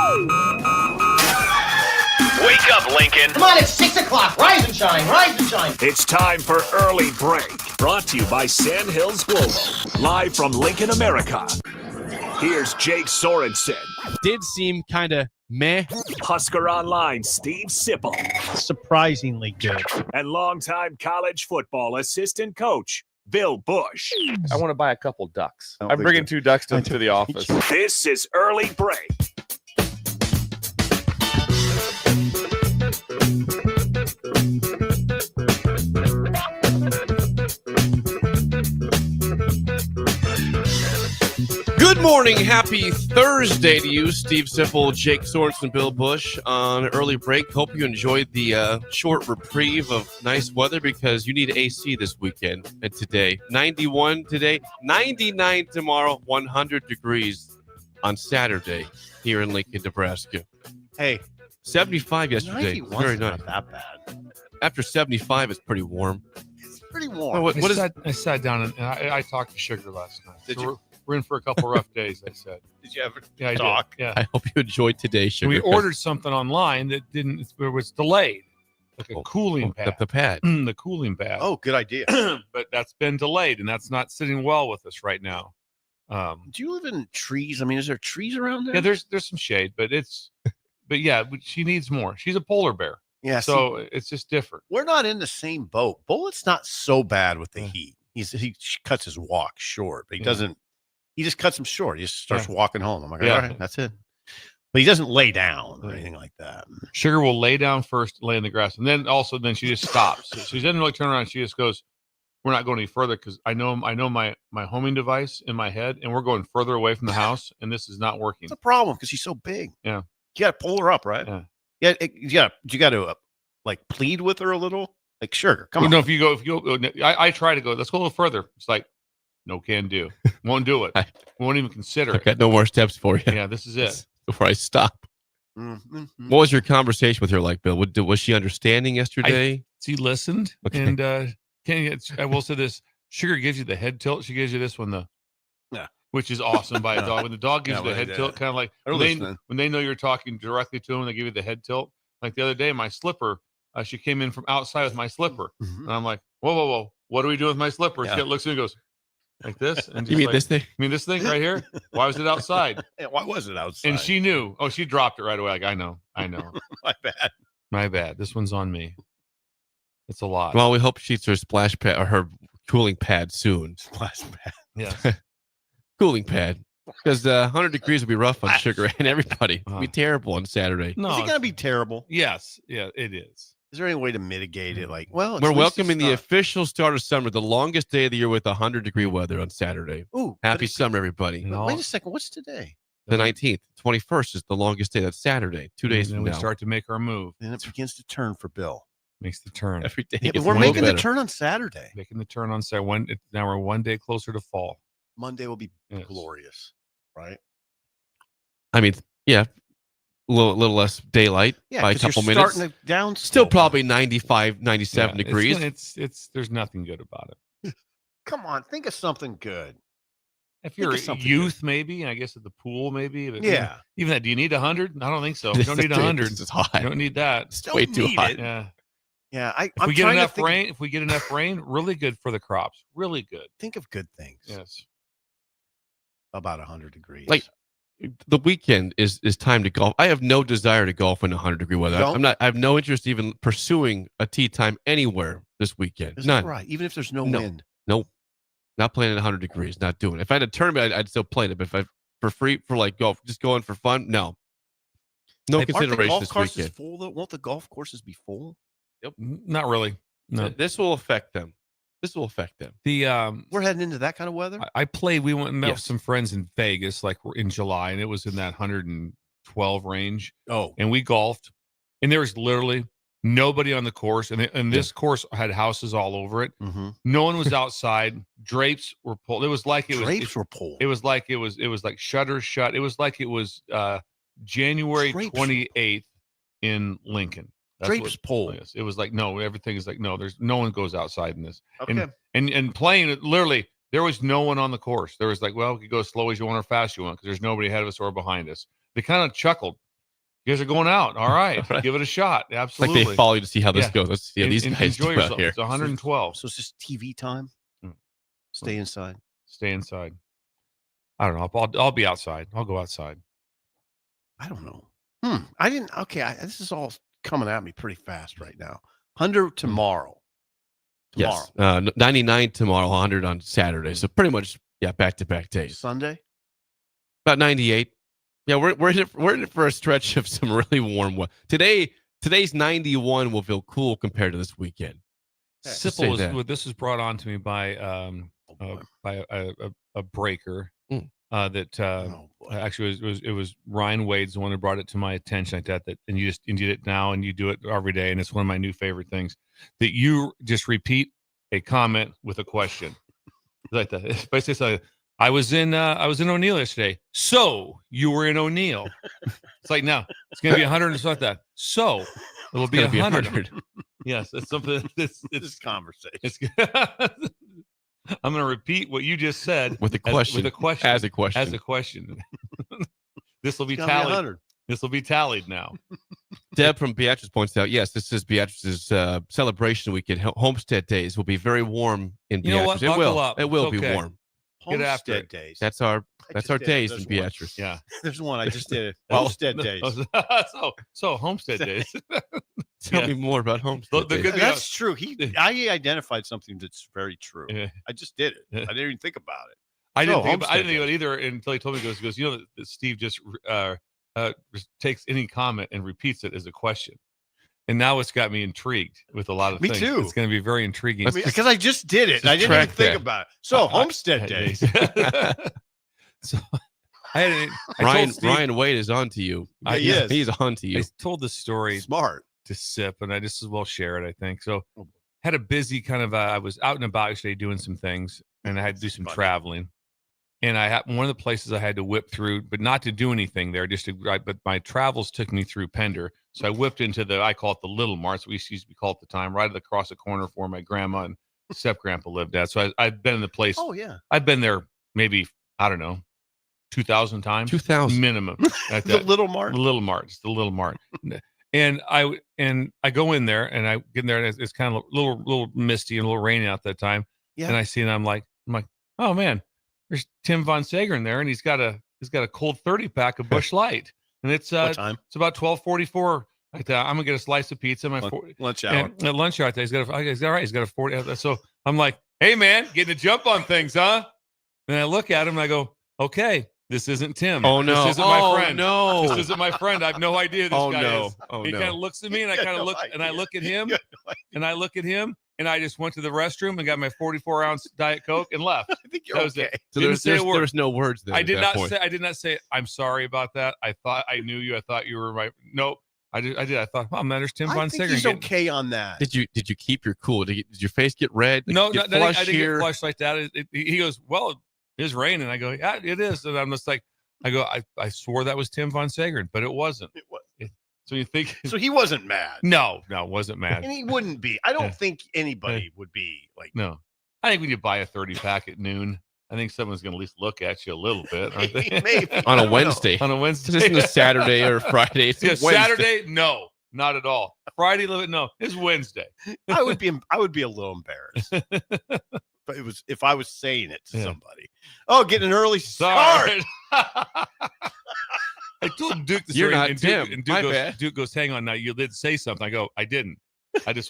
Wake up, Lincoln. Come on, it's 6 o'clock. Rise and shine, rise and shine. It's time for Early Break. Brought to you by Sandhills Global. Live from Lincoln, America. Here's Jake Sorensen. Did seem kind of meh. Husker Online, Steve Sipple. Surprisingly good. And longtime college football assistant coach, Bill Busch. I want to buy a couple ducks. I'm bringing 2 ducks to the office. This is Early Break. Good morning. Happy Thursday to you, Steve Sipple, Jake Sorensen, Bill Busch on Early Break. Hope you enjoyed the short reprieve of nice weather because you need AC this weekend and today. 91 today, 99 tomorrow, 100 degrees on Saturday here in Lincoln, Nebraska. Hey, 75 yesterday. Very nice. Not that bad. After 75, it's pretty warm. It's pretty warm. I sat down and I talked to Sugar last night. Did So you? We're in for a couple rough days, I said. Did you ever Yeah, I talk? did. Yeah. I hope you enjoyed today's sugar. We ordered something online that it was delayed. Like a cooling pad. The pad. The cooling pad. Oh, good idea. But that's been delayed, and that's not sitting well with us right now. Do you live in trees? I mean, is there trees around there? Yeah, there's some shade, but she needs more. She's a polar bear. Yeah. So it's just different. We're not in the same boat. Bullet's not so bad with the heat. He cuts his walk short, but he doesn't. He just cuts him short. He just starts walking home. I'm like, all right, that's it. But he doesn't lay down or anything like that. Sugar will lay down first, lay in the grass, and then she just stops. So she doesn't really turn around. She just goes, "We're not going any further because I know my homing device in my head, and we're going further away from the house, and this is not working." It's a problem because she's so big. Yeah, you got to pull her up, right? Yeah. You got to like plead with her a little. Like, Sugar, come on. No, if you go, I try to go. Let's go a little further. It's like, no, can do. Won't do it. Won't even consider I got no more steps for you. Yeah, this is it. Before I stop. Mm-hmm. What was your conversation with her like, Bill? Was she understanding yesterday? She listened, and I will say this: Sugar gives you the head tilt. She gives you this one, which is awesome by a dog. When the dog gives you the head tilt, kind of like when they know you're talking directly to them, they give you the head tilt. Like the other day, my slipper, she came in from outside with my slipper, and I'm like, whoa, what are we doing with my slipper? She looks at me and goes like this, and you mean this thing? You mean this thing right here? Why was it outside? Yeah, why was it outside? And she knew. Oh, she dropped it right away. Like, I know. My bad. My bad. This one's on me. It's a lot. Well, we hope she eats her splash pad or her cooling pad soon. Splash pad. Yeah. Cooling pad. Because 100 degrees will be rough on Sugar and everybody. It'll be terrible on Saturday. No, is it going to be terrible? Yes. Yeah, it is. Is there any way to mitigate it? Like, well, we're welcoming the official start of summer, the longest day of the year with 100-degree weather on Saturday. Ooh, happy summer, everybody! Wait a second, what's today? The 19th, 21st is the longest day. That's Saturday. 2 days from now. We start to make our move. Then it begins to turn for Bill. Makes the turn every day. Yeah, but we're making the turn on Saturday. Making the turn on Saturday. Now we're one day closer to fall. Monday will be glorious, right? I mean, yeah. A little less daylight by a couple minutes. Starting down still probably 95, 97 degrees. It's there's nothing good about it. Come on, think of something good. If you're a youth, maybe, I guess at the pool, maybe. But even that. Do you need 100? I don't think so. You don't need 100. It's hot. You don't need that. It's way too hot. Yeah. If we get enough rain, really good for the crops. Really good. Think of good things. Yes. About 100 degrees. Like the weekend is time to golf. I have no desire to golf in 100-degree weather. I have no interest even pursuing a tee time anywhere this weekend. None. Right. Even if there's no wind. Nope. Not playing at 100 degrees. Not doing it. If I had a tournament, I'd still play it. But if I for free for like golf, just going for fun, no. No consideration this weekend. Full though? Won't the golf courses be full? Yep. Not really. No. This will affect them. We're heading into that kind of weather. I played. We went and met with some friends in Vegas, like in July, and it was in that 112 range. Oh, and we golfed, and there was literally nobody on the course, and this course had houses all over it. Mm-hmm. No one was outside. Drapes were pulled. It was like drapes were pulled. It was like shutters shut. It was like it was January 28th in Lincoln. Drapes pulled. Yes. It was like, no, everything is like, no, there's no one goes outside in this. Okay. And playing it, literally, there was no one on the course. There was like, well, we could go as slow as you want or fast you want because there's nobody ahead of us or behind us. They kind of chuckled. You guys are going out. All right. Right. Give it a shot. Absolutely. Like they follow you to see how this Yeah. goes. Let's see how these guys enjoy do out yourself. here. It's 112. So it's just TV time. Mm. Stay inside. Stay inside. I don't know. I'll be outside. I'll go outside. I don't know. I didn't. Okay. This is all coming at me pretty fast right now. 100 tomorrow. Yes. 99 tomorrow, 100 on Saturday. So pretty much, back-to-back days. Sunday? About 98. Yeah, we're in it for a stretch of some really warm weather. Today's 91 will feel cool compared to this weekend. Simple this was brought on to me by a breaker actually it was Ryan Wade's the one who brought it to my attention like that and you did it now and you do it every day and it's one of my new favorite things that you just repeat a comment with a question like that. It's basically like, I was in O'Neill yesterday. So you were in O'Neill. It's like, no, it's going to be 100 and something like that. So it'll be 100. Yes, it's something. It's conversation. I'm going to repeat what you just said with a question. As a question. This will be tallied. This will be tallied now. Deb from Beatrice points out, yes, this is Beatrice's celebration weekend. Homestead Days will be very warm in Beatrice. It will. It will be warm. Homestead Days. That's our days in Beatrice. Yeah. There's one. I just did it. Homestead Days. So Homestead Days. Tell me more about Homestead Days. That's true. I identified something that's very true. Yeah. I just did it. I didn't even think about it. I didn't think about it either until he told me, he goes, you know, that Steve just takes any comment and repeats it as a question. And now it's got me intrigued with a lot of things. Me too. It's going to be very intriguing. Because I just did it. I didn't even think about it. So Homestead Days. So Ryan Wade is on to you. He's on to you. I told the story smart to Sip, and I just as well share it, I think. So had a busy kind of I was out and about yesterday doing some things, and I had to do some traveling. And I had one of the places I had to whip through, but not to do anything there, but my travels took me through Pender. So I whipped into I call it the Little Marts. We used to be called at the time, right across the corner where my grandma and step-grandpa lived at. So I'd been in the place. Oh, yeah. I'd been there maybe, I don't know, 2,000 times. 2,000. Minimum. The Little Mart? The Little Mart. It's the Little Mart. And I go in there, and I get in there, and it's kind of a little misty and a little rainy out that time. Yeah. And I see it, and I'm like, oh, man. There's Tim Von Sagern there, and he's got a cold 30-pack of Busch Light, and it's what time? It's about 12:44. I'm gonna get a slice of pizza. Lunch hour. At lunch hour, he's got a 40. So I'm like, hey man, getting a jump on things, huh? And I look at him and I go, okay, this isn't Tim. Oh no, this isn't my friend. No, this isn't my friend. I have no idea who this guy is. Oh he kind of looks at me, and I kind of look, and I look at him, and I look at him. And I just went to the restroom and got my 44-ounce Diet Coke and left. I think you're okay. So there was no words there. I did not say I'm sorry about that. I thought I knew you. I thought you were right. Nope. I did. I thought, oh man, there's Tim Von Sagern. He's okay on that. Did you keep your cool? Did your face get red? No, I didn't get flushed like that. He goes, well, it's raining. I go, yeah, it is. And I'm just like, I swore that was Tim Von Sagern, but it wasn't. It was. So you think? So he wasn't mad. No, wasn't mad. And he wouldn't be. I don't think anybody would be like. No, I think when you buy a 30-pack at noon, I think someone's going to at least look at you a little bit, aren't they? Maybe. On a Wednesday. On a Wednesday. This isn't a Saturday or Friday. It's Saturday? No, not at all. Friday? No, it's Wednesday. I would be a little embarrassed. But it was if I was saying it to somebody. Oh, getting an early start. I told Duke this You're story, not Tim. And Duke goes, hang on now. You did say something. I go, I didn't. I just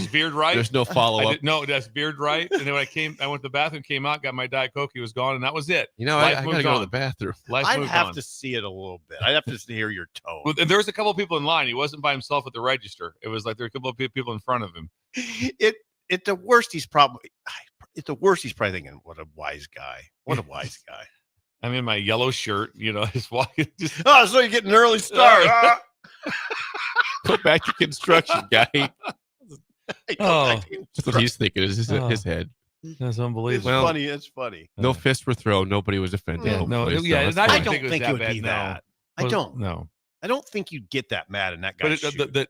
veered right. There's no follow-up. No, that's veered right. And then when I went to the bathroom, came out, got my Diet Coke. He was gone, and that was it. You know, I got to go to the bathroom. I'd have to see it a little bit. I'd have to hear your tone. Well, there was a couple of people in line. He wasn't by himself at the register. It was like there were a couple of people in front of him. At the worst, he's probably thinking, what a wise guy. What a wise guy. I'm in my yellow shirt, just walking. So you get an early start. Go back to construction, guy. That's what he's thinking. Is his head. That's unbelievable. It's funny. No fists were thrown. Nobody was offended. Yeah, I don't think it would be that. I don't. No. I don't think you'd get that mad in that guy's shoes. But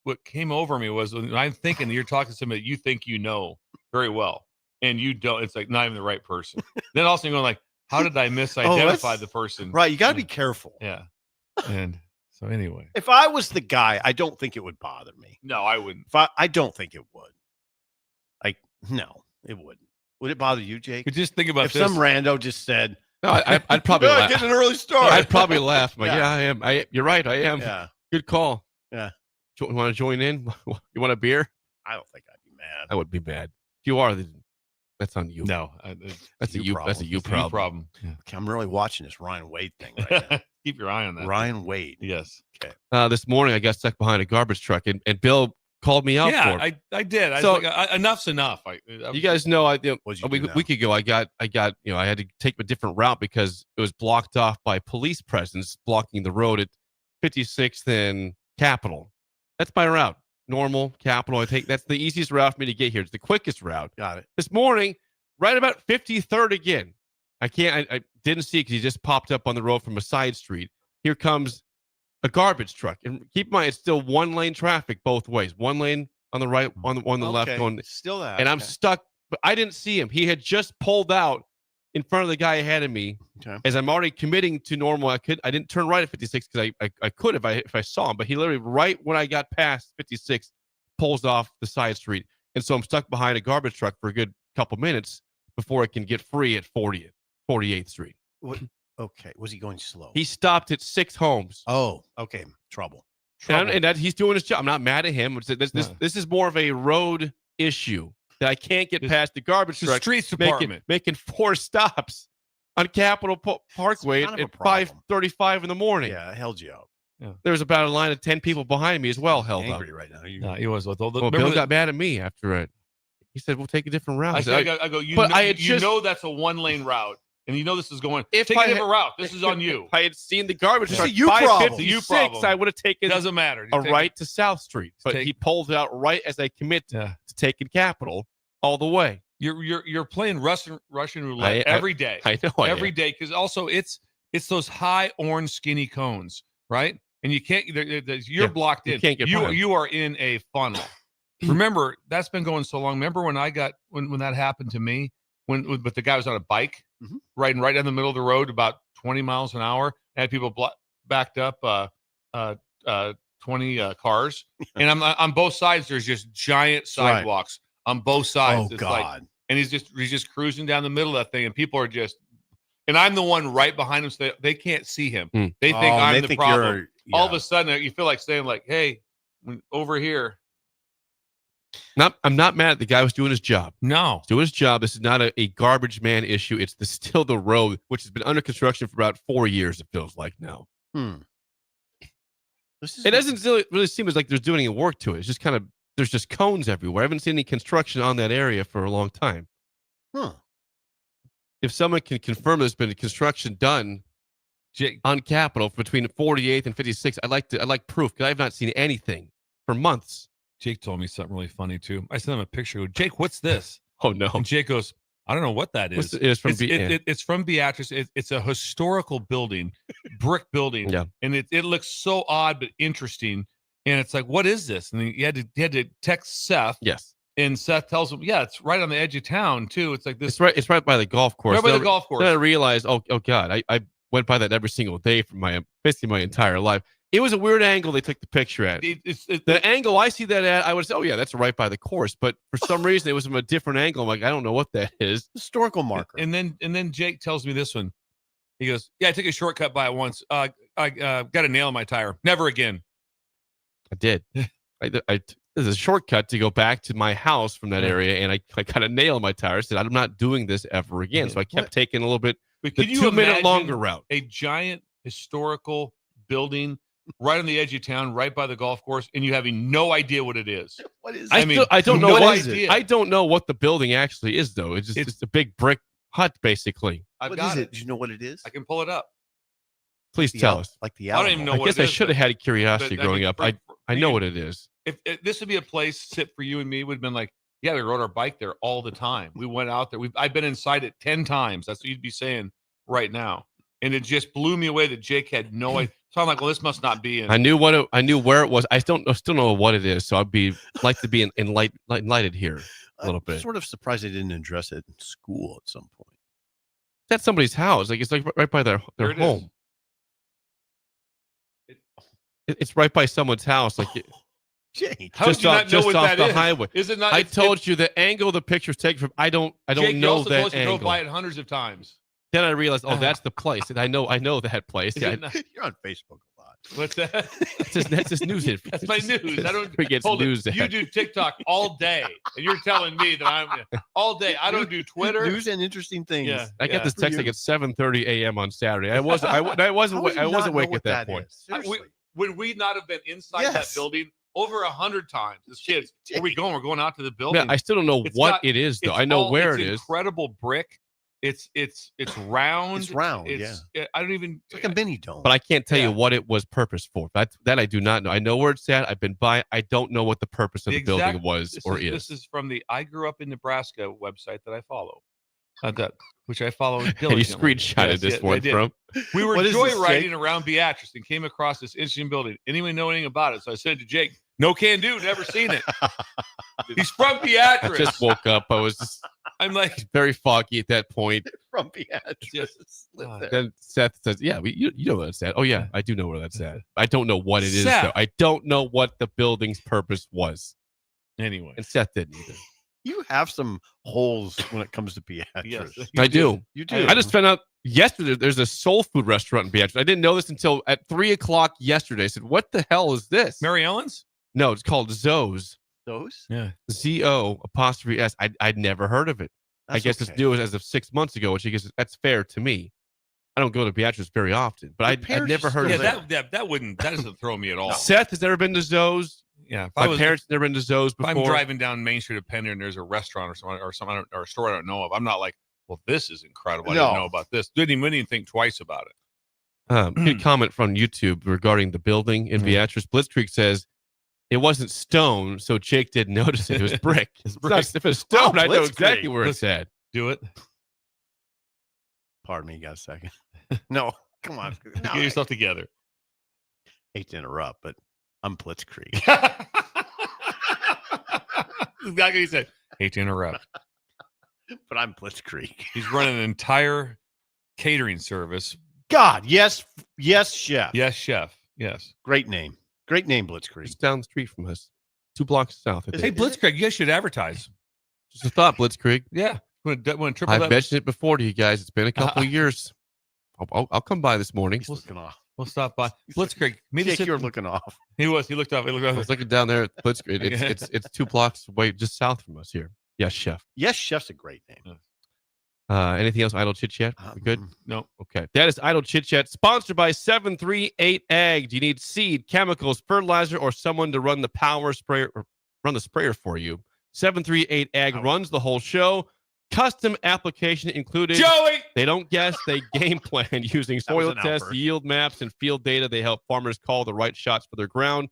what came over me was when I'm thinking you're talking to somebody you think you know very well, and you don't. It's like not even the right person. Then also you're going like, how did I misidentify the person? Right. You got to be careful. Yeah. And So anyway, if I was the guy, I don't think it would bother me. no, I wouldn't. I don't think it would. Like, no, it wouldn't. Would it bother you, Jake? But just think about if this. some rando just said, No, I'd probably laugh. Get an early start. I'd probably laugh. But Yeah. I am. You're right. I am. Yeah. Good call. Yeah. You want to join in? You want a beer? I don't think I'd be mad. I would be mad. If you are, then that's on you. No, that's a you. That's a you problem. Yeah. Okay, I'm really watching this Ryan Wade thing right now. Keep your eye on that. Ryan Wade. Yes. Okay. This morning, I got stuck behind a garbage truck, and Bill called me out for it. I did. I So- was like, enough's enough. You guys know, What'd you a do now? week ago, I got, I had to take a different route because it was blocked off by police presence blocking the road at 56th and Capitol. That's my route. Normal, Capitol. That's the easiest route for me to get here. It's the quickest route. Got it. This morning, right about 53rd again. I didn't see it because he just popped up on the road from a side street. Here comes a garbage truck. And keep in mind, it's still one lane traffic both ways. One lane on the right, on the left. Going, still that. and I'm stuck, but I didn't see him. He had just pulled out in front of the guy ahead of me. Okay. As I'm already committing to normal, I didn't turn right at 56 because I could if I saw him, but he literally right when I got past 56 pulls off the side street. And so I'm stuck behind a garbage truck for a good couple minutes before I can get free at 48th Street. What? Okay. Was he going slow? He stopped at 6 homes. Oh, okay. Trouble. And that he's doing his job. I'm not mad at him. This is more of a road issue that I can't get past the garbage truck. Streets department making 4 stops on Capitol Parkway kind of a at problem. 5:35 in the morning. Yeah, it held you up. There was about a line of 10 people behind me as well held up. Angry right now. No, he was. Well, Bill got mad at me after it. He said, "We'll take a different route." I go. You know that's a 1-lane route, and you know this is going. Take a different route. This is on you. If I had seen the garbage truck you problem. 556, I would have taken Doesn't matter. a right to South Street. But he pulled out right as I commit to taking Capitol all the way. You're playing Russian roulette every day. I know every day because also it's those high orange skinny cones, right? And you can't. You're blocked in. You can't get behind. You are in a funnel. Remember, that's been going so long. Remember when I got when that happened to me? But the guy was on a bike, riding right down the middle of the road, about 20 miles an hour. I had people backed up 20 cars, and I'm on both sides. There's just giant sidewalks on both sides. Oh, it's God. And he's just cruising down the middle of that thing, and people are just. And I'm the one right behind him, so they can't see him. They think I'm the problem. All of a sudden, you feel like saying, like, "Hey, over here." I'm not mad at the guy who's doing his job. No. Doing his job. This is not a garbage man issue. It's still the road, which has been under construction for about 4 years, it feels like now. It doesn't really seem as like there's doing any work to it. It's just kind of, there's just cones everywhere. I haven't seen any construction on that area for a long time. If someone can confirm there's been construction done on Capitol between 48th and 56th, I'd like proof because I have not seen anything for months. Jake told me something really funny too. I sent him a picture. I go, Jake, what's this? Oh no! And Jake goes, I don't know what that is. It's from Beatrice. It's a historical building, brick building, and it looks so odd but interesting. And it's like, what is this? And he had to text Seth. Yes. And Seth tells him, yeah, it's right on the edge of town too. It's like this. It's right by the golf course. Right by the golf course. Then I realized, oh God, I went by that every single day for basically my entire life. It was a weird angle they took the picture at. The angle I see that at, I would say, oh yeah, that's right by the course. But for some reason, it was from a different angle. I'm like, I don't know what that is. Historical marker. And then Jake tells me this one. He goes, yeah, I took a shortcut by it once. I got a nail in my tire. Never again. I did. There's a shortcut to go back to my house from that area, and I got a nail in my tire. I said, I'm not doing this ever again. So I kept taking a little bit the 2-minute longer route. A giant historical building right on the edge of town, right by the golf course, and you having no idea what it is. What is? I don't know what is it. I don't know what the building actually is, though. It's just a big brick hut, basically. What is it? Do you know what it is? I can pull it up. Please tell us. Like the I don't even know. I guess I should have had a curiosity growing up. I know what it is. If this would be a place sit for you and me, would have been like, yeah, we rode our bike there all the time. We went out there. I've been inside it 10 times. That's what you'd be saying right now. And it just blew me away that Jake had no idea. So I'm like, well, this must not be in. I knew where it was. I still know what it is. So I'd like to be enlightened here a little bit. I'm sort of surprised they didn't address it in school at some point. That's somebody's house. Like it's like right by their home. It's right by someone's house. Like, Jake, How would you not know just what off that the is? highway. Is it not? I told you the angle the picture's taken from. I don't Jake, you know also told that us you drove angle. by it hundreds of times. Then I realized, that's the place, and I know that place. Is Yeah, it not- you're on Facebook a lot. What's that? that's just news. That's my news. I don't forget hold news. it. You do TikTok all day, and you're telling me that I'm all day. I don't do Twitter. News and interesting things. Yeah. I got this text like at 7:30 a.m. on Saturday. I wasn't awake at that point. Would we not have been inside that building over 100 times as kids? Where we going? We're going out to the building. Yeah, I still don't know what it is though. I know where it is. Incredible brick. It's round. It's round. I don't even. It's like a mini dome. But I can't tell you what it was purpose for. That I do not know. I know where it's at. I've been by. I don't know what the purpose of the building was or is. This is from the I Grew Up in Nebraska website that I follow. Which I follow You diligently. screenshotted this one from. We were What is this, joyriding Jake? around Beatrice and came across this interesting building. Anyone know anything about it? So I said to Jake, "No can do. Never seen it." He's from I Beatrice. just woke up. I was just I'm like, very foggy at that point. From Beatrice. Then Seth says, "Yeah, you know where that's at." Oh yeah, I do know where that's at. I don't know what it is Seth. though. I don't know what the building's purpose was, anyway. and Seth didn't either. You have some holes when it comes to Beatrice. Yes. I do. You do. I just found out yesterday there's a soul food restaurant in Beatrice. I didn't know this until at 3:00 yesterday. I said, "What the hell is this?" Mary Ellen's? No, it's called Zoes. Those? Yeah. ZO''S. I'd never heard of it. I guess it's new as of 6 months ago, which I guess that's fair to me. I don't go to Beatrice very often, but I'd never heard of it. That doesn't throw me at all. Seth has never been to Zoes. Yeah. My parents never been to Zoes If before. I'm driving down Main Street of Pender and there's a restaurant or something or a store I don't know of, I'm not like, well, this is incredible. I didn't know about this. Didn't even think twice about it. Good comment from YouTube regarding the building in Beatrice. Blitzkrieg says it wasn't stone, so Jake didn't notice it. It was brick. If it's stone, I know exactly where it's at. Do it. Pardon me, you got a second. No, come on. No, Get yourself together. hate to interrupt, but I'm Blitzkrieg. Exactly what he said. Hate to interrupt. But I'm Blitzkrieg. He's running an entire catering service. God, yes, chef. Yes, chef. Yes. Great name, Blitzkrieg. It's down the street from us, 2 blocks south. I Hey, think. Blitzkrieg, you guys should advertise. Just a thought, Blitzkrieg. Yeah. Want to triple I've that? mentioned it before to you guys. It's been a couple of years. I'll come by this morning. He's looking off. We'll stop by. Blitzkrieg. Jake, you're looking off. He was. He looked up. He looked I up. was looking down there at Blitzkrieg. It's 2 blocks away, just south from us here. Yes, chef. Yes, chef's a great name. Anything else? Idle chit chat. We good? No. Okay. That is Idle Chit Chat, sponsored by 738 Ag. Do you need seed, chemicals, fertilizer, or someone to run the power sprayer or run the sprayer for you? 738 Ag runs the whole show. Custom application included. Joey! They don't guess, they game plan using soil an tests, outburst. yield maps, and field data. They help farmers call the right shots for their ground.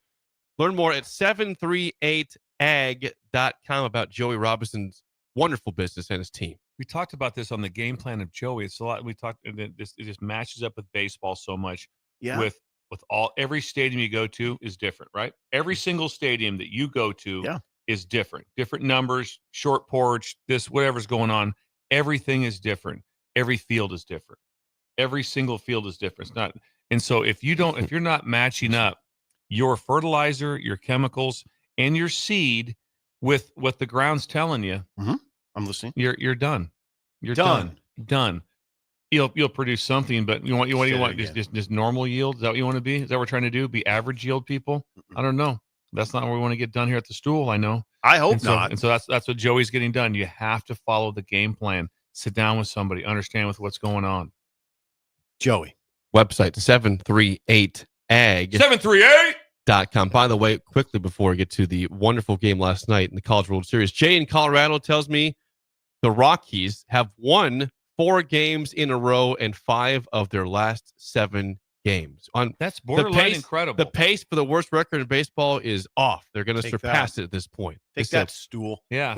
Learn more at 738ag.com about Joey Robinson's wonderful business and his team. We talked about this on the game plan of Joey. It's a lot. We talked. And it just matches up with baseball so much. Yeah. With every stadium you go to is different, right? Every single stadium that you go to is different. Different numbers, short porch, this, whatever's going on. Everything is different. Every field is different. Every single field is different. It's not. And so if you're not matching up your fertilizer, your chemicals, and your seed with what the ground's telling you, I'm listening. you're done. You're Done. done. You'll produce something, but you want just normal yield. Is that what you want to be? Is that what we're trying to do? Be average yield people? I don't know. That's not what we want to get done here at the stool. I know. I hope not. And so that's what Joey's getting done. You have to follow the game plan. Sit down with somebody, understand what's going on. Joey. Website 738ag.com. 738. By the way, quickly before we get to the wonderful game last night in the College World Series, Jay in Colorado tells me the Rockies have won 4 games in a row and 5 of their last 7 games. That's borderline incredible. The pace for the worst record in baseball is off. They're going to surpass it at this point. Take that stool. Yeah.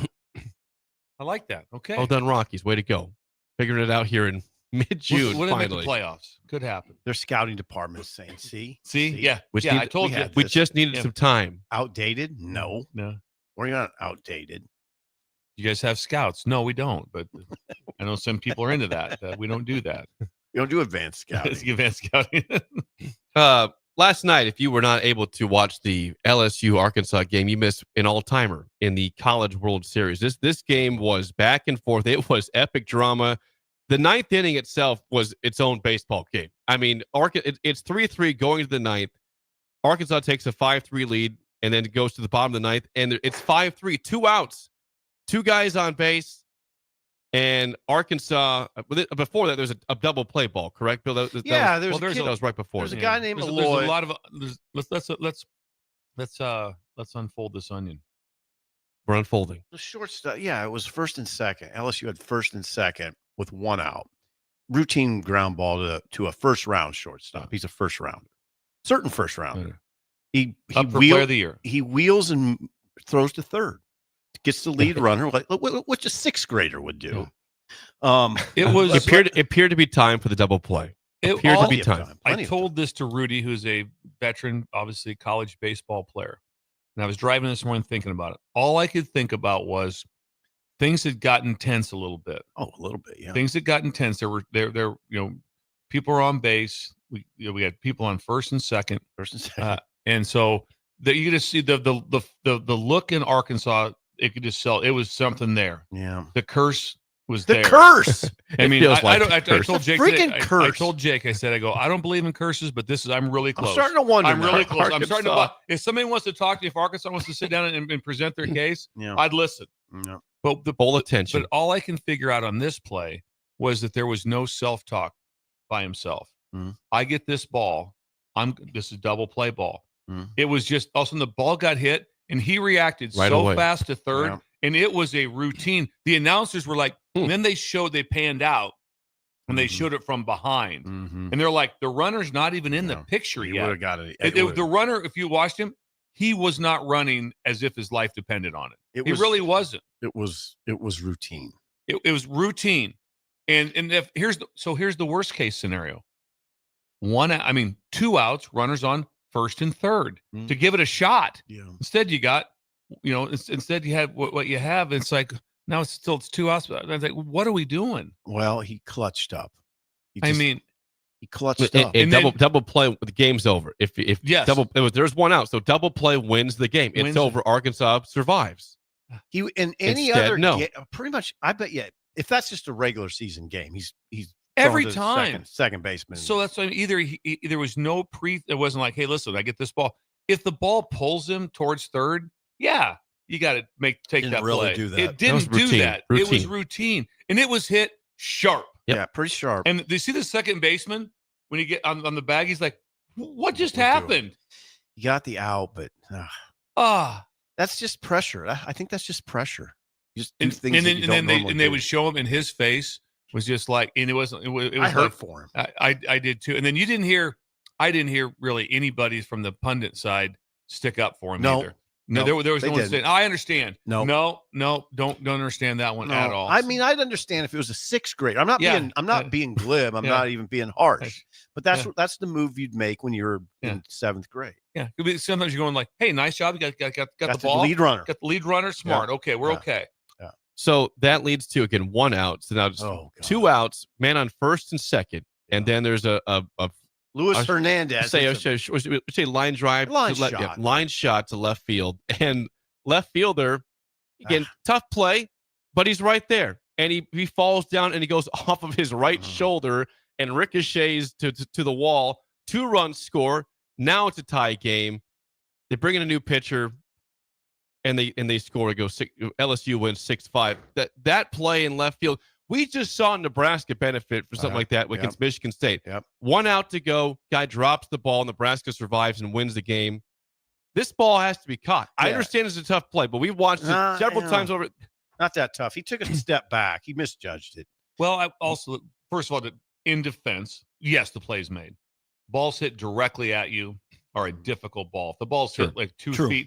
I like that. Okay. Well done, Rockies. Way to go. Figuring it out here in mid-June, What finally. the playoffs? Could happen. Their scouting department is saying, see? Yeah. I told you. We just needed some time. Outdated? No. We're not outdated. You guys have scouts? No, we don't. But I know some people are into that. We don't do that. You don't do advanced scouting. It's advanced scouting. last night, if you were not able to watch the LSU Arkansas game, you missed an all-timer in the College World Series. This game was back and forth. It was epic drama. The ninth inning itself was its own baseball game. I mean, it's 3-3 going to the ninth. Arkansas takes a 5-3 lead and then goes to the bottom of the ninth, and it's 5-3, 2 outs, 2 guys on base. And Arkansas, before that, there's a double play ball, correct, Bill? That was right before. There's a guy named Lloyd. There's a lot of let's unfold this onion. We're unfolding. The shortstop, it was first and second. LSU had first and second with 1 out. Routine ground ball to a first round shortstop. He's a first rounder, certain first rounder. He player of the year. He wheels and throws to third. Gets the lead runner, like what a 6th grader would do. It appeared to be time for the double play. It appeared to be time. I told this to Rudy, who's a veteran, obviously college baseball player, and I was driving this morning thinking about it. All I could think about was things had gotten tense a little bit. Oh, a little bit, yeah. Things had gotten tense. There people were on base. We had people on first and second, and so you just see the look in Arkansas. It could just sell. It was something there. Yeah. The curse was there. The curse. I mean, I told Jake. I told Jake. I said, I don't believe in curses, but I'm really close. I'm starting to wonder. I'm really close. I'm starting to. If somebody wants to talk to you, if Arkansas wants to sit down and present their case, I'd listen. Yeah. But the full attention. But all I can figure out on this play was that there was no self-talk by himself. I get this ball. This is double play ball. It was just all of a sudden the ball got hit. And he reacted fast to third, and it was a routine. The announcers were like, and then they panned out, and they showed it from behind. And they're like, the runner's not even in the picture yet. Would have got it. The runner, if you watched him, he was not running as if his life depended on it. He really wasn't. It was routine. It was routine. And here's the worst case scenario. 2 outs, runners on first and third to give it a shot. Yeah. Instead, you got, instead you had what you have. It's like now it's 2 outs. I was like, what are we doing? Well, he clutched up. He clutched up. And double play. The game's over. If there's 1 out, so double play wins the game. It's over. Arkansas survives. Pretty much. I bet if that's just a regular season game, he's every time second baseman. So that's why either there was no it wasn't like, hey, listen, I get this ball. If the ball pulls him towards third, you got to take that play. Do that. It didn't do that. It was routine, and it was hit sharp. Yeah, pretty sharp. And you see the second baseman when you get on the bag, he's like, what just happened? You got the out, but that's just pressure. I think that's just pressure. Just do things and they would show him, and his face was just like, and it was I hurt for him. I did too. And then I didn't hear really anybody from the pundit side stick up for him either. No, there was no one saying, I understand. No, don't understand that one at all. I mean, I'd understand if it was a 6th grader. I'm not being glib. I'm not even being harsh. But that's the move you'd make when you're in 7th grade. Yeah. Sometimes you're going like, hey, nice job. You got the ball. Lead runner. Got the lead runner. Smart. Yeah. Okay, we're okay. Yeah. So that leads to, again, 1 out. So now just 2 outs, man on first and second. And then there's a Luis Hernandez. Say line drive. Line shot to left field. And left fielder, again, tough play, but he's right there. And he falls down and he goes off of his right shoulder and ricochets to the wall. 2-run score. Now it's a tie game. They bring in a new pitcher and they score. It goes LSU wins 6-5. That play in left field. We just saw Nebraska benefit for something like that against Michigan State. 1 out to go. Guy drops the ball. Nebraska survives and wins the game. This ball has to be caught. I understand it's a tough play, but we've watched it several times over. Not that tough. He took a step back. He misjudged it. Well, I also, first of all, in defense, yes, the play's made. Balls hit directly at you are a difficult ball. If the ball's hit like 2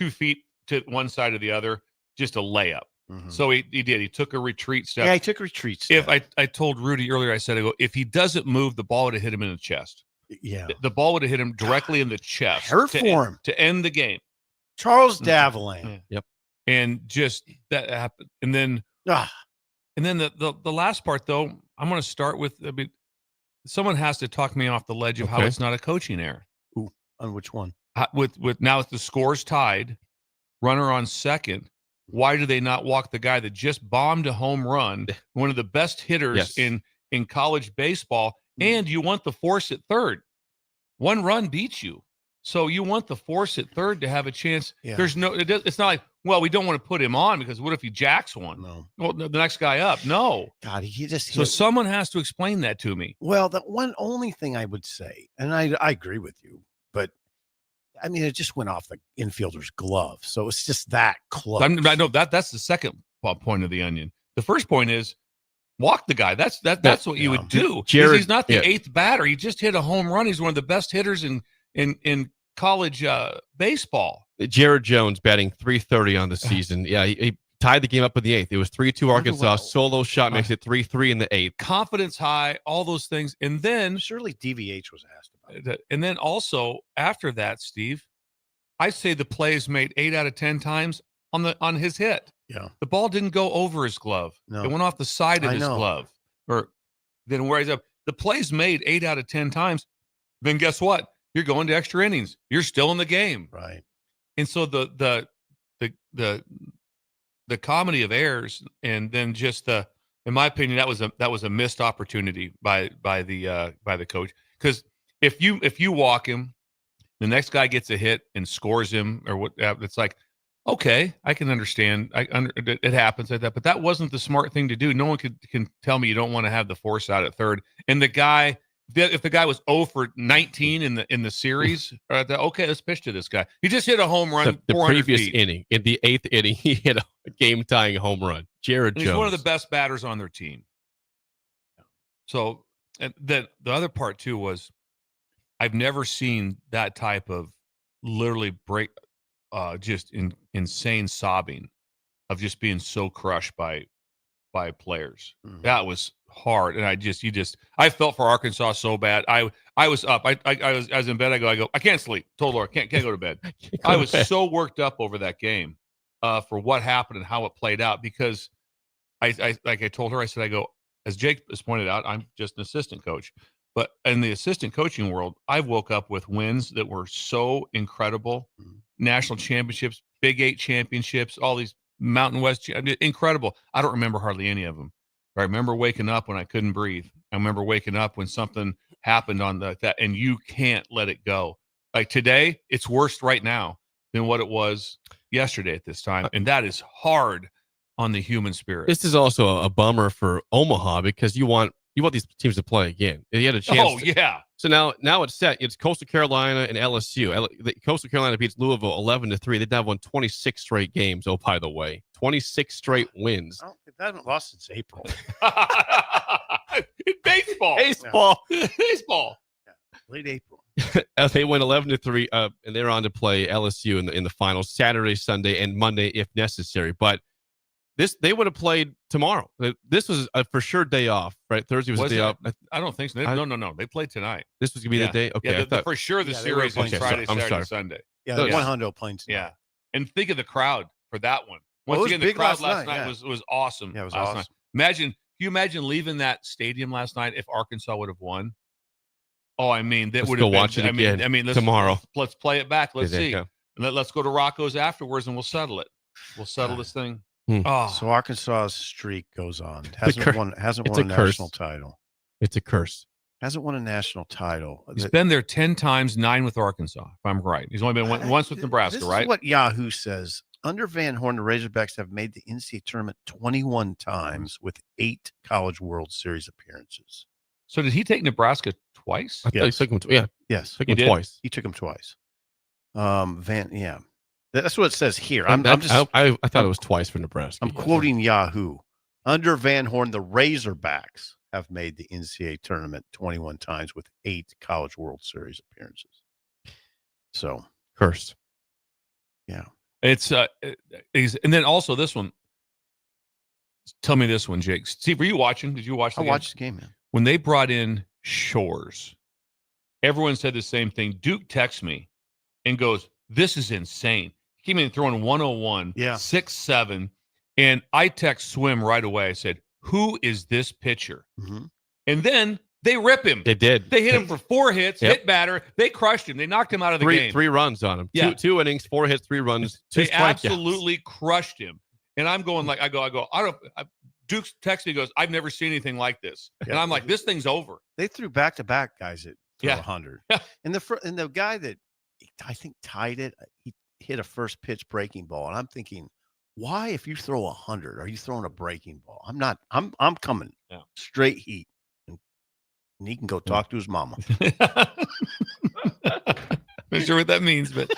feet to one side or the other, just a layup. So he did. He took a retreat step. Yeah, he took a retreat step. If I told Rudy earlier, I said, if he doesn't move, the ball would have hit him in the chest. Yeah. The ball would have hit him directly in the chest. Hurt for him. To end the game. Charles Davalane. Yep. And just that happened. And then the last part, though, I'm going to start with, someone has to talk me off the ledge of how it's not a coaching error. Ooh. On which one? With now with the scores tied, runner on second. Why do they not walk the guy that just bombed a home run, one of the best hitters in college baseball, and you want the force at third? One run beats you. So you want the force at third to have a chance. Yeah. It's not like, well, we don't want to put him on because what if he jacks one? No. Well, the next guy up. No. God, he just. So someone has to explain that to me. Well, the only thing I would say, and I agree with you, but I mean, it just went off the infielder's glove. So it's just that close. I know that's the second point of the onion. The first point is walk the guy. That's what you would do. Jared, he's not the eighth batter. He just hit a home run. He's one of the best hitters in college baseball. Jared Jones batting .330 on the season. Yeah, he tied the game up in the eighth. It was 3-2 Arkansas. Solo shot makes it 3-3 in the eighth. Confidence high, all those things. And then surely DVH was asked about it. And then also after that, Steve, I say the play is made 8 out of 10 times on his hit. Yeah. The ball didn't go over his glove. No. It went off the side of his glove. Or then where he's up. The play's made 8 out of 10 times. Then guess what? You're going to extra innings. You're still in the game. Right. And so the comedy of errors, and then just in my opinion, that was a missed opportunity by the coach. Because if you walk him, the next guy gets a hit and scores him, or what? It's like, okay, I can understand. It happens like that, but that wasn't the smart thing to do. No one can tell me you don't want to have the force out at third. And the guy, if the guy was 0 for 19 in the series, okay, let's pitch to this guy. He just hit a home run. The previous inning, in the 8th inning, he hit a game-tying home run. Jared Jones. He's one of the best batters on their team. So, and then the other part too was, I've never seen that type of literally just insane sobbing of just being so crushed by players. Mm. That was hard, and I felt for Arkansas so bad. I was up. I was in bed. I go. I can't sleep. Told Laura, can't go to bed. I was so worked up over that game for what happened and how it played out, because I told her, I said, as Jake has pointed out, I'm just an assistant coach. But in the assistant coaching world, I woke up with wins that were so incredible. National championships, Big 8 championships, all these Mountain West, incredible. I don't remember hardly any of them. But I remember waking up when I couldn't breathe. I remember waking up when something happened on that, and you can't let it go. Like today, it's worse right now than what it was yesterday at this time. And that is hard on the human spirit. This is also a bummer for Omaha, because you want these teams to play again. You had a chance. Oh, yeah. So now it's set. It's Coastal Carolina and LSU. Coastal Carolina beats Louisville 11-3. They've now won 26 straight games. Oh, by the way, 26 straight wins. They haven't lost since April. In baseball. Baseball. Yeah. Late April. They went 11-3, and they're on to play LSU in the finals Saturday, Sunday, and Monday if necessary. But they would have played tomorrow. This was a for sure day off, right? Thursday was a day off. I don't think so. No. They played tonight. This was gonna be the day. Okay, yeah, for sure the series is Friday, Saturday, Sunday. Yeah, the one hundo playing tonight. Yeah, and think of the crowd for that one. Once again, the crowd last night was awesome. Yeah, it was awesome. Night. Can you imagine leaving that stadium last night if Arkansas would have won? Oh, I mean, that would have been. Watch it again. I mean, tomorrow. Let's play it back. Let's see. Let's go to Rocco's afterwards, and we'll settle it. We'll settle this thing. Oh. So Arkansas's streak goes on. Hasn't won a national title. It's a curse. Hasn't won a national title. He's been there 10 times, 9 with Arkansas, if I'm right. He's only been once with Nebraska, this right? Is what Yahoo says. Under Van Horn, the Razorbacks have made the NCAA tournament 21 times with 8 College World Series appearances. So did he take Nebraska twice? Yes. He took him yes. Took him twice. He took him twice. That's what it says here. I thought it was twice for Nebraska. I'm quoting Yahoo. Under Van Horn, the Razorbacks have made the NCAA tournament 21 times with 8 College World Series appearances. So cursed. Yeah. It's and then also this one. Tell me this one, Jake. Steve, were you watching? Did you watch the game? I watched the game, man. When they brought in Shores, everyone said the same thing. Duke texts me and goes, "This is insane." He came in throwing 101, 6-7, and I text Swim right away. I said, "Who is this pitcher?" Mm-hmm. And then They rip him. They did. They hit him for 4 hits, hit batter. They crushed him. They knocked him out of the game. 3 runs on him. Yeah. Two innings, 4 hits, 3 runs. 2 They absolutely crushed him. And I'm going like, I go. Duke's texts me, goes, I've never seen anything like this. And I'm like, this thing's over. They threw back-to-back guys at 100. And the guy that I think tied it, he hit a first pitch breaking ball. And I'm thinking, why, if you throw 100, are you throwing a breaking ball? I'm coming straight heat. And he can go talk to his mama. Not sure what that means, but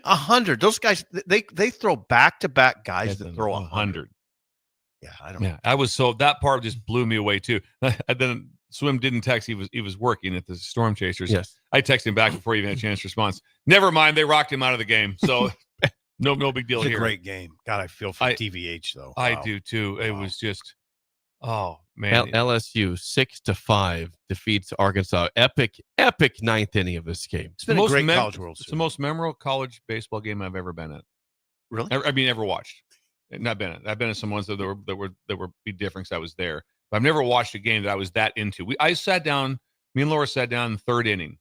100. Those guys, they throw back-to-back guys that throw 100. Yeah, I don't know. I was that part just blew me away too. And then Swim didn't text. He was working at the Storm Chasers. Yes. I texted him back before he even had a chance to respond. Never mind, they rocked him out of the game. So no big deal It's here. a great game. God, I feel for TVH though. I do too. It was just, oh man. LSU 6-5 defeats Arkansas. Epic 9th inning of this game. It's been a great College World Series. It's the most memorable college baseball game I've ever been at. Really? I mean, ever watched. Not been at. I've been at some ones that were be different because I was there. But I've never watched a game that I was that into. I sat down. Me and Laura sat down in the 3rd inning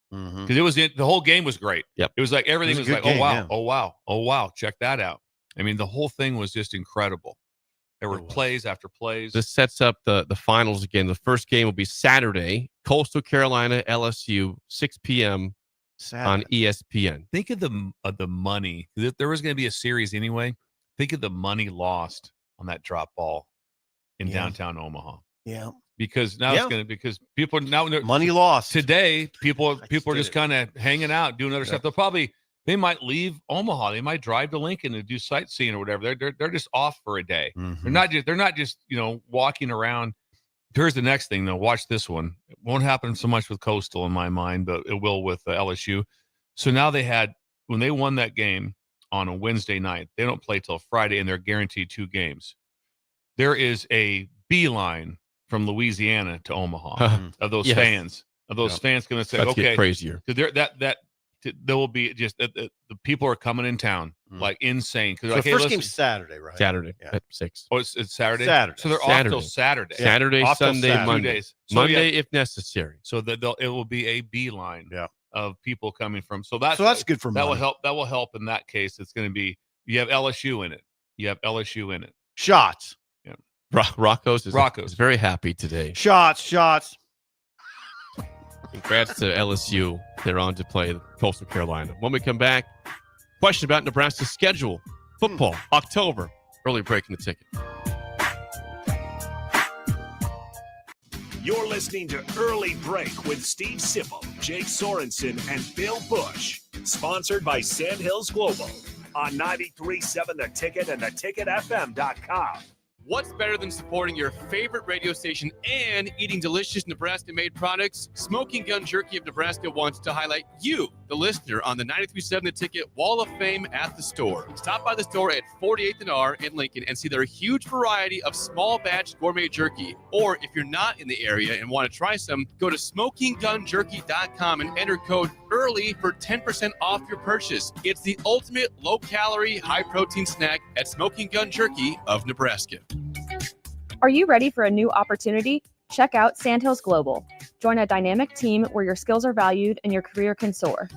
because the whole game was great. Yep. It was like everything was like, game, oh wow, check that out. I mean, the whole thing was just incredible. There were plays after plays. This sets up the finals again. The first game will be Saturday, Coastal Carolina, LSU, 6 p.m. on ESPN. Think of the money. If there was going to be a series anyway, think of the money lost on that drop ball in downtown Omaha. Yeah. Because now it's going to, because people now money lost today, people are just kind of hanging out, doing other stuff. They might leave Omaha. They might drive to Lincoln and do sightseeing or whatever. They're just off for a day. They're not just walking around. Here's the next thing though. Watch this one. It won't happen so much with Coastal in my mind, but it will with LSU. So now when they won that game on a Wednesday night, they don't play till Friday and they're guaranteed 2 games. There is a beeline from Louisiana to Omaha of those fans. Fans going to say, okay, crazier. There will be just the people are coming in town like insane. Because the first game's Saturday, right? Saturday at 6. Oh, it's Saturday. So they're off till Saturday. Saturday, off Sunday, Saturday. Monday. 2 days. Monday if necessary. So that it will be a beeline of people coming from. So that's good for money. That will help in that case. It's going to be you have LSU in it. Shots. Rocco's is very happy today. Shots. Congrats to LSU. They're on to play Coastal Carolina. When we come back, question about Nebraska's schedule. Football, October. Early break in the ticket. You're listening to Early Break with Steve Sipple, Jake Sorensen, and Bill Busch. Sponsored by Sandhills Global on 93.7 The Ticket and theticketfm.com. What's better than supporting your favorite radio station and eating delicious Nebraska-made products? Smoking Gun Jerky of Nebraska wants to highlight you, the listener, on the 93.7 The Ticket Wall of Fame at the store. Stop by the store at 48th and R in Lincoln and see their huge variety of small batch gourmet jerky. Or if you're not in the area and want to try some, go to smokinggunjerky.com and enter code EARLY for 10% off your purchase. It's the ultimate low-calorie, high-protein snack at Smoking Gun Jerky of Nebraska. Are you ready for a new opportunity? Check out Sandhills Global. Join a dynamic team where your skills are valued and your career can soar.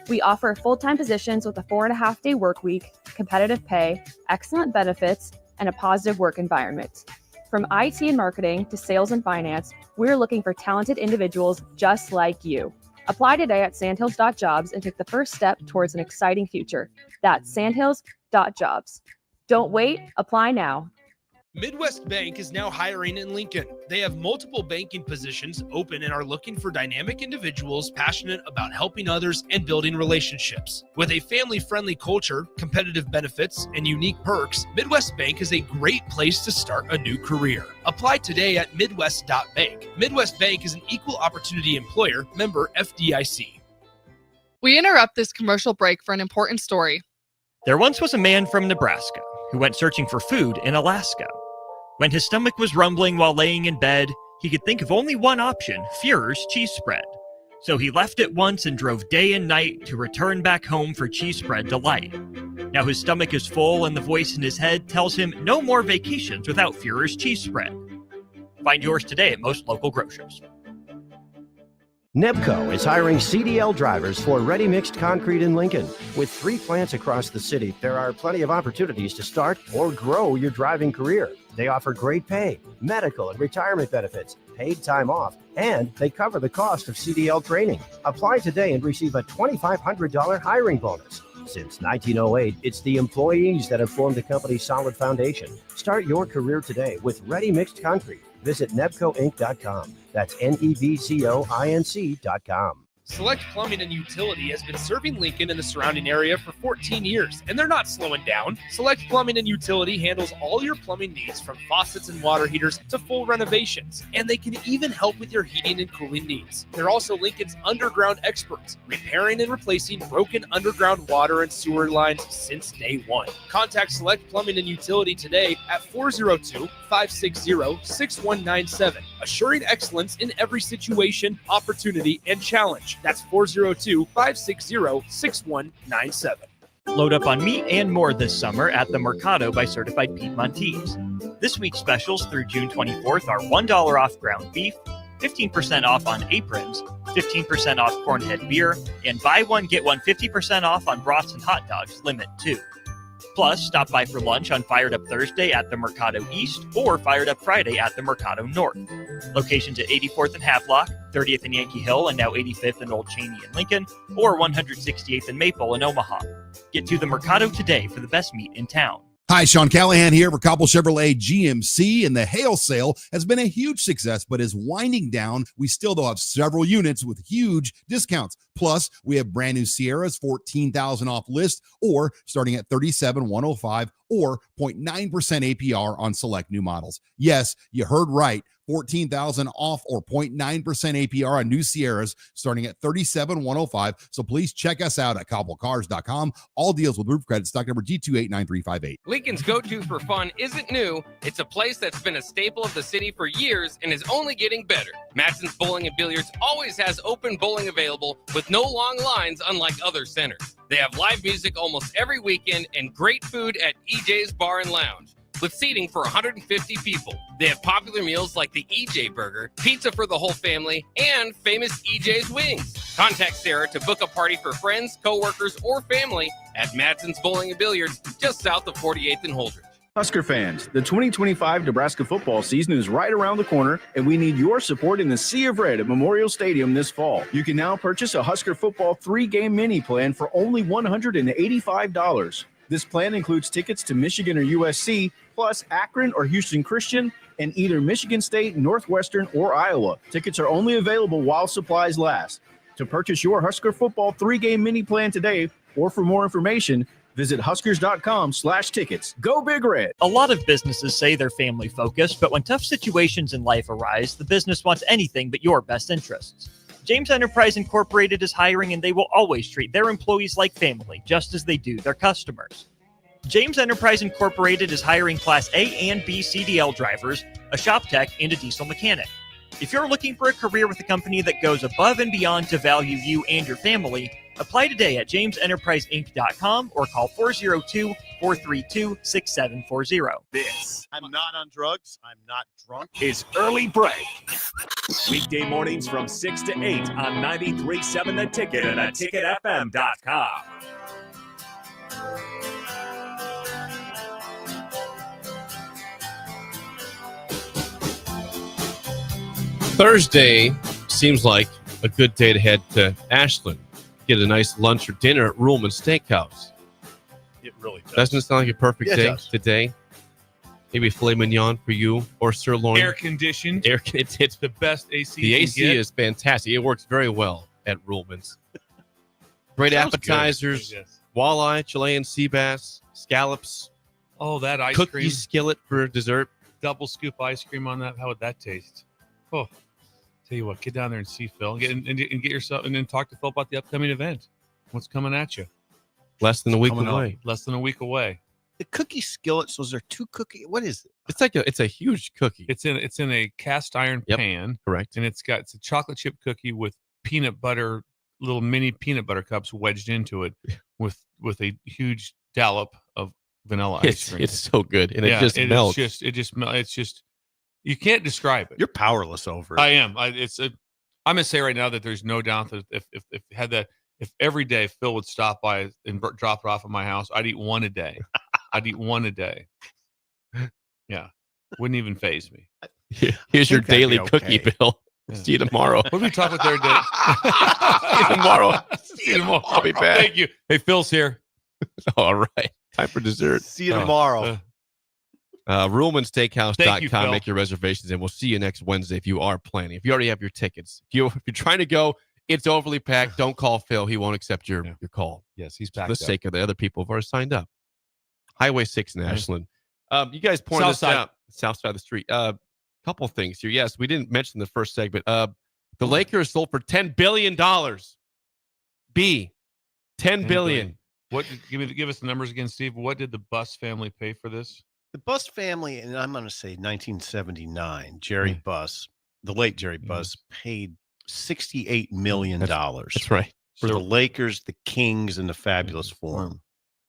We offer full-time positions with a 4.5-day work week, competitive pay, excellent benefits, and a positive work environment. From IT and marketing to sales and finance, we're looking for talented individuals just like you. Apply today at sandhills.jobs and take the first step towards an exciting future. That's sandhills.jobs. Don't wait, apply now. Midwest Bank is now hiring in Lincoln. They have multiple banking positions open and are looking for dynamic individuals passionate about helping others and building relationships. With a family-friendly culture, competitive benefits, and unique perks, Midwest Bank is a great place to start a new career. Apply today at midwest.bank. Midwest Bank is an equal opportunity employer, member FDIC. We interrupt this commercial break for an important story. There once was a man from Nebraska who went searching for food in Alaska. When his stomach was rumbling while laying in bed, he could think of only one option, Führer's cheese spread. So he left at once and drove day and night to return back home for cheese spread delight. Now his stomach is full and the voice in his head tells him no more vacations without Führer's cheese spread. Find yours today at most local grocers. Nebco is hiring CDL drivers for ready-mixed concrete in Lincoln. With 3 plants across the city, there are plenty of opportunities to start or grow your driving career. They offer great pay, medical and retirement benefits, paid time off, and they cover the cost of CDL training. Apply today and receive a $2,500 hiring bonus. Since 1908, it's the employees that have formed the company's solid foundation. Start your career today with ready-mixed concrete. Visit nebcoinc.com. That's nebcoinc.com. Select Plumbing and Utility has been serving Lincoln and the surrounding area for 14 years, and they're not slowing down. Select Plumbing and Utility handles all your plumbing needs, from faucets and water heaters to full renovations, and they can even help with your heating and cooling needs. They're also Lincoln's underground experts, repairing and replacing broken underground water and sewer lines since day one. Contact Select Plumbing and Utility today at 402-560-6197, assuring excellence in every situation, opportunity, and challenge. That's 402-560-6197. Load up on meat and more this summer at the Mercado by Certified Piedmontese. This week's specials through June 24th are $1 off ground beef, 15% off on aprons, 15% off cornhead beer, and buy one, get one 50% off on brats and hot dogs, limit 2. Plus, stop by for lunch on Fired Up Thursday at the Mercado East or Fired Up Friday at the Mercado North. Locations at 84th and Havelock, 30th and Yankee Hill, and now 85th and Old Cheney in Lincoln, or 168th and Maple in Omaha. Get to the Mercado today for the best meat in town. Hi, Sean Callahan here for Cobble Chevrolet GMC, and the hail sale has been a huge success, but is winding down. We still though have several units with huge discounts. Plus, we have brand new Sierras, $14,000 off list, or starting at $37,105, or 0.9% APR on select new models. Yes, you heard right. $14,000 off or 0.9% APR on new Sierras starting at $37,105. So please check us out at cobblecars.com. All deals with roof credit, stock number G289358. Lincoln's go-to for fun isn't new. It's a place that's been a staple of the city for years and is only getting better. Matson's Bowling and Billiards always has open bowling available with no long lines, unlike other centers. They have live music almost every weekend and great food at EJ's Bar and Lounge, with seating for 150 people. They have popular meals like the EJ Burger, pizza for the whole family, and famous EJ's Wings. Contact Sarah to book a party for friends, coworkers, or family at Matson's Bowling and Billiards, just south of 48th and Holdridge. Husker fans, the 2025 Nebraska football season is right around the corner, and we need your support in the Sea of Red at Memorial Stadium this fall. You can now purchase a Husker football 3-game mini plan for only $185. This plan includes tickets to Michigan or USC, plus Akron or Houston Christian, and either Michigan State, Northwestern, or Iowa. Tickets are only available while supplies last. To purchase your Husker football 3-game mini plan today, or for more information, visit huskers.com/tickets. Go Big Red! A lot of businesses say they're family focused, but when tough situations in life arise, the business wants anything but your best interests. James Enterprise Incorporated is hiring, and they will always treat their employees like family, just as they do their customers. James Enterprise Incorporated is hiring Class A and B CDL drivers, a shop tech, and a diesel mechanic. If you're looking for a career with a company that goes above and beyond to value you and your family, apply today at jamesenterpriseinc.com or call 402-432-6740. This I'm not on drugs. I'm not drunk. is Early Break. Weekday mornings from 6 to 8 on 93.7 The Ticket and theticketfm.com. Thursday seems like a good day to head to Ashland. Get a nice lunch or dinner at Ruhlman Steakhouse. It really does. Doesn't it sound like a perfect Yeah, it day does. today? Maybe filet mignon for you or sirloin. Air conditioned. It's the best AC. The you can AC get. is fantastic. It works very well at Ruhlman's. Great Sounds appetizers, good. Yes. walleye, Chilean sea bass, scallops, Oh, that ice cookie cream. skillet for dessert. Double scoop ice cream on that. How would that taste? Oh, tell you what, get down there and see Phil, and get yourself, and then talk to Phil about the upcoming event. What's coming at you? Less than a week Coming up. away. Less than a week away. The cookie skillets, those are 2 cookie. What is it? It's a huge cookie. It's in a cast iron Yep. pan, Correct. and it's a chocolate chip cookie with peanut butter, little mini peanut butter cups wedged into it, with a huge dollop of vanilla ice cream. It's so good, and it just it melts. It's just you can't describe it. You're powerless over it. I am. I'm gonna say right now that there's no doubt that if every day Phil would stop by and drop it off at my house, I'd eat one a day. Yeah, wouldn't even faze me. Here's your daily cookie, Bill. Yeah. See you tomorrow. What did we talk about there today? See you tomorrow. I'll be back. Thank you. Hey, Phil's here. All right. Time for dessert. See you tomorrow. RuhlmanSteakhouse.com. Make your reservations, and we'll see you next Wednesday if you are planning. If you already have your tickets. If you're trying to go, it's overly packed. Don't call Phil. He won't accept your call. Yes, he's back. For the sake of the other people who've already signed up. Highway 6 in Ashland. You guys pointed this out. South side of the street. Couple things here. Yes, we didn't mention the first segment. The Lakers sold for $10 billion. $10 billion. What? Give us the numbers again, Steve. What did the Busch family pay for this? The Busch family, and I'm going to say 1979, Jerry Busch, the late Jerry Busch, paid $68 million. That's right. For the Lakers, the Kings, and the Fabulous Forum.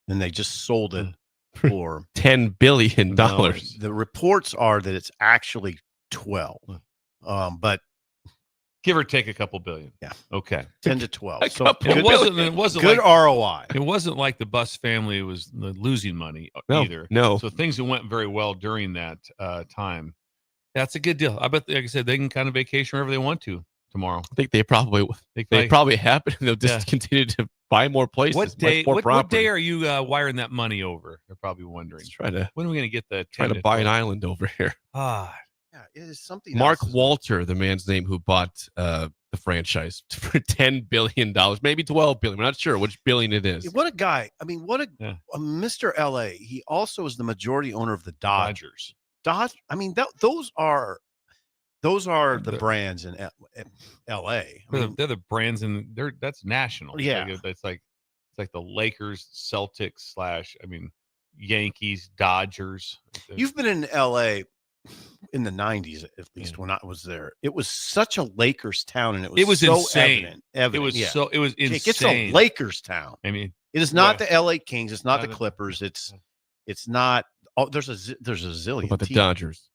And they just sold it for $10 billion. The reports are that it's actually 12, but give or take a couple billion. Yeah. Okay. 10 to 12. So it wasn't good like, ROI. It wasn't like the Busch family was losing money either. No. So things went very well during that time. That's a good deal. I bet, like I said, they can kind of vacation wherever they want to tomorrow. I think they probably have, and they'll just continue to buy more places. What day? What day are you wiring that money over? They're probably wondering. When are we going to get the? Trying to buy an island over here. Yeah, it is something. Mark Walter, the man's name who bought the franchise for $10 billion, maybe $12 billion. We're not sure which billion it is. What a guy! I mean, what a Mr. LA. He also is the majority owner of the Dodgers. I mean, those are the brands in LA. They're the brands, and that's national. Yeah, it's like the Lakers, Celtics / Yankees, Dodgers. You've been in LA in the 90s, at least when I was there. It was such a Lakers town, and it was so insane. Evident. It was insane. It's a Lakers town. I mean, it is not the LA Kings. It's not the Clippers. It's not. Oh, there's a zillion. What about the Dodgers?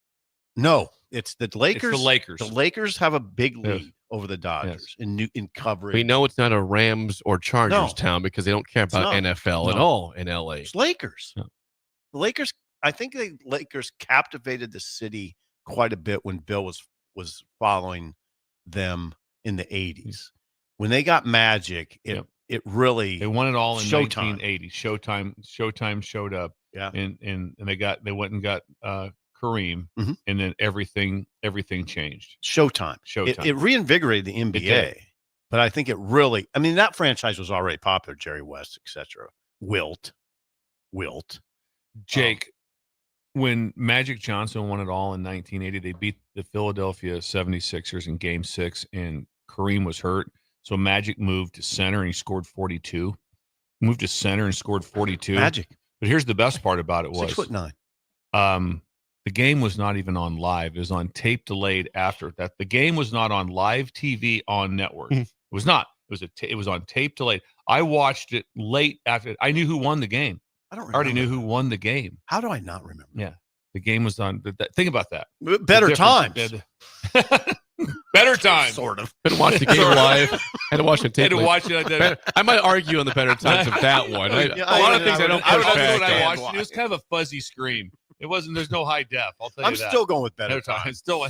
No, it's the Lakers. It's the Lakers. The Lakers have a big lead over the Dodgers in coverage. We know it's not a Rams or Chargers town because they don't care about NFL at all in LA. It's Lakers. No. The Lakers. I think the Lakers captivated the city quite a bit when Bill was following them in the 80s. When they got Magic, it really they won it all in Showtime. 1980. Showtime showed up. Yeah, and they went and got Kareem, and then everything changed. Showtime. It reinvigorated the NBA, but I think it really. I mean, that franchise was already popular. Jerry West, etc. Wilt. Jake, when Magic Johnson won it all in 1980, they beat the Philadelphia 76ers in Game 6, and Kareem was hurt. So Magic moved to center, and he scored 42. Moved to center and scored 42. Magic. But here's the best part about it was 6'9". The game was not even on live. It was on tape delayed after that. The game was not on live TV on network. It was not. It was on tape delayed. I watched it late after. I knew who won the game. I already knew who won the game. How do I not remember? Yeah, the game was on. Think about that. Better times. Better times. Sort of. Couldn't watch the game live. Had to watch the tape. Had to watch it. I might argue on the better times of that one. A lot of things I don't push back. It was kind of a fuzzy screen. It wasn't. There's no high def. I'll tell you that. I'm still going with better times. Still.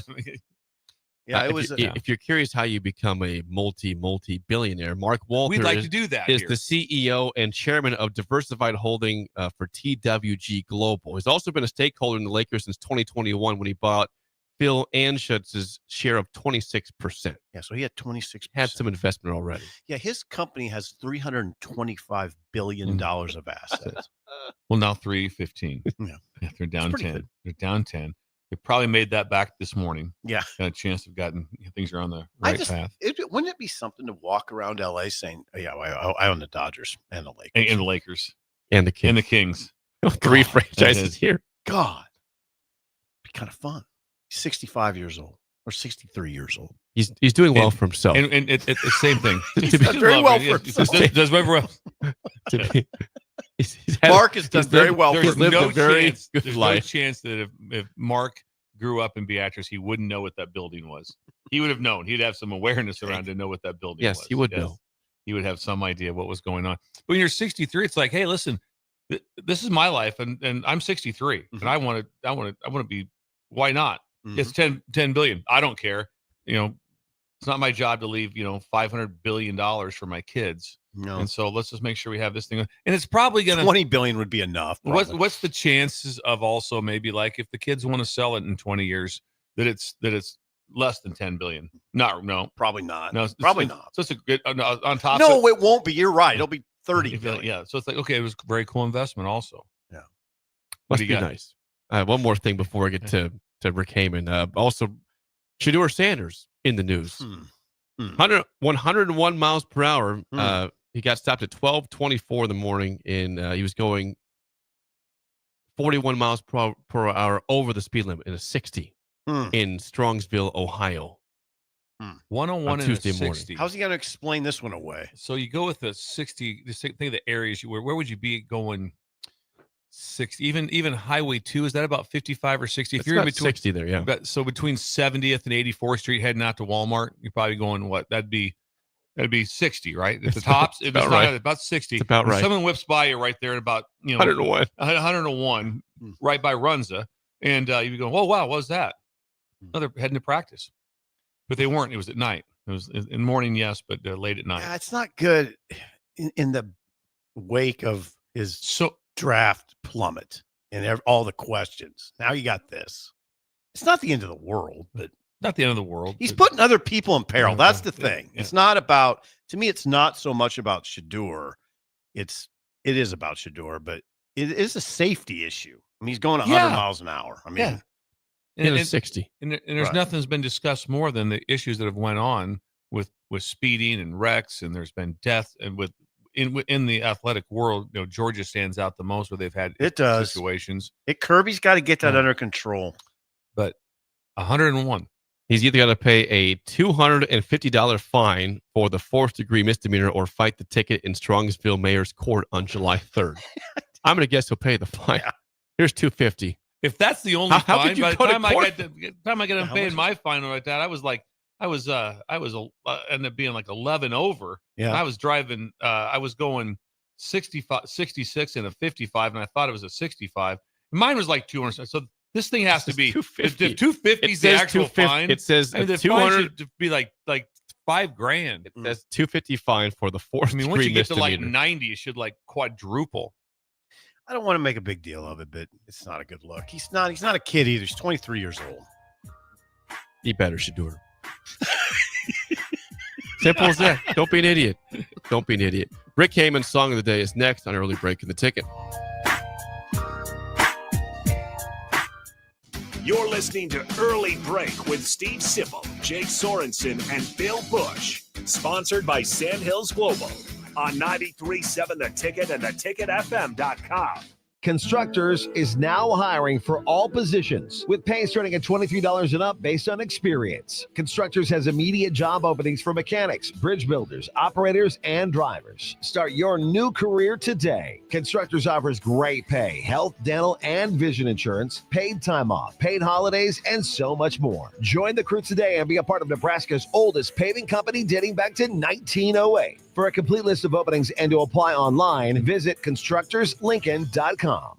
Yeah, it was. If you're curious how you become a multi-billionaire, Mark Walter we'd like to do that. Is the CEO and chairman of Diversified Holding for TWG Global. He's also been a stakeholder in the Lakers since 2021 when he bought Phil Anschutz's share of 26%. Yeah, so he had 26%. Had some investment already. Yeah, his company has $325 billion of assets. Well, now 315. Yeah, they're down 10. Good. They're down 10. They probably made that back this morning. Yeah. Got a chance of things are on the right path. Wouldn't it be something to walk around LA saying, oh, yeah, I own the Dodgers and the Lakers. And the Lakers. And the Kings. And the Kings. 3 franchises here. God. It'd be kind of fun. He's 65 years old or 63 years old. He's doing well for himself. And it's the same thing. He's done very well for himself. Does very well. Mark has done very well for himself. There's no chance that if Mark grew up in Beatrice, he wouldn't know what that building was. He would have known. He'd have some awareness around to know what that building was. Yes, he would know. He would have some idea what was going on. But when you're 63, it's like, hey, listen, this is my life, and I'm 63, and I want to be. Why not? It's 10 billion. I don't care. It's not my job to leave $500 billion for my kids. No. And so let's just make sure we have this thing. And it's probably going to 20 billion would be enough. What's the chances of also maybe like if the kids want to sell it in 20 years that it's less than 10 billion? No, probably not. No, probably not. So it's a good on top. No, it won't be. You're right. It'll be 30 billion. Yeah. So it's like, okay, it was a very cool investment also. Yeah. Must be nice. One more thing before I get to Rick Heyman. Also, Shedeur Sanders in the news. 101 miles per hour. He got stopped at 12:24 in the morning, and he was going 41 miles per hour over the speed limit in a 60 in Strongsville, Ohio. 101 on Tuesday and a 60. morning. How's he going to explain this one away? So you go with the 60. Think of the areas where would you be going? 60, even Highway 2, is that about 55 or 60? If you're in between 60 there, yeah. So between 70th and 84th Street heading out to Walmart, you're probably going what? That'd be 60, right? At the tops, if it's not about 60. It's about right. Someone whips by you right there at about 101, right by Runza, and you'd be going, "Oh wow, what was that?" No, they're heading to practice, but they weren't. It was at night. It was in the morning, yes, but late at night. Yeah, it's not good in the wake of his draft plummet and all the questions. Now you got this. It's not the end of the world, but not the end of the world. He's putting other people in peril. That's the thing. Yeah. It's not about, to me, it's not so much about Shedeur. It is about Shedeur, but it is a safety issue. I mean, he's going 100 miles an hour. I mean, and 60. And there's nothing's been discussed more than the issues that have went on with speeding and wrecks, and there's been death, and in the athletic world, Georgia stands out the most where they've had situations. Kirby's got to get that under control. But 101. He's either got to pay a $250 fine for the 4th-degree misdemeanor or fight the ticket in Strongsville Mayor's Court on July 3rd. I'm going to guess he'll pay the fine. Yeah. Here's $250. If that's the only fine, by the time I get him paying my fine like that, I ended up being like 11 over. Yeah. I was driving, I was going 66 and a 55, and I thought it was a 65. Mine was like 200. So this thing has to be 250. 250 is the actual fine. It says the 200 should be like $5,000. It says $250 fine for the 4th. I mean, once you get to like 90, it should like quadruple. I don't want to make a big deal of it, but it's not a good look. He's not a kid either. He's 23 years old. He better Shedeur. Simple as that. Don't be an idiot. Don't be an idiot. Rick Heyman's song of the day is next on Early Break in the Ticket. You're listening to Early Break with Steve Sipple, Jake Sorensen, and Bill Busch. Sponsored by Sandhills Global on 93.7 The Ticket and theticketfm.com. Constructors is now hiring for all positions with pay starting at $23 and up based on experience. Constructors has immediate job openings for mechanics, bridge builders, operators, and drivers. Start your new career today. Constructors offers great pay, health, dental, and vision insurance, paid time off, paid holidays, and so much more. Join the crew today and be a part of Nebraska's oldest paving company dating back to 1908. For a complete list of openings and to apply online, visit constructorslincoln.com.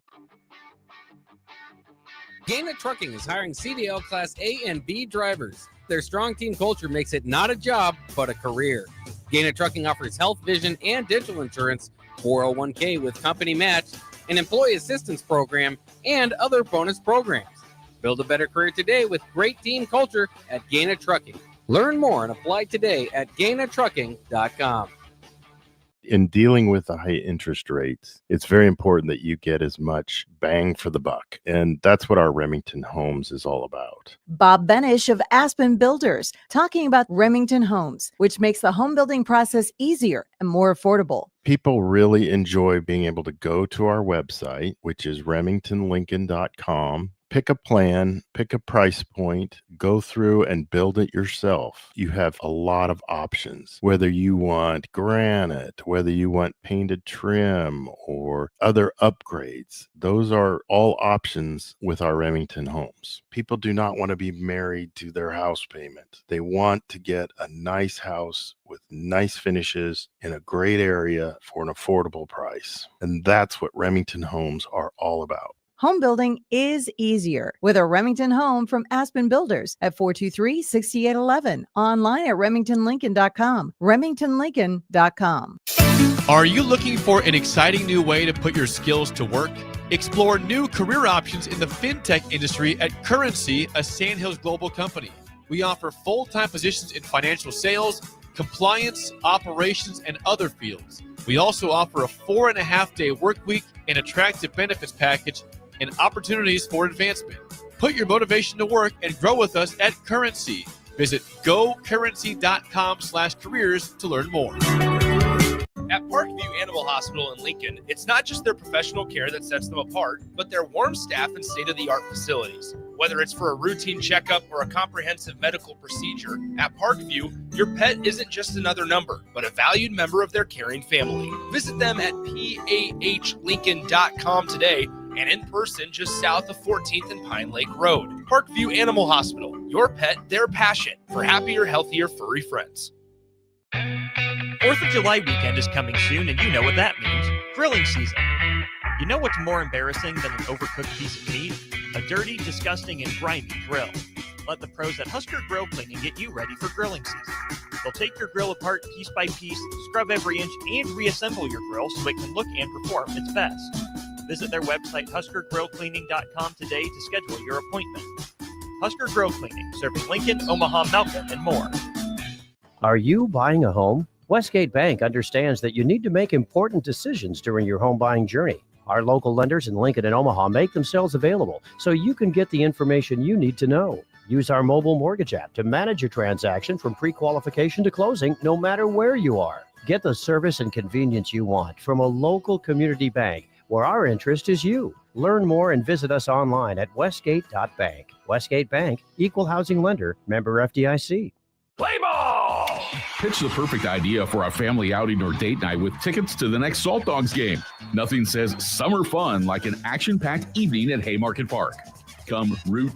Gaina Trucking is hiring CDL Class A and B drivers. Their strong team culture makes it not a job, but a career. Gaina Trucking offers health, vision, and dental insurance, 401k with company match, an employee assistance program, and other bonus programs. Build a better career today with great team culture at Gaina Trucking. Learn more and apply today at GainaTrucking.com. In dealing with the high interest rates, it's very important that you get as much bang for the buck. And that's what our Remington Homes is all about. Bob Benish of Aspen Builders talking about Remington Homes, which makes the home building process easier and more affordable. People really enjoy being able to go to our website, which is remingtonlincoln.com, Pick a plan, pick a price point, go through and build it yourself. You have a lot of options, whether you want granite, whether you want painted trim or other upgrades. Those are all options with our Remington homes. People do not want to be married to their house payment. They want to get a nice house with nice finishes in a great area for an affordable price. And that's what Remington homes are all about. Home building is easier with a Remington home from Aspen Builders at 423-6811. Online at remingtonlincoln.com. remingtonlincoln.com. Are you looking for an exciting new way to put your skills to work? Explore new career options in the fintech industry at Currency, a Sandhills Global company. We offer full-time positions in financial sales, compliance, operations, and other fields. We also offer a 4.5-day work week, an attractive benefits package, and opportunities for advancement. Put your motivation to work and grow with us at Currency. Visit gocurrency.com/careers to learn more. At Parkview Animal Hospital in Lincoln, it's not just their professional care that sets them apart, but their warm staff and state-of-the-art facilities. Whether it's for a routine checkup or a comprehensive medical procedure, at Parkview, your pet isn't just another number, but a valued member of their caring family. Visit them at pahlincoln.com today and in person just south of 14th and Pine Lake Road. Parkview Animal Hospital, your pet, their passion for happier, healthier, furry friends. 4th of July weekend is coming soon, and you know what that means. Grilling season. You know what's more embarrassing than an overcooked piece of meat? A dirty, disgusting, and grimy grill. Let the pros at Husker Grill Cleaning get you ready for grilling season. They'll take your grill apart piece by piece, scrub every inch, and reassemble your grill so it can look and perform its best. Visit their website, huskergrillcleaning.com today to schedule your appointment. Husker Grill Cleaning, serving Lincoln, Omaha, Malcolm, and more. Are you buying a home? Westgate Bank understands that you need to make important decisions during your home buying journey. Our local lenders in Lincoln and Omaha make themselves available so you can get the information you need to know. Use our mobile mortgage app to manage your transaction from pre-qualification to closing, no matter where you are. Get the service and convenience you want from a local community bank where our interest is you. Learn more and visit us online at westgate.bank. Westgate Bank, equal housing lender, member FDIC. Play ball! Pitch the perfect idea for a family outing or date night with tickets to the next Salt Dogs game. Nothing says summer fun like an action-packed evening at Haymarket Park. Come root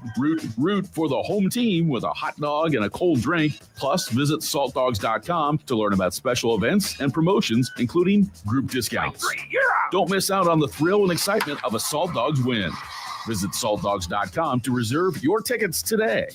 for the home team with a hot dog and a cold drink. Plus, visit saltdogs.com to learn about special events and promotions, including group discounts. Don't miss out on the thrill and excitement of a Salt Dogs win. Visit saltdogs.com to reserve your tickets today.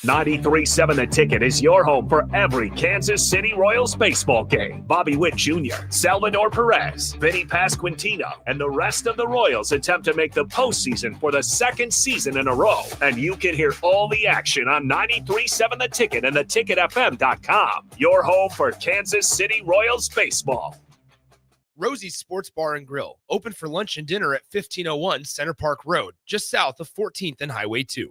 93.7 The Ticket is your home for every Kansas City Royals baseball game. Bobby Witt Jr., Salvador Perez, Vinny Pasquantino, and the rest of the Royals attempt to make the postseason for the second season in a row. And you can hear all the action on 93.7 The Ticket and theticketfm.com. Your home for Kansas City Royals baseball. Rosie's Sports Bar and Grill, open for lunch and dinner at 1501 Center Park Road, just south of 14th and Highway 2.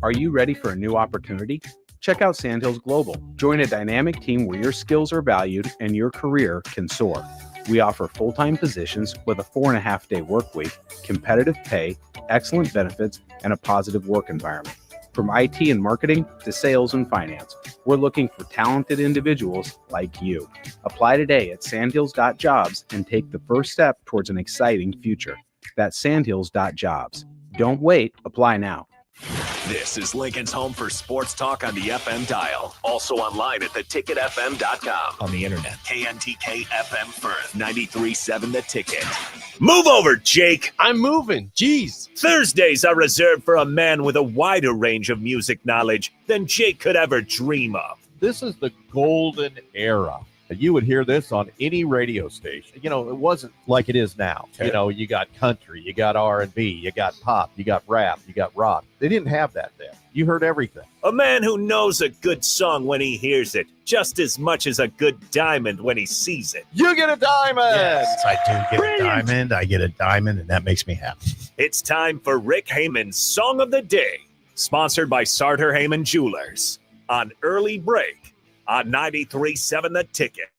Are you ready for a new opportunity? Check out Sandhills Global. Join a dynamic team where your skills are valued and your career can soar. We offer full-time positions with a 4.5-day work week, competitive pay, excellent benefits, and a positive work environment. From IT and marketing to sales and finance, we're looking for talented individuals like you. Apply today at sandhills.jobs and take the first step towards an exciting future. That's sandhills.jobs. Don't wait. Apply now. This is Lincoln's home for sports talk on the FM dial. Also online at theticketfm.com. On the internet. KNTK FM Firth. 93.7 The Ticket. Move over, Jake. I'm moving. Jeez. Thursdays are reserved for a man with a wider range of music knowledge than Jake could ever dream of. This is the golden era. You would hear this on any radio station. You know, it wasn't like it is now. Okay. You know, you got country, you got R&B, you got pop, you got rap, you got rock. They didn't have that then. You heard everything. A man who knows a good song when he hears it, just as much as a good diamond when he sees it. You get a diamond! Yes, I do get a diamond. I get a diamond, and that makes me happy. It's time for Rick Heyman's Song of the Day, sponsored by Sartor Heyman Jewelers, on Early Break on 93.7 The Ticket.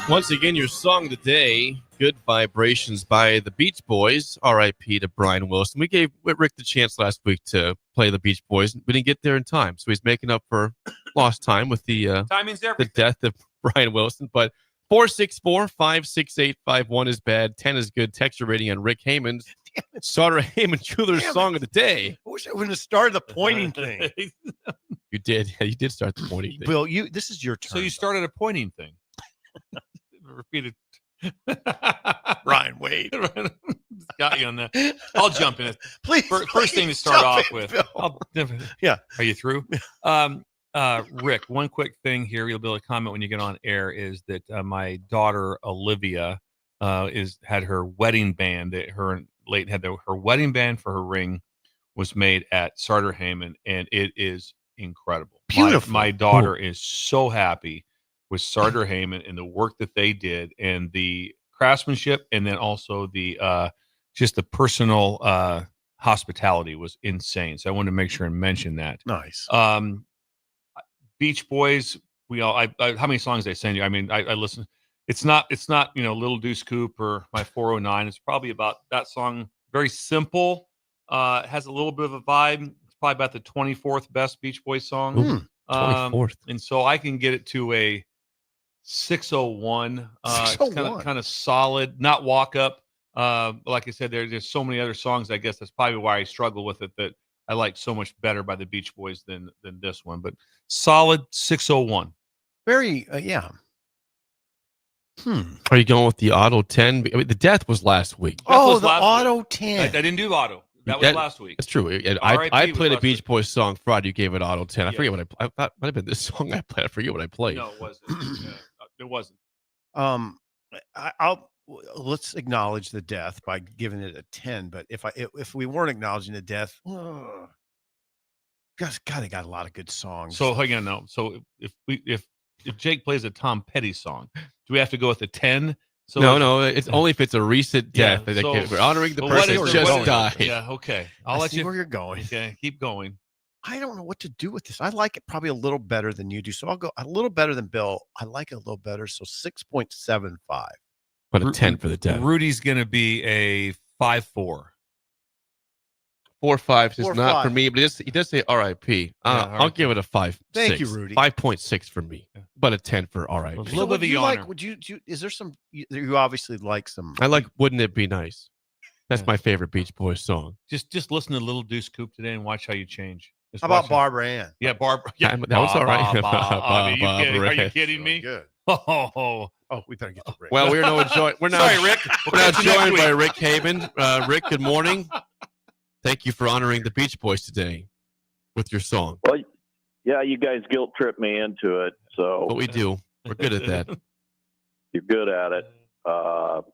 Once again, your song of the day, Good Vibrations by the Beach Boys, R.I.P. to Brian Wilson. We gave Rick the chance last week to play the Beach Boys. We didn't get there in time, so he's making up for lost time with the death of Brian Wilson. But 464-568-51 is bad. 10 is good. Text your rating on Rick Heyman's Starter Heyman Jewelers song of the day. I wish I wouldn't have started the pointing thing. You did. Yeah, you did start the pointing thing. Bill, this is your turn. So you started a pointing thing. Repeated. Ryan Wade. Got you on that. I'll jump in. Please. First thing to start off with. Yeah. Are you through? Rick, one quick thing here. You'll be able to comment when you get on air is that my daughter, Olivia, had her wedding band. Her wedding band for her ring was made at Starter Heyman, and it is incredible. Beautiful. My daughter is so happy with Starter Heyman and the work that they did and the craftsmanship, and then also the just the personal hospitality was insane. So I wanted to make sure and mention that. Nice. Beach Boys, how many songs they send you? I mean, I listen. It's not Little Deuce Coupe or My 409. It's probably about that song. Very simple. Has a little bit of a vibe. It's probably about the 24th best Beach Boys song. 24th. And so I can get it to a 601. 601. It's kind of solid, not walk up. Like I said, there's so many other songs. I guess that's probably why I struggle with it, that I like so much better by the Beach Boys than this one. But solid 601. Very, yeah. Are you going with the Auto 10? I mean, the death was last week. The Auto 10. I didn't do Auto. That was last week. That's true. I played a Beach Boys song Friday. You gave it Auto 10. I forget what I thought it might have been this song I played. I forget what I played. No, it wasn't. It wasn't. Let's acknowledge the death by giving it a 10. But if we weren't acknowledging the death, God, they got a lot of good songs. So hang on, no. So if Jake plays a Tom Petty song, do we have to go with a 10? So no, it's only if it's a recent death. Yeah, We're honoring the person who just died. Yeah, okay. I'll let you where you're going. Okay, keep going. I don't know what to do with this. I like it probably a little better than you do. So I'll go a little better than Bill. I like it a little better. So 6.75. But a 10 for the death. Rudy's going to be a 5.4. 4.5 is not for me, but he does say RIP. I'll give it a 5.6. Thank you, Rudy. 5.6 for me, but a 10 for RIP. A little bit of the honor. Is there some? You obviously like some. I like "Wouldn't It Be Nice." That's my favorite Beach Boys song. Just listen to Little Deuce Coupe today and watch how you change. How about Barbara Ann? Yeah, Barbara. Yeah, that was all right. Are you kidding me? Good. Oh, we better get to Rick. Well, we're now joined. Sorry, Rick. We're now joined by Rick Heyman. Rick, good morning. Thank you for honoring the Beach Boys today with your song. Well, yeah, you guys guilt tripped me into it. So what we do, we're good at that. You're good at it.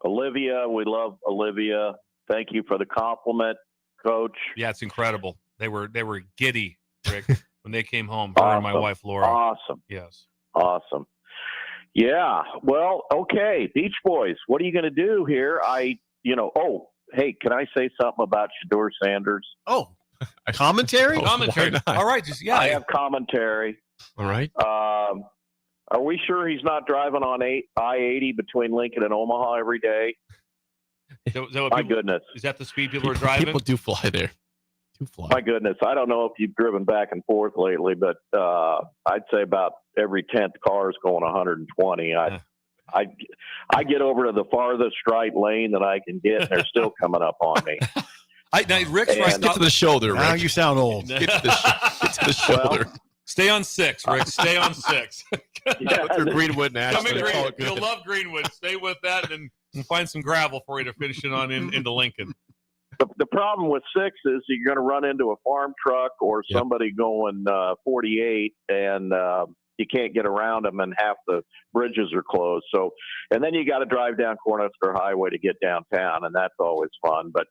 Olivia, we love Olivia. Thank you for the compliment, Coach. Yeah, it's incredible. They were giddy, Rick, when they came home. Her and my wife Laura. Awesome. Yes. Awesome. Yeah. Well, okay, Beach Boys. What are you going to do here? Hey, can I say something about Shedeur Sanders? Oh, commentary? Commentary. All right. I have commentary. All right. Are we sure he's not driving on I-80 between Lincoln and Omaha every day? My goodness. Is that the speed people are driving? People do fly there. My goodness. I don't know if you've driven back and forth lately, but I'd say about every 10th car is going 120. I get over to the farthest right lane that I can get, and they're still coming up on me. Rick's right. Get to the shoulder, Rick. Now you sound old. Get to the shoulder. Well, stay on 6, Rick. Stay on 6. With your Greenwood Come in Greenwood. You'll love Greenwood. Stay with that, and then find some gravel for you to finish it on into Lincoln. The problem with 6 is you're going to run into a farm truck or somebody going 48, and you can't get around them, and half the bridges are closed. So, and then you got to drive down Cornhusker Highway to get downtown, and that's always fun. But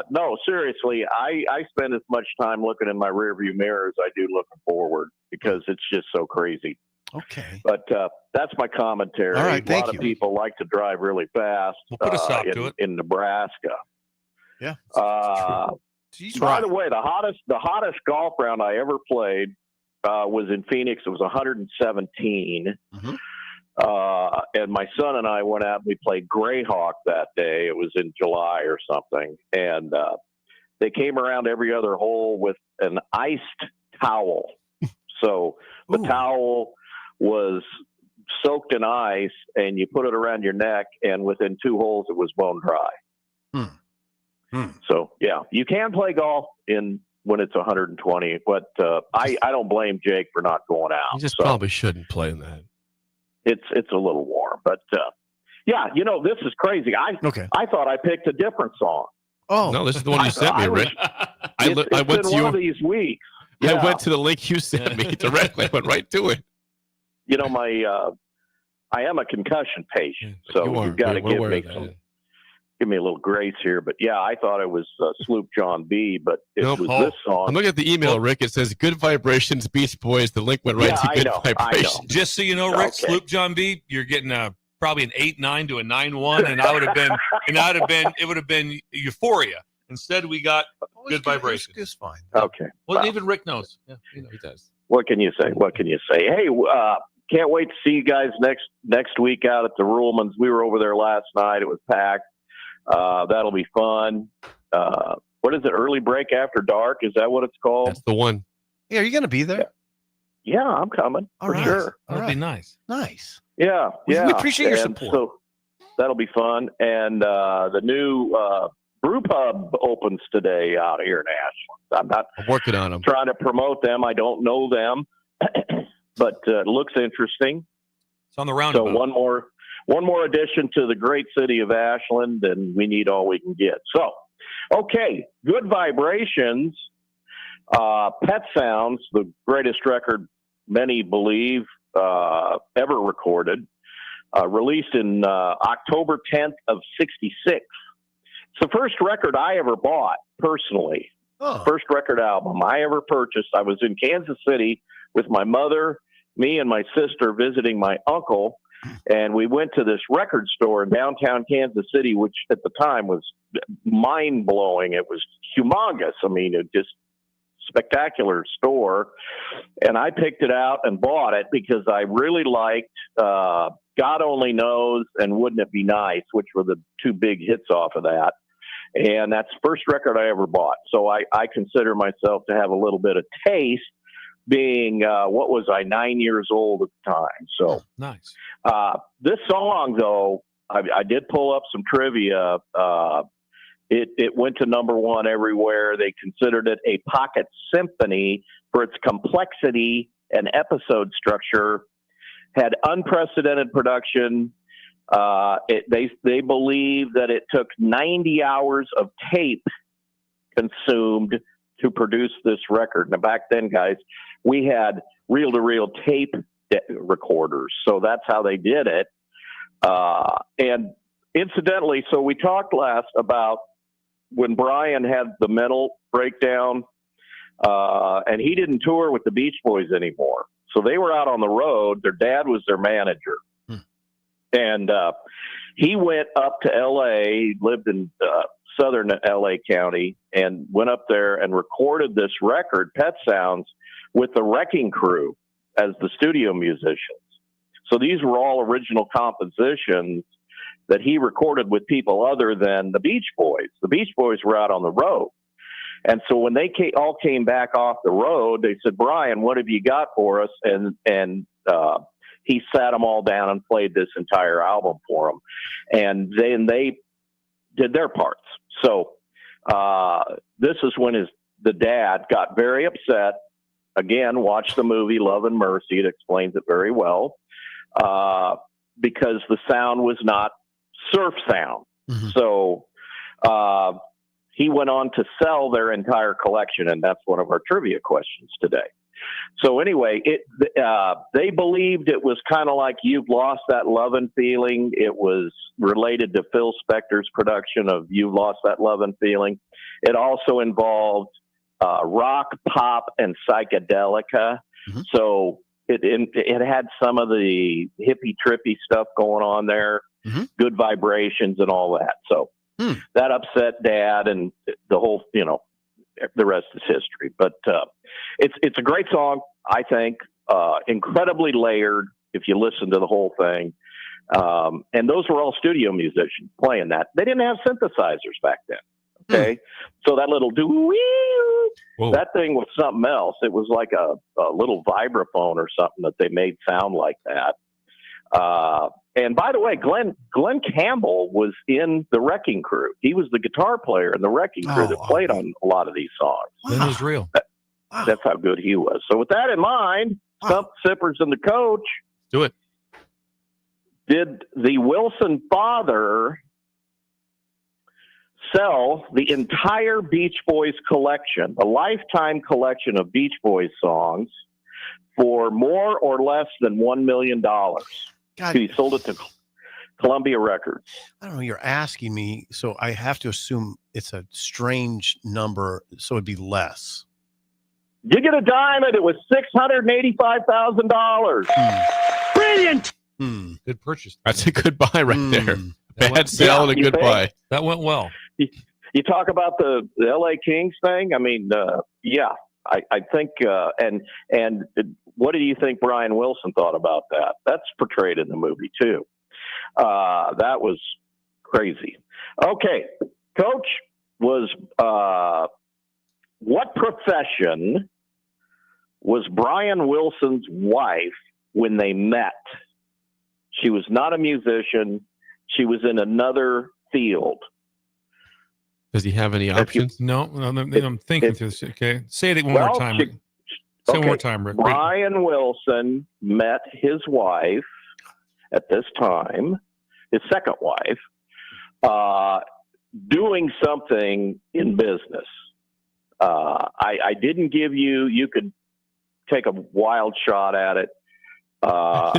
no, seriously, I spend as much time looking in my rearview mirror as I do looking forward because it's just so crazy. Okay. But that's my commentary. All right, a lot of people like to drive really fast we'll put a stop to it. In Nebraska. Yeah. By the way, the hottest golf round I ever played was in Phoenix. It was 117. Mm-hmm. And my son and I went out and we played Greyhawk that day. It was in July or something. And they came around every other hole with an iced towel. So the towel was soaked in ice, and you put it around your neck, and within 2 holes, it was bone dry. So, yeah, you can play golf when it's 120, but I don't blame Jake for not going out. You just probably shouldn't play in that. It's a little warm, but yeah, this is crazy. I thought I picked a different song. Oh no, this is the one you sent me, Rick. I went to one of these weeks. I went to the link you sent me directly. Went right to it. I am a concussion patient, so you've got to give me a little grace here. But yeah, I thought it was Sloop John B, but it was this song. I'm looking at the email, Rick. It says "Good Vibrations, Beach Boys." The link went right to "Good Vibrations." Just so you know, Rick, Sloop John B, you're getting probably an 8.9 to a 9.1, and it would have been Euphoria. Instead, we got Good Vibrations. It's fine. Okay. Well, even Rick knows. Yeah, he does. What can you say? Hey, can't wait to see you guys next week out at the Ruhlman's. We were over there last night. It was packed. That'll be fun. What is it? Early break after dark? Is that what it's called? That's the one. Yeah, are you going to be there? Yeah, I'm coming for sure. That'll be nice. Nice. Yeah. We appreciate your support. So that'll be fun. And the new brew pub opens today out here in Ashland. I'm working on them. Trying to promote them. I don't know them, but it looks interesting. It's on the roundabout. So one more addition to the great city of Ashland, and we need all we can get. So, okay, Good Vibrations, Pet Sounds, the greatest record many believe ever recorded, released in October 10th of 66. It's the first record I ever bought personally. First record album I ever purchased. I was in Kansas City with my mother, me and my sister visiting my uncle, and we went to this record store in downtown Kansas City, which at the time was mind-blowing. It was humongous. I mean, it just spectacular store. And I picked it out and bought it because I really liked God Only Knows and Wouldn't It Be Nice, which were the 2 big hits off of that. And that's the first record I ever bought. So I consider myself to have a little bit of taste, being, 9 years old at the time. So nice. This song, though, I did pull up some trivia. It went to #1 everywhere. They considered it a pocket symphony for its complexity and episode structure, had unprecedented production. They believe that it took 90 hours of tape consumed to produce this record. Now, back then, guys, we had reel-to-reel tape recorders, so that's how they did it. And incidentally, so we talked last about when Brian had the mental breakdown, and he didn't tour with the Beach Boys anymore. So they were out on the road. Their dad was their manager. And he went up to L.A., lived in southern L.A. County, and went up there and recorded this record, Pet Sounds, with the Wrecking Crew as the studio musicians. So these were all original compositions that he recorded with people other than the Beach Boys. The Beach Boys were out on the road. And so when they all came back off the road, they said, Brian, what have you got for us? And he sat them all down and played this entire album for them. And then they did their parts. So this is when the dad got very upset. Again, watch the movie Love and Mercy. It explains it very well. Because the sound was not surf sound. Mm-hmm. So he went on to sell their entire collection, and that's one of our trivia questions today. So anyway, they believed it was kind of like You've Lost That Lovin' Feeling. It was related to Phil Spector's production of You've Lost That Lovin' Feeling. It also involved rock, pop, and psychedelica. Mm-hmm. So it had some of the hippie trippy stuff going on there, mm-hmm. Good Vibrations and all that. So that upset Dad, and the whole, the rest is history. But it's a great song, I think. Incredibly layered if you listen to the whole thing. And those were all studio musicians playing that. They didn't have synthesizers back then. Okay. So that little that thing was something else. It was like a little vibraphone or something that they made sound like that. And by the way, Glenn Campbell was in the Wrecking Crew. He was the guitar player in the Wrecking Crew that played on a lot of these songs. That is real. That's how good he was. So with that in mind, Stump Sippers and the coach. Do it. Did the Wilson father sell the entire Beach Boys collection, a lifetime collection of Beach Boys songs, for more or less than $1 million? He sold it to Columbia Records. I don't know. You're asking me, so I have to assume it's a strange number, so it'd be less. You get a diamond. It was $685,000. Brilliant. Good purchase. That's a good buy right there. Bad sale and a good buy. That went well. You talk about the LA Kings thing. I mean, I think, and what do you think Brian Wilson thought about that? That's portrayed in the movie too. That was crazy. Okay. Coach was, what profession was Brian Wilson's wife when they met? She was not a musician. She was in another field. Does he have any options? No, I'm thinking through this. Okay. Say it one more time. Say it one more time, Rick. Brian Wilson met his wife at this time, his second wife, doing something in business. I didn't give you could take a wild shot at it. I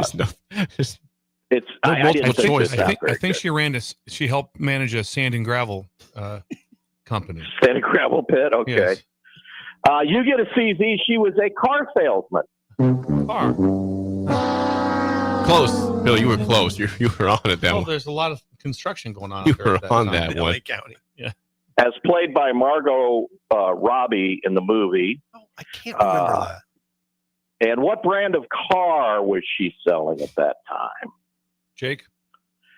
think she helped manage a sand and gravel company. Sand and gravel pit. Okay. Yes. You get a CZ. She was a car salesman. Car. Close, Bill. You were close. You were on it that one. There's a lot of construction going on. You were on that one. County. Yeah. As played by Margot Robbie in the movie. I can't remember that. And what brand of car was she selling at that time? Jake?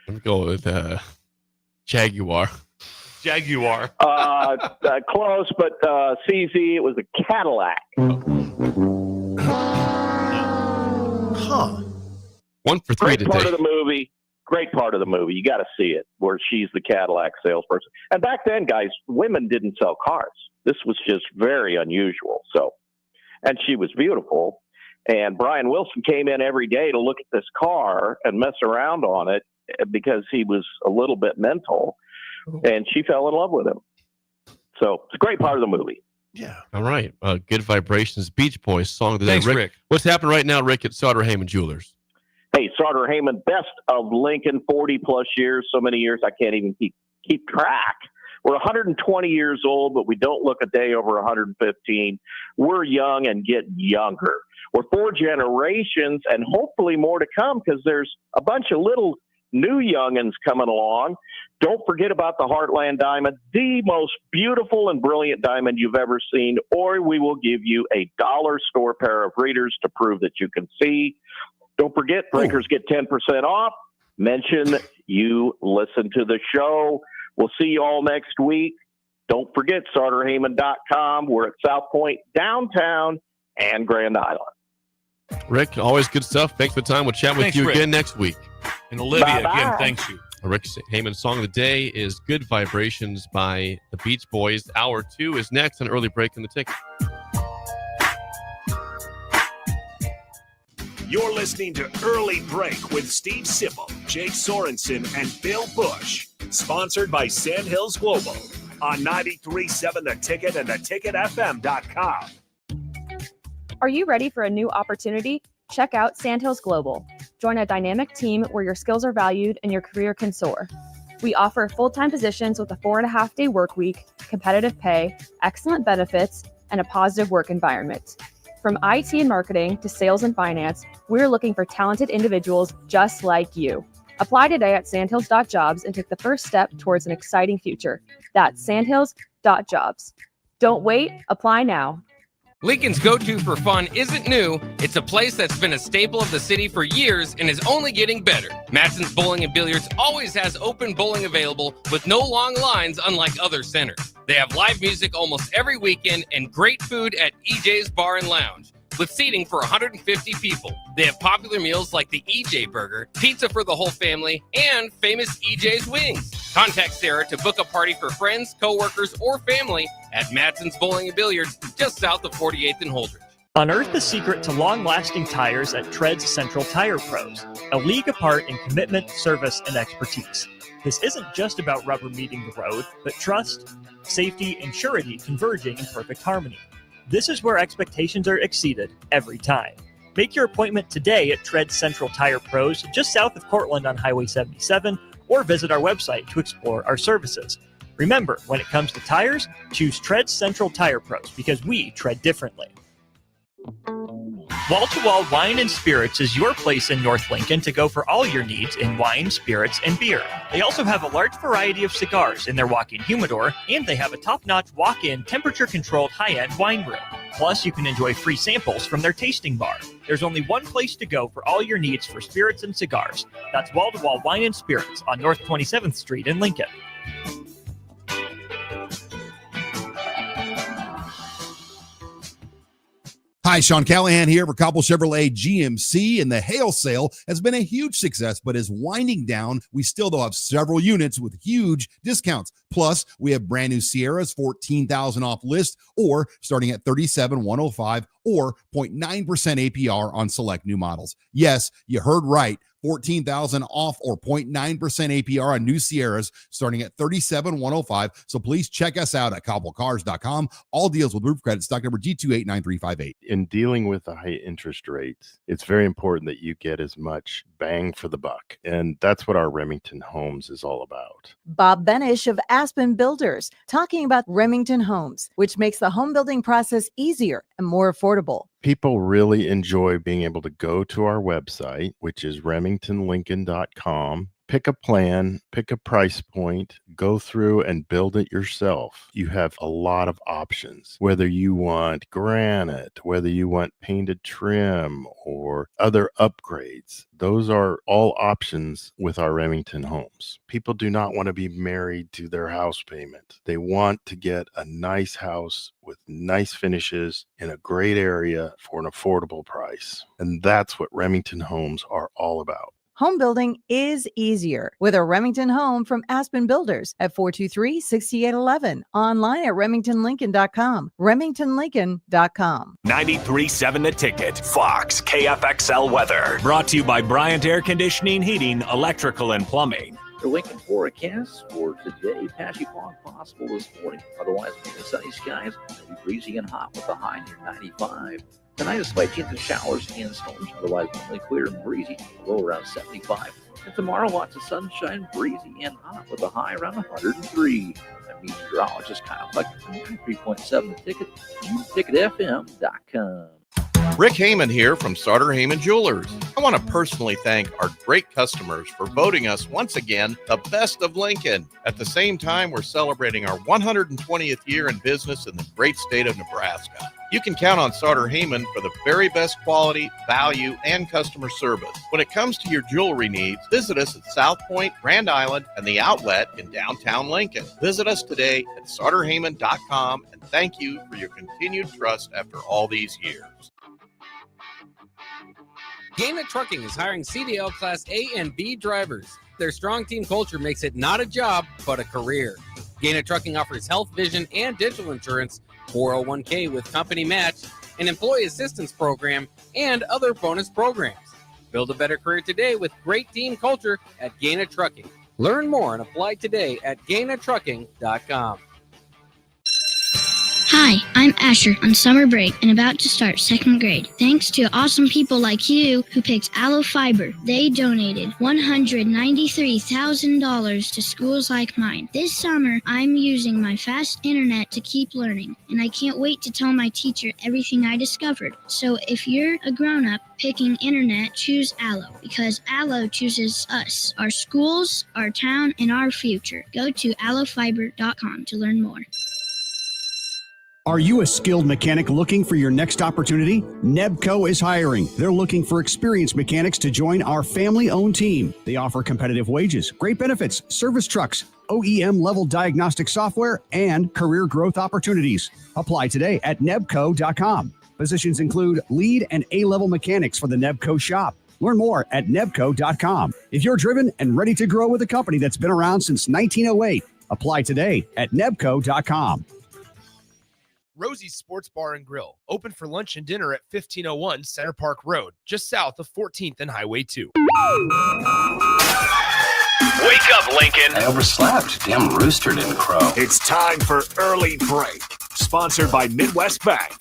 Let me go with Jaguar. Jaguar. Close, but CZ, it was a Cadillac. Huh. 1 for 3 today. Great part of the movie. You got to see it, where she's the Cadillac salesperson. And back then, guys, women didn't sell cars. This was just very unusual. So, and she was beautiful. And Brian Wilson came in every day to look at this car and mess around on it because he was a little bit mental. And she fell in love with him. So it's a great part of the movie. Yeah. All right. Good Vibrations, Beach Boys song of the day. Thanks, Rick. What's happening right now, Rick, at Sauter Heyman Jewelers? Hey, Sauter Heyman, best of Lincoln, 40 plus years, so many years I can't even keep track. We're 120 years old, but we don't look a day over 115. We're young and get younger. We're 4 generations and hopefully more to come because there's a bunch of little new youngins coming along. Don't forget about the Heartland Diamond, the most beautiful and brilliant diamond you've ever seen, or we will give you a dollar store pair of readers to prove that you can see. Don't forget, breakers get 10% off. Mention you listen to the show. We'll see you all next week. Don't forget, SauterHeyman.com. We're at South Point, downtown, and Grand Island. Rick, always good stuff. Thanks for the time. We'll chat with you again next week. And Olivia, Bye-bye. again, thanks you. Rick Heyman song of the day is Good Vibrations by the Beach Boys. Hour 2 is next on Early Break in the Ticket. You're listening to Early Break with Steve Sipple, Jake Sorensen, and Bill Busch. Sponsored by Sandhills Global on 93.7 The Ticket and theticketfm.com. Are you ready for a new opportunity? Check out Sandhills Global. Join a dynamic team where your skills are valued and your career can soar. We offer full-time positions with a 4.5-day work week, competitive pay, excellent benefits, and a positive work environment. From IT and marketing to sales and finance, we're looking for talented individuals just like you. Apply today at sandhills.jobs and take the first step towards an exciting future. That's sandhills.jobs. Don't wait, apply now. Lincoln's go-to for fun isn't new. It's a place that's been a staple of the city for years and is only getting better. Matson's Bowling and Billiards always has open bowling available with no long lines unlike other centers. They have live music almost every weekend and great food at EJ's Bar and Lounge with seating for 150 people. They have popular meals like the EJ Burger, pizza for the whole family, and famous EJ's Wings. Contact Sarah to book a party for friends, coworkers, or family at Matson's Bowling and Billiards just south of 48th and Holdridge. Unearth the secret to long-lasting tires at Tread's Central Tire Pros, a league apart in commitment, service, and expertise. This isn't just about rubber meeting the road, but trust, safety, and surety converging in perfect harmony. This is where expectations are exceeded every time. Make your appointment today at Tread Central Tire Pros just south of Cortland on Highway 77 or visit our website to explore our services. Remember, when it comes to tires, choose Tread Central Tire Pros because we tread differently. Wall to Wall Wine and Spirits is your place in North Lincoln to go for all your needs in wine, spirits, and beer. They also have a large variety of cigars in their walk-in humidor, and they have a top-notch walk-in temperature-controlled high-end wine room. Plus, you can enjoy free samples from their tasting bar. There's only one place to go for all your needs for spirits and cigars. That's Wall to Wall Wine and Spirits on North 27th Street in Lincoln. Hi, Sean Callahan here for Cobble Chevrolet GMC, and the hail sale has been a huge success, but is winding down. We still though have several units with huge discounts. Plus, we have brand new Sierras, $14,000 off list, or starting at $37,105, or 0.9% APR on select new models. Yes, you heard right. $14,000 off or 0.9% APR on new Sierras starting at $37,105. So please check us out at cobblecars.com. All deals with roof credit, stock number G289358. In dealing with the high interest rates, it's very important that you get as much bang for the buck. And that's what our Remington Homes is all about. Bob Benish of Aspen Builders, talking about Remington Homes, which makes the home building process easier and more affordable. People really enjoy being able to go to our website, which is remingtonlincoln.com, pick a plan, pick a price point, go through and build it yourself. You have a lot of options, whether you want granite, whether you want painted trim or other upgrades. Those are all options with our Remington Homes. People do not want to be married to their house payment. They want to get a nice house with nice finishes in a great area for an affordable price. And that's what Remington Homes are all about. Home building is easier with a Remington home from Aspen Builders at 423-6811. Online at remingtonlincoln.com. remingtonlincoln.com. 93.7 The Ticket, Fox, KFXL weather. Brought to you by Bryant Air Conditioning, Heating, Electrical, and Plumbing. The Lincoln forecast for today, patchy fog possible this morning. Otherwise, sunny skies, it'll be breezy and hot with a high near 95. Tonight, a slight chance of showers and storms, otherwise mainly clear and breezy, low around 75. And tomorrow, lots of sunshine, breezy and hot with a high around 103. That meteorologist Kyle Buck from 93.7 The Ticket and ticketfm.com. Rick Heyman here from Sartor Heyman Jewelers. I want to personally thank our great customers for voting us once again the best of Lincoln. At the same time, we're celebrating our 120th year in business in the great state of Nebraska. You can count on Sartor Heyman for the very best quality, value, and customer service. When it comes to your jewelry needs, visit us at South Point, Grand Island, and the Outlet in downtown Lincoln. Visit us today at sartorheyman.com, and thank you for your continued trust after all these years. Gaina Trucking is hiring CDL Class A and B drivers. Their strong team culture makes it not a job, but a career. Gaina Trucking offers health, vision, and dental insurance, 401k with company match, an employee assistance program, and other bonus programs. Build a better career today with great team culture at Gaina Trucking. Learn more and apply today at gainatrucking.com. Hi, I'm Asher on summer break and about to start second grade. Thanks to awesome people like you who picked Aloe Fiber. They donated $193,000 to schools like mine. This summer, I'm using my fast internet to keep learning, and I can't wait to tell my teacher everything I discovered. So if you're a grown-up picking internet, choose Aloe, because Aloe chooses us, our schools, our town, and our future. Go to aloefiber.com to learn more. Are you a skilled mechanic looking for your next opportunity? Nebco is hiring. They're looking for experienced mechanics to join our family-owned team. They offer competitive wages, great benefits, service trucks, OEM-level diagnostic software, and career growth opportunities. Apply today at nebco.com. Positions include lead and A-level mechanics for the Nebco shop. Learn more at nebco.com. If you're driven and ready to grow with a company that's been around since 1908, apply today at nebco.com. Rosie's Sports Bar and Grill, open for lunch and dinner at 1501 Center Park Road, just south of 14th and Highway 2. Wake up, Lincoln. I overslept. Damn rooster didn't crow. It's time for Early Break, sponsored by Midwest Bank.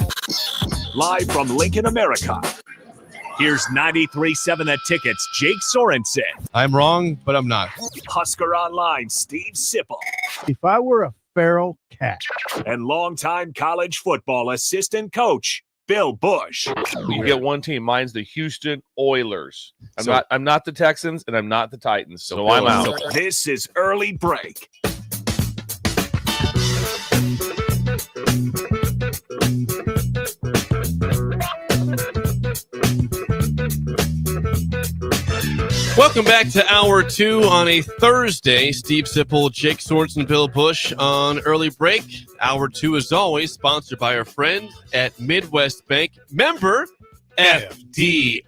Live from Lincoln, America. Here's 93.7 The Ticket's Jake Sorensen. I'm wrong, but I'm not. Husker Online, Steve Sipple. If I were a feral cat. And longtime college football assistant coach, Bill Busch. You get one team. Mine's the Houston Oilers. I'm not the Texans, and I'm not the Titans, so I'm out. This is Early Break. Welcome back to Hour 2 on a Thursday. Steve Sipple, Jake Sorensen, Bill Busch on Early Break. Hour 2, as always, sponsored by our friend at Midwest Bank. Member FDIC.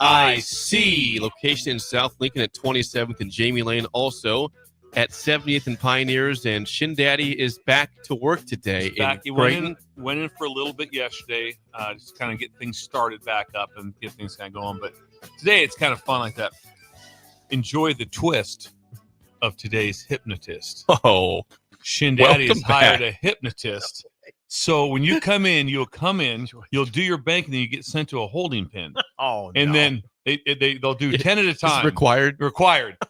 Location in South Lincoln at 27th and Jamie Lane. Also at 70th and Pioneers. And Shin Daddy is back to work today. He went in for a little bit yesterday, just kind of get things started back up and get things kind of going. But today it's kind of fun like that. Enjoy the twist of today's hypnotist. Oh, Shin Daddy has hired a hypnotist. So when you come in, you'll do your bank, and then you get sent to a holding pen. Oh, and then they'll do 10 at a time. Required.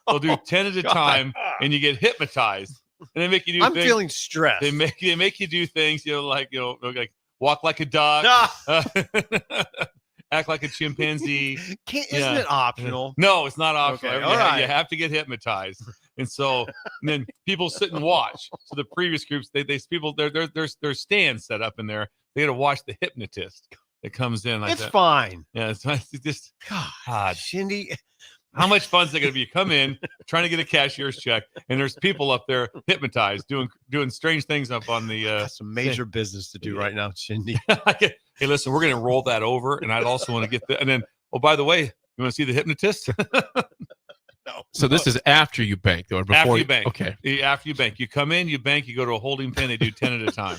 They'll do 10 at a time, and you get hypnotized. And they make you do. I'm things. feeling stressed. They make you do things. Like walk like a dog. Act like a chimpanzee. Isn't it optional? No, it's not optional. Okay, all right. You have to get hypnotized, and then people sit and watch. So the previous groups, there's stands set up in there. They got to watch the hypnotist that comes in. It's fine. Yeah, it's just God, Shindy. How much fun is it going to be? You come in trying to get a cashier's check, and there's people up there hypnotized, doing strange things up on the. That's some major business to do right now, Shindy. Hey, listen, we're going to roll that over, and I'd also want to get and then. Oh, by the way, you want to see the hypnotist? No. So this is after you bank, though, or before after you bank. Okay. After you bank, you come in, you bank, you go to a holding pen. They do 10 at a time.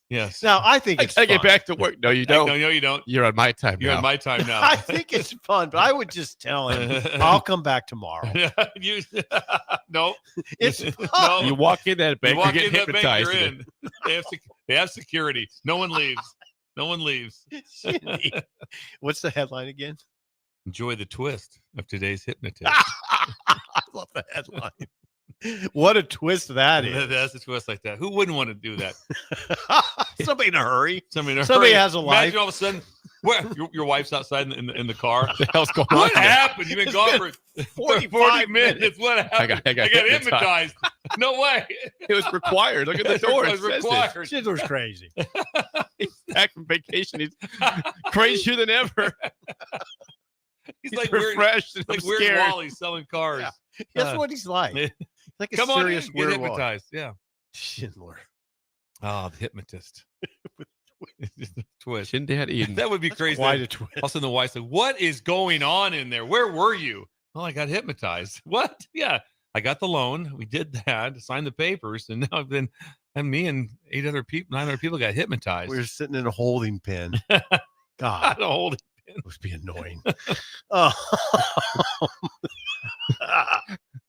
Yes. Now I think it's. I get back to work. No, you don't. No, you don't. You're on my time. You're now. on my time now. I think it's fun, but I would just tell him, I'll come back tomorrow. No, it's fun. No. You walk in that bank, you get hypnotized. You're in. They have security. No one leaves. No one leaves. What's the headline again? Enjoy the twist of today's hypnotist. I love the headline. What a twist that is. That's a twist like that. Who wouldn't want to do that? Somebody in a hurry. Somebody has a life. Imagine all of a sudden, your wife's outside in the car. What the hell's going on? What happened? You've been gone for 40 minutes. What happened? I got hypnotized. No way. It was required. Look at the door. It was required. Schindler's crazy. He's back from vacation. He's crazier than ever. He's like refreshed. Weird, like Weird Wally selling cars. Yeah. That's what he's like. Like a Come serious on in, weird get hypnotized. Yeah. Schindler. Oh, the hypnotist. Twist. Shin Daddy. That would be crazy. Quite a twist. All of a sudden the wife's like, what is going on in there? Where were you? Well, I got hypnotized. What? Yeah. I got the loan. We did that, signed the papers, and now me and 9 other people got hypnotized. We were sitting in a holding pen. God. A holding pen. It must be annoying. Oh.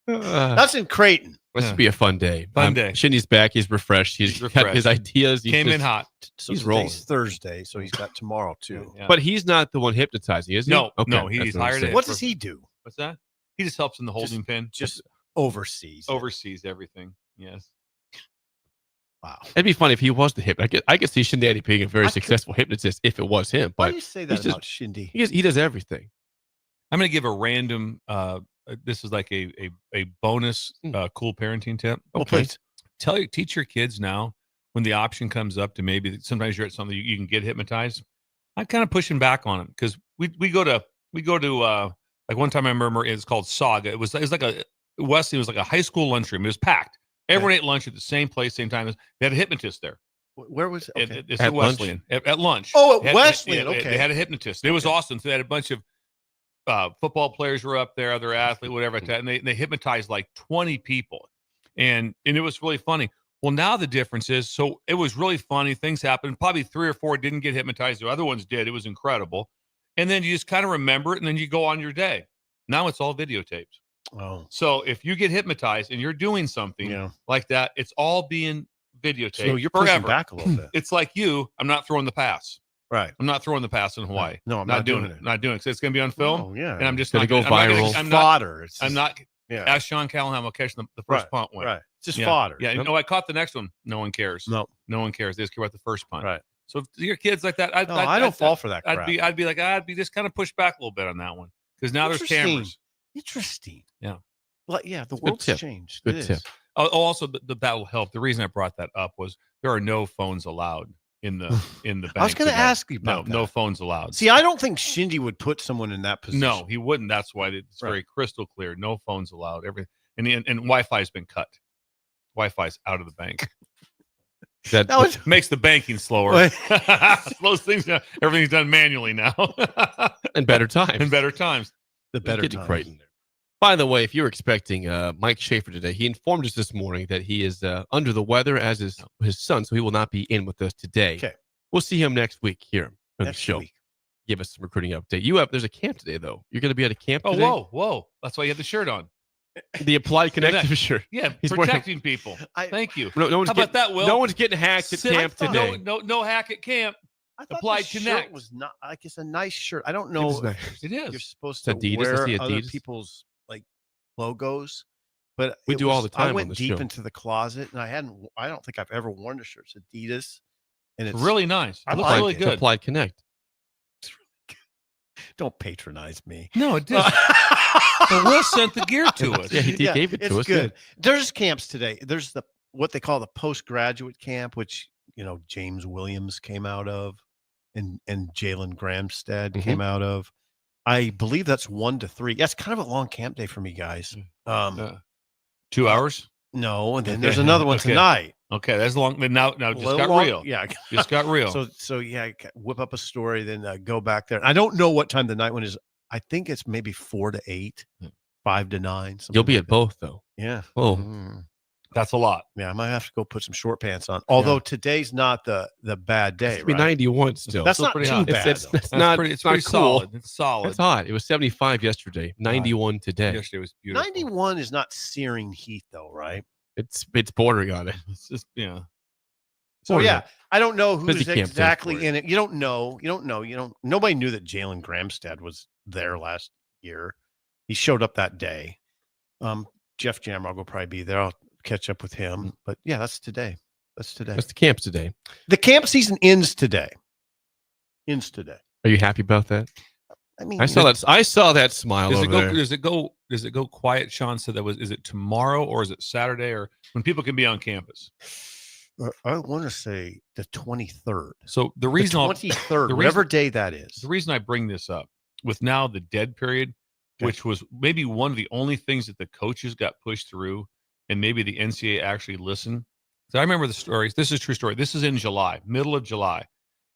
That's in Creighton. This would be a fun day. Fun day. Shindy's back. He's refreshed. He's got his ideas. Came in hot. So he's rolling. Thursday, so he's got tomorrow too. Yeah. But he's not the one hypnotizing, is he? No, okay. no, he's hired it. What does he do? What's that? He just helps in the holding pen. Just oversees. Oversees everything. Yes. Wow. It'd be funny if he was the hypnotist. I could see Shin Daddy being a very successful hypnotist if it was him. But why do you say that about Shindy? He does everything. I'm going to give a random. This is like a bonus cool parenting tip. Okay. Teach your kids now when the option comes up to maybe sometimes you're at something you can get hypnotized, I'm kind of pushing back on it because we go to like one time I remember it's called Saga. It was like a Wesley was like a high school lunchroom. It was packed. Everyone ate lunch at the same place, same time. They had a hypnotist there. Where was it? Okay. It's at Wesleyan. At lunch. Oh, at Wesleyan. Okay. They had a hypnotist. It was awesome. So they had a bunch of football players were up there, other athletes, whatever, and they hypnotized like 20 people, and it was really funny. Well, now the difference is, so it was really funny. Things happened. Probably 3 or 4 didn't get hypnotized. The other ones did. It was incredible. And then you just kind of remember it, and then you go on your day. Now it's all videotaped. Oh, so if you get hypnotized and you're doing something like that, it's all being videotaped. So you're forever. pushing back a little bit. It's like I'm not throwing the pass. Right. I'm not throwing the pass in Hawaii. No, I'm not doing it. Not doing it. So it's going to be on film. Oh, yeah. And I'm just going to go viral. I'm fodder. not. Ask Sean Callahan. I'll catch the first punt win. Right. It's just fodder. Yeah. I caught the next one. No one cares. No one cares. They just care about the first punt. Right. So if your kids like that, I don't fall for that crap. I'd be just kind of pushed back a little bit on that one because now there's cameras. Interesting. Yeah. Well, yeah. The world's changed. Good tip. Also, that will help. The reason I brought that up was there are no phones allowed in the bank. I was going to ask you about that. No phones allowed. See, I don't think Shinji would put someone in that position. No, he wouldn't. That's why it's very crystal clear. No phones allowed. Everything and Wi-Fi's been cut. Wi-Fi's out of the bank. That makes the banking slower. Slows things down. Everything's done manually now. In better times. In better times. The better times. Right in there. By the way, if you're expecting Mike Schaefer today, he informed us this morning that he is under the weather, as is his son, so he will not be in with us today. Okay. We'll see him next week here on the show. Week. Give us some recruiting update. There's a camp today, though. You're going to be at a camp today? Whoa. That's why you have the shirt on. The Applied Connective shirt. Yeah, He's protecting people. Thank you. No one's How about that, Will? No one's getting hacked at camp today. No hack at camp. I thought Applied the Connect shirt was not like it's a nice shirt. I don't know. It is. You're supposed It's to Adidas. wear It's the other Adidas. people's like logos, but We do all the time I on went the deep show. into the closet, and I don't think I've ever worn a shirt. It's Adidas, and it's really nice. It looks like really it. good. Applied Connect. Don't patronize me. No, it did. But Will sent the gear to us. Yeah, he gave it to it's us. good. There's camps today. There's what they call the postgraduate camp, which James Williams came out of, and Jalen Gramstead came out of. I believe that's 1 to 3. That's kind of a long camp day for me, guys. 2 hours? No, and then there's another one tonight. Okay, that's long. Now just got real. Yeah, just got real. So yeah, whip up a story, then go back there. I don't know what time the night one is. I think it's maybe 4 to 8, 5 to 9. You'll be at both, though. Yeah. Oh, that's a lot. Yeah, I might have to go put some short pants on. Although today's not the bad day. It's 91 still. That's still not pretty too hot. bad. It's not pretty cool. solid. It's solid. It's hot. It was 75 yesterday. 91 today. Yesterday was beautiful. 91 is not searing heat, though, right? It's bordering on it. It's just So yeah, I don't know who's Busy camp exactly in it. You don't know. Nobody knew that Jalen Gramstead was there last year. He showed up that day. Jeff Jamrock will probably be there. I'll catch up with him. But yeah, that's today. That's the camp today. The camp season ends today. Are you happy about that? I mean, I saw that smile over there. Does it go quiet? Sean said is it tomorrow or is it Saturday or when people can be on campus? I want to say the 23rd. So the reason 23rd, whatever day that is. The reason I bring this up with now the dead period, which was maybe one of the only things that the coaches got pushed through, and maybe the NCAA actually listened. So I remember the stories. This is a true story. This is in July, middle of July.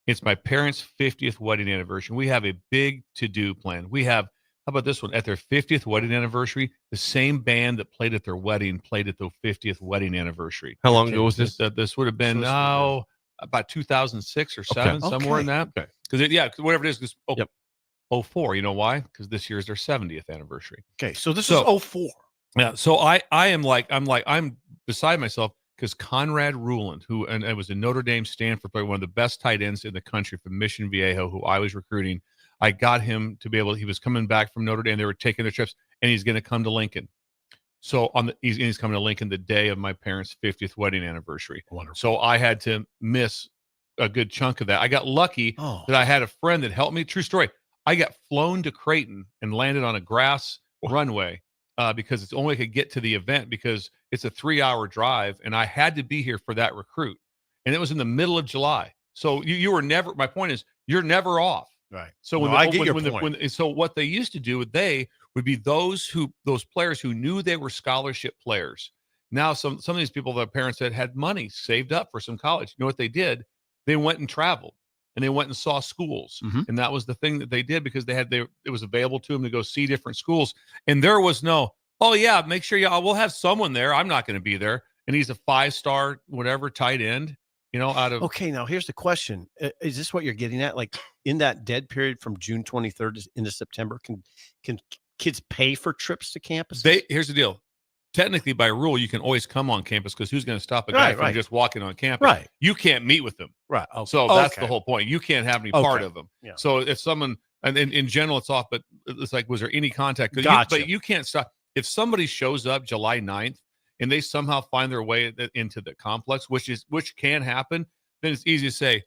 It's my parents' 50th wedding anniversary. We have a big to-do plan. We have, how about this one? At their 50th wedding anniversary, the same band that played at their wedding played at their 50th wedding anniversary. How long ago was this? This would have been about 2006 or 7, somewhere in that. Okay. Because whatever it is, 04. You know why? Because this year is their 70th anniversary. Okay, so this is 04. Yeah. So I'm beside myself because Conrad Ruland, who and it was a Notre Dame Stanford player, one of the best tight ends in the country from Mission Viejo, who I was recruiting. I got him to be able. He was coming back from Notre Dame. They were taking their trips, and he's going to come to Lincoln. So he's coming to Lincoln the day of my parents' 50th wedding anniversary. Wonderful. So I had to miss a good chunk of that. I got lucky that I had a friend that helped me. True story. I got flown to Creighton and landed on a grass runway because it's the only way I could get to the event because it's a 3-hour drive, and I had to be here for that recruit. and it was in the middle of July. So you were never. My point is, you're never off. Right. So I get your point. So what they used to do, would be those players who knew they were scholarship players. Now some of these people, their parents had money saved up for some college. You know what they did? They went and traveled, and they went and saw schools, and that was the thing that they did because it was available to them to go see different schools. And there was no, oh yeah, make sure we'll have someone there. I'm not going to be there, and he's a 5-star whatever tight end. Out of okay. Now here's the question: is this what you're getting at? Like in that dead period from June 23rd into September, can kids pay for trips to campus? Here's the deal. Technically, by rule, you can always come on campus because who's going to stop a guy from just walking on campus? Right. You can't meet with them. Right. Okay. So that's the whole point. You can't have any part of them. Yeah. So if someone, and in general, it's off, but it's like, was there any contact? Gotcha. But you can't stop. If somebody shows up July 9th and they somehow find their way into the complex, which can happen, then it's easy to say,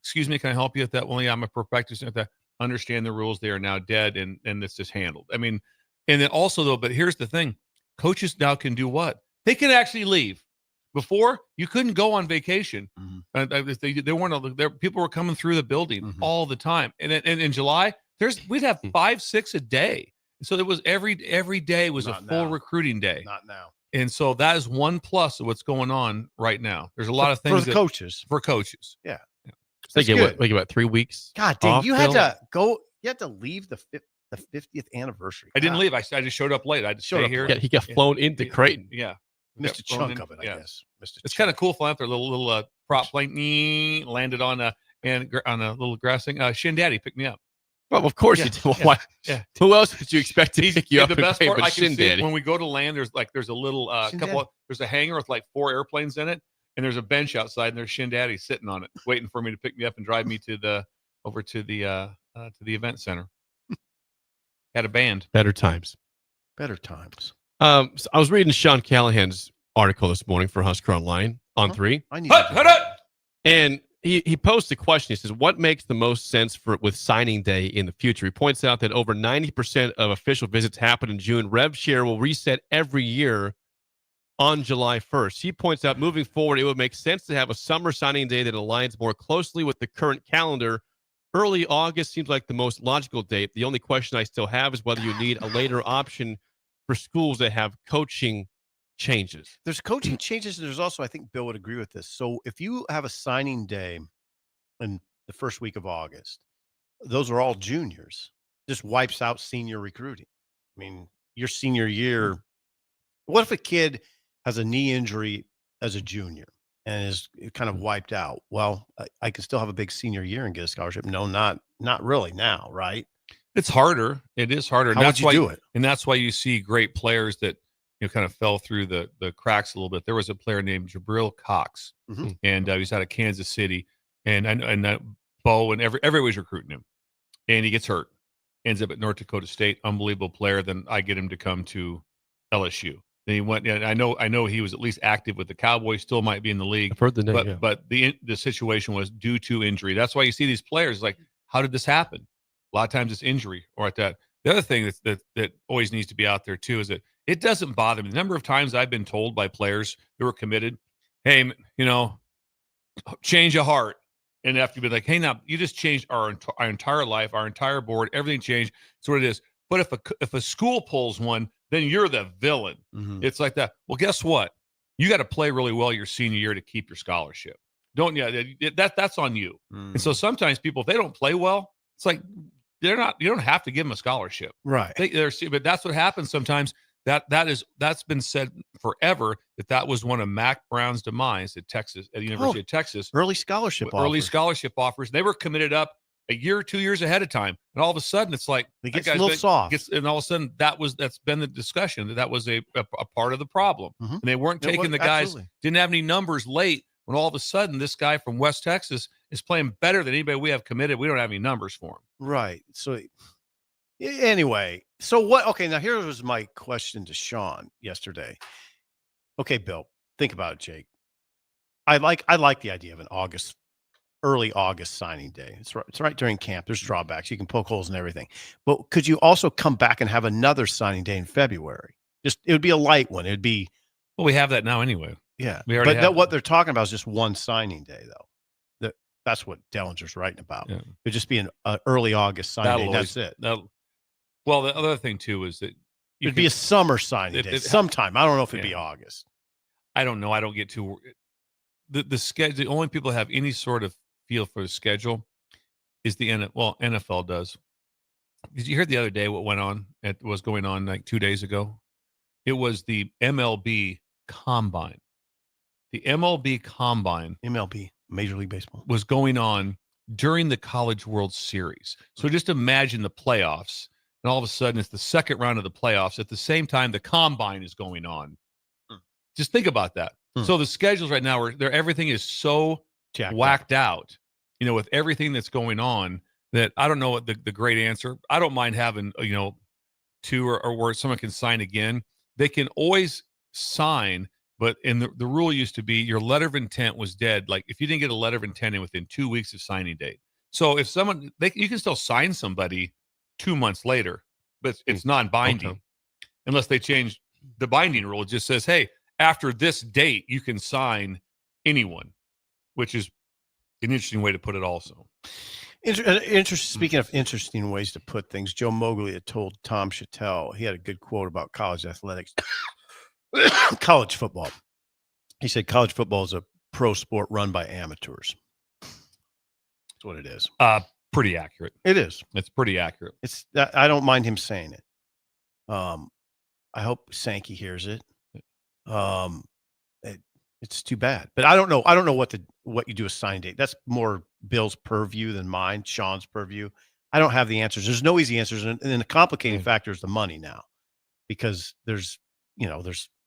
excuse me, can I help you with that? Well, yeah, I'm a practitioner at that. Understand the rules. They are now dead, and it's just handled. I mean, and then also, though, but here's the thing. Coaches now can do what? They can actually leave. Before, you couldn't go on vacation. They weren't there. People were coming through the building all the time. And in July, we'd have 5-6 a day. So it was every day was a full recruiting day. Not now. And so that is one plus of what's going on right now. There's a lot of things for coaches. For coaches. Yeah. They get about 3 weeks. God dang, you had to go. You had to leave the 50th anniversary. I didn't leave. I just showed up late. I just stay here. Yeah, he got flown into Creighton. Yeah. Missed a chunk of it, I guess. It's kind of cool flying through a little prop plane. Landed on a little grass thing. Shin Daddy picked me up. Well, of course you did. Why? Yeah. Who else did you expect to pick you up? The best part, I can Shin see Daddy. when we go to land, there's a little there's a hangar with like 4 airplanes in it, and there's a bench outside, and there's Shin Daddy sitting on it, waiting for me to pick me up and drive me over to the event center. Had a band. Better times. Better times. So I was reading Sean Callahan's article this morning for Husker Online on 3. And he posed a question. He says, what makes the most sense with signing day in the future? He points out that over 90% of official visits happen in June. Rev share will reset every year on July 1st. He points out moving forward, it would make sense to have a summer signing day that aligns more closely with the current calendar. Early August seems like the most logical date. The only question I still have is whether you need a later option for schools that have coaching changes. There's coaching changes. There's also, I think Bill would agree with this. So if you have a signing day in the first week of August, those are all juniors. Just wipes out senior recruiting. I mean, your senior year, what if a kid has a knee injury as a junior and is kind of wiped out? Well, I can still have a big senior year and get a scholarship. No, not really now, right? It's harder. It is harder. How would you do it? And that's why you see great players that kind of fell through the cracks a little bit. There was a player named Jabril Cox, and he's out of Kansas City, and Bo and everybody's recruiting him, and he gets hurt, ends up at North Dakota State. Unbelievable player. Then I get him to come to LSU. Then he went. I know he was at least active with the Cowboys. Still might be in the league. I've heard the name, but the situation was due to injury. That's why you see these players like, how did this happen? A lot of times it's injury or at that. The other thing that always needs to be out there too is that it doesn't bother me. The number of times I've been told by players who are committed, hey, change of heart. And have to be like, hey, now you just changed our entire life, our entire board, everything changed. That's what it is. But if a school pulls one, then you're the villain. It's like that. Well, guess what? You got to play really well your senior year to keep your scholarship. That's on you. And so sometimes people, if they don't play well, it's like you don't have to give them a scholarship. Right. But that's what happens sometimes. That's been said forever that was one of Mac Brown's demise at the University of Texas. Early scholarship offers. They were committed up a year or 2 years ahead of time, and all of a sudden it's like it gets a little soft. And all of a sudden that's been the discussion that was a part of the problem. And they weren't taking the guys, didn't have any numbers late. When all of a sudden this guy from West Texas is playing better than anybody we have committed, we don't have any numbers for him. Right. So anyway, so what? Okay, now here was my question to Sean yesterday. Okay, Bill, think about it, Jake. I like the idea of an early August signing day. It's right during camp. There's drawbacks. You can poke holes and everything. But could you also come back and have another signing day in February? It would be a light one. It'd be. Well, we have that now anyway. Yeah, We already but have what they're talking about is just one signing day, though. That's what Dellinger's writing about. Yeah. It'd just be an early August signing day. That's it. Well, the other thing too is that It'd be a summer signing day sometime. I don't know if it'd be August. I don't know. I don't get too the schedule. The only people that have any sort of feel for the schedule is the NFL does. Did you hear the other day what was going on like 2 days ago? It was the MLB Combine. The MLB Combine, Major League Baseball, was going on during the College World Series. So just imagine the playoffs, and all of a sudden it's the second round of the playoffs. At the same time, the Combine is going on. Just think about that. So the schedules right now everything is so whacked out, with everything that's going on, that I don't know what the great answer. I don't mind having, two or where someone can sign again. They can always sign, but the rule used to be your letter of intent was dead. Like if you didn't get a letter of intent in within 2 weeks of signing date. So if you can still sign somebody 2 months later, but it's non-binding unless they change the binding rule. It just says, hey, after this date, you can sign anyone, which is an interesting way to put it also. Speaking of interesting ways to put things, Joe Mowgli had told Tom Chattel, he had a good quote about college athletics, college football. He said college football is a pro sport run by amateurs. That's what it is. Pretty accurate. It is. It's pretty accurate. I don't mind him saying it. I hope Sankey hears it. It's too bad, but I don't know what you do with sign date. That's more Bill's purview than mine, Sean's purview. I don't have the answers. There's no easy answers, and the complicating factor is the money now, because there's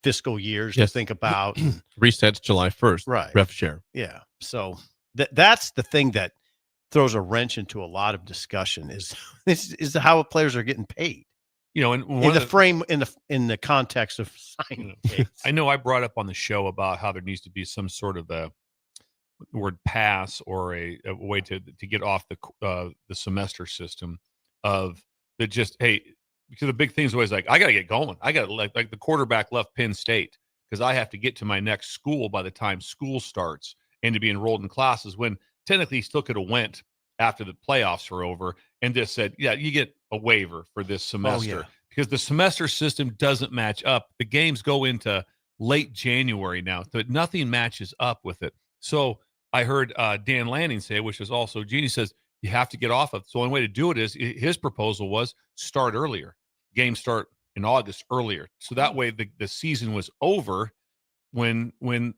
fiscal years to think about. Resets July 1st, right? Ref share, yeah. So that's the thing that throws a wrench into a lot of discussion is how players are getting paid. And in the context of signing dates. I know I brought up on the show about how there needs to be some sort of a word pass or a way to get off the semester system of that. Just, hey, because the big thing is always like, I got to get going. I got to like the quarterback left Penn State because I have to get to my next school by the time school starts and to be enrolled in classes, when technically he still could have went after the playoffs were over and just said, yeah, you get a waiver for this semester, because the semester system doesn't match up. The games go into late January now, so nothing matches up with it. So I heard Dan Lanning say, which is also Genie, says you have to get off of. So the only way to do it is his proposal was start earlier. Games start in August earlier. So that way the season was over when right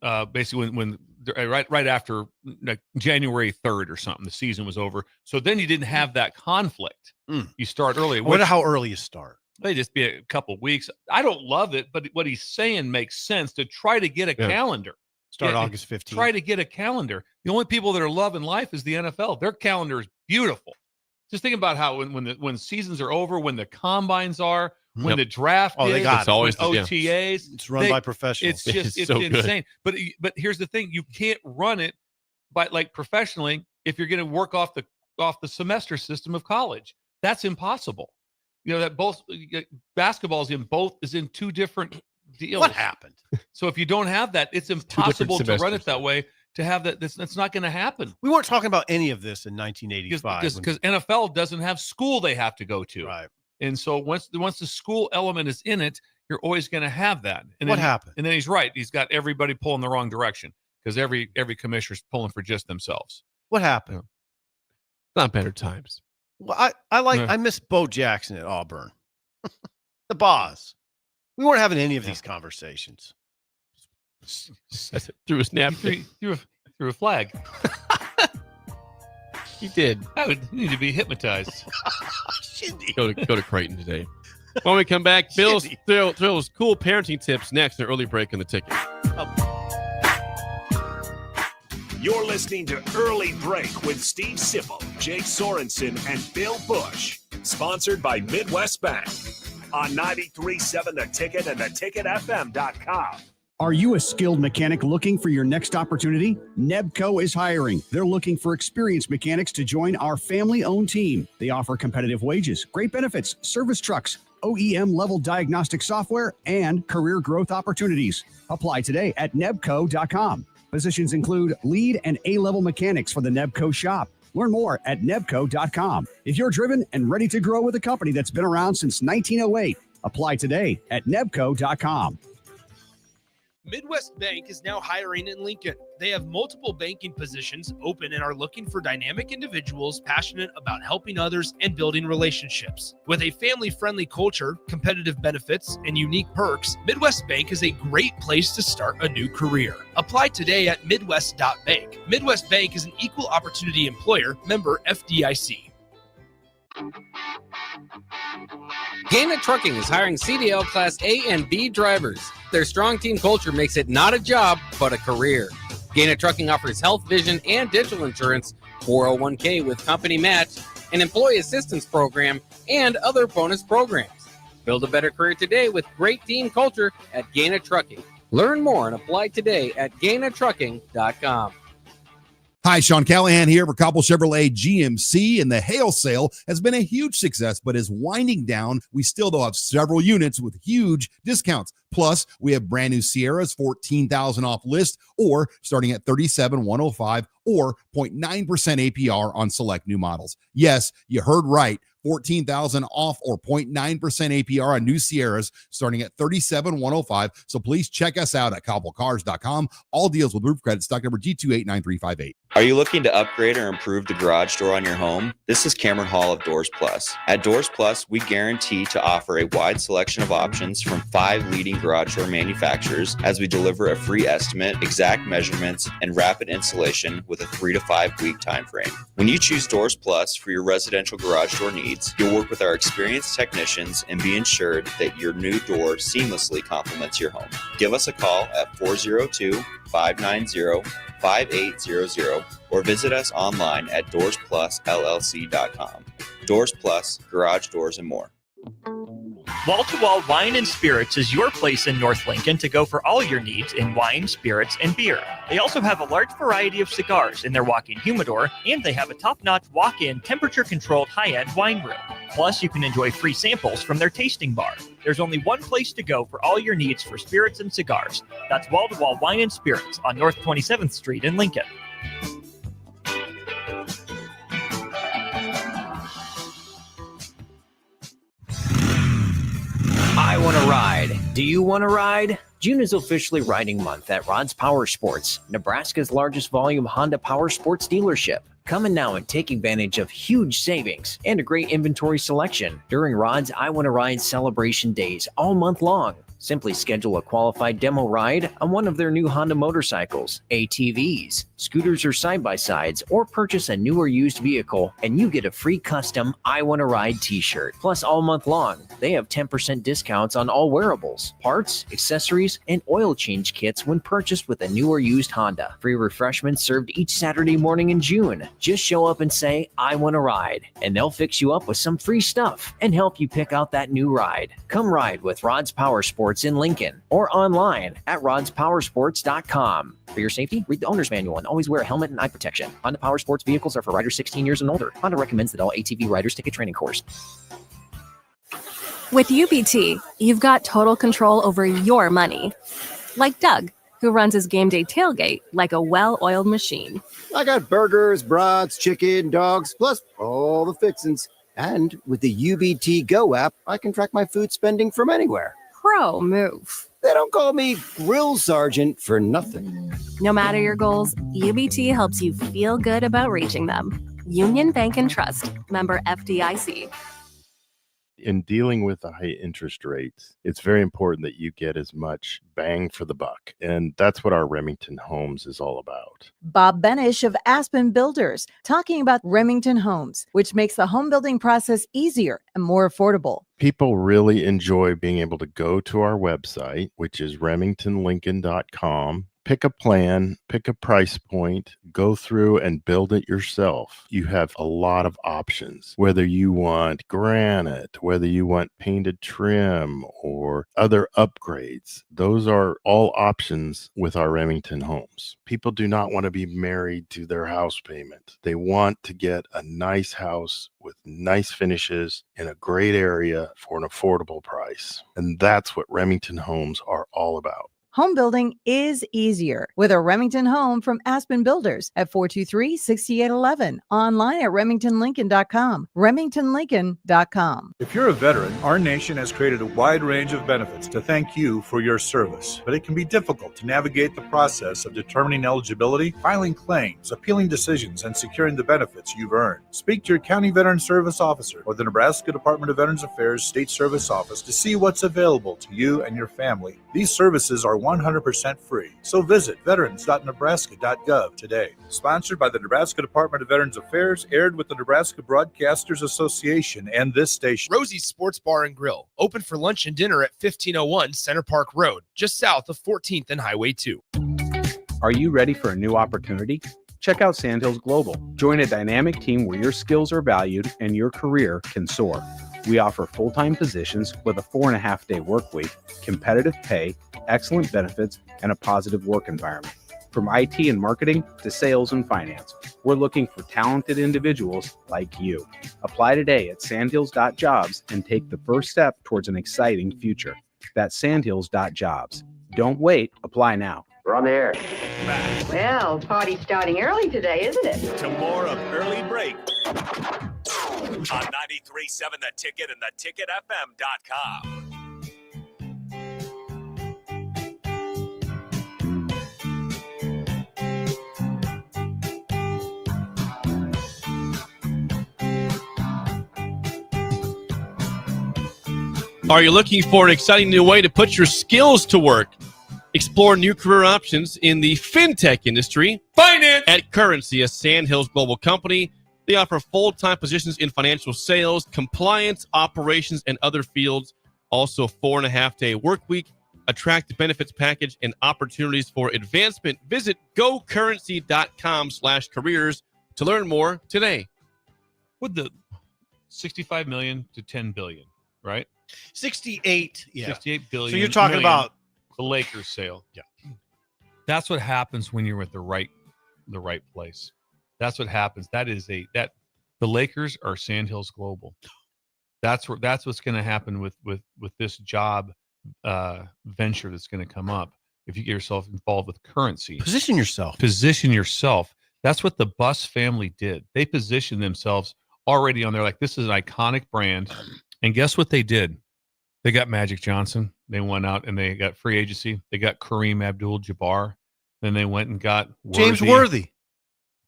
after like January 3rd or something, the season was over. So then you didn't have that conflict. You start early. I wonder how early you start. They just be a couple of weeks. I don't love it, but what he's saying makes sense, to try to get a calendar. Start August 15th. Try to get a calendar. The only people that are loving life is the NFL. Their calendar is beautiful. Just think about how when seasons are over, when the combines are, when the draft is, it's always OTAs. It's run by professionals. It's so insane. But here's the thing: you can't run it by professionally if you're going to work off the semester system of college. That's impossible. That both basketball is in two different deals. What happened? So if you don't have that, it's impossible to run it that way. To have that, that's not going to happen. We weren't talking about any of this in 1985 because NFL doesn't have school they have to go to. Right. And so once the school element is in it, you're always going to have that. And what happened? And then he's right. He's got everybody pulling the wrong direction because every commissioner's pulling for just themselves. What happened? Not better times. Well, I miss Bo Jackson at Auburn. The boss. We weren't having any of these conversations. Threw a snap. Threw a flag. He did. I would need to be hypnotized. Go to Creighton today. When we come back, Bill's cool parenting tips next. An early break in the ticket. You're listening to Early Break with Steve Sipple, Jake Sorensen, and Bill Busch. Sponsored by Midwest Bank on 93.7 The Ticket and theticketfm.com. Are you a skilled mechanic looking for your next opportunity? Nebco is hiring. They're looking for experienced mechanics to join our family-owned team. They offer competitive wages, great benefits, service trucks, OEM level diagnostic software, and career growth opportunities. Apply today at nebco.com. Positions include lead and A-level mechanics for the Nebco shop. Learn more at nebco.com. If you're driven and ready to grow with a company that's been around since 1908, apply today at nebco.com. Midwest Bank is now hiring in Lincoln. They have multiple banking positions open and are looking for dynamic individuals passionate about helping others and building relationships. With a family-friendly culture, competitive benefits, and unique perks, Midwest Bank is a great place to start a new career. Apply today at midwest.bank. Midwest Bank is an equal opportunity employer, member FDIC. Gaina Trucking is hiring CDL Class A and B drivers. Their strong team culture makes it not a job, but a career. Gaina Trucking offers health, vision, and dental insurance, 401k with company match, an employee assistance program, and other bonus programs. Build a better career today with great team culture at Gaina Trucking. Learn more and apply today at gainatrucking.com. Hi, Sean Callahan here for Cobble Chevrolet GMC, and the hail sale has been a huge success, but is winding down. We still though have several units with huge discounts. Plus, we have brand new Sierras, $14,000 off list, or starting at $37,105, or 0.9% APR on select new models. Yes, you heard right. $14,000 off or 0.9% APR on new Sierras starting at $37,105. So please check us out at cobblecars.com. All deals with roof credit, stock number G289358. Are you looking to upgrade or improve the garage door on your home? This is Cameron Hall of Doors Plus. At Doors Plus, we guarantee to offer a wide selection of options from 5 leading garage door manufacturers as we deliver a free estimate, exact measurements, and rapid installation with a 3 to 5 week time frame. When you choose Doors Plus for your residential garage door needs, you'll work with our experienced technicians and be ensured that your new door seamlessly complements your home. Give us a call at 402-590-5800 or visit us online at doorsplusllc.com. Doors Plus, garage doors, and more. Wall-to-Wall Wine and Spirits is your place in North Lincoln to go for all your needs in wine, spirits, and beer. They also have a large variety of cigars in their walk-in humidor, and they have a top-notch walk-in temperature-controlled high-end wine room. Plus, you can enjoy free samples from their tasting bar. There's only one place to go for all your needs for spirits and cigars. That's Wall-to-Wall Wine and Spirits on North 27th Street in Lincoln. I want to ride. Do you want to ride? June is officially riding month at Rod's Power Sports, Nebraska's largest volume Honda Power Sports dealership. Come in now and take advantage of huge savings and a great inventory selection during Rod's I Want to Ride celebration days all month long. Simply schedule a qualified demo ride on one of their new Honda motorcycles, ATVs, scooters, or side-by-sides, or purchase a new or used vehicle, and you get a free custom I Want to Ride t-shirt. Plus, all month long, they have 10% discounts on all wearables, parts, accessories, and oil change kits when purchased with a new or used Honda. Free refreshments served each Saturday morning in June. Just show up and say, I want to ride, and they'll fix you up with some free stuff and help you pick out that new ride. Come ride with Rod's Power Sports in Lincoln or online at rodspowersports.com. For your safety, read the owner's manual and always wear a helmet and eye protection. Honda Power Sports vehicles are for riders 16 years and older. Honda recommends that all ATV riders take a training course. With UBT, you've got total control over your money. Like Doug, who runs his game day tailgate like a well-oiled machine. I got burgers, brats, chicken, dogs, plus all the fixins. And with the UBT Go app, I can track my food spending from anywhere. Pro move. They don't call me Grill Sergeant for nothing. No matter your goals, UBT helps you feel good about reaching them. Union Bank and Trust, member FDIC. In dealing with the high interest rates, it's very important that you get as much bang for the buck. And that's what our Remington Homes is all about. Bob Benish of Aspen Builders, talking about Remington Homes, which makes the home building process easier and more affordable. People really enjoy being able to go to our website, which is remingtonlincoln.com, Pick a plan, pick a price point, go through and build it yourself. You have a lot of options, whether you want granite, whether you want painted trim or other upgrades. Those are all options with our Remington homes. People do not want to be married to their house payment. They want to get a nice house with nice finishes in a great area for an affordable price. And that's what Remington homes are all about. Home building is easier with a Remington home from Aspen Builders at 423-6811. Online at remingtonlincoln.com. remingtonlincoln.com. If you're a veteran, our nation has created a wide range of benefits to thank you for your service. But it can be difficult to navigate the process of determining eligibility, filing claims, appealing decisions, and securing the benefits you've earned. Speak to your county veteran service officer or the Nebraska Department of Veterans Affairs State Service Office to see what's available to you and your family. These services are 100% free. So visit veterans.nebraska.gov today. Sponsored by the Nebraska Department of Veterans Affairs, aired with the Nebraska Broadcasters Association and this station. Rosie's Sports Bar and Grill, open for lunch and dinner at 1501 Center Park Road, just south of 14th and Highway 2. Are you ready for a new opportunity? Check out Sandhills Global. Join a dynamic team where your skills are valued and your career can soar. We offer full-time positions with a 4.5-day work week, competitive pay, excellent benefits, and a positive work environment. From IT and marketing to sales and finance, we're looking for talented individuals like you. Apply today at sandhills.jobs and take the first step towards an exciting future. That's sandhills.jobs. Don't wait. Apply now. We're on the air. Well, party's starting early today, isn't it? To more of Early Break on 93.7 The Ticket and theticketfm.com. Are you looking for an exciting new way to put your skills to work? Explore new career options in the fintech industry. Finance! At Currency, a Sandhills global company, they offer full-time positions in financial sales, compliance, operations, and other fields. Also, 4.5-day work week, attractive benefits package, and opportunities for advancement. Visit gocurrency.com/careers to learn more today. With the 65 million to 10 billion, right? 68, yeah. 68 billion. So you're talking about the Lakers sale. Yeah. That's what happens when you're at the right place. That's what happens. The Lakers are Sandhills Global. That's what's going to happen with this job venture that's going to come up. If you get yourself involved with Currency, position yourself. That's what the Busch family did. They positioned themselves already on there. Like, this is an iconic brand. And guess what they did? They got Magic Johnson. They went out and they got free agency. They got Kareem Abdul-Jabbar. Then they went and got James Worthy.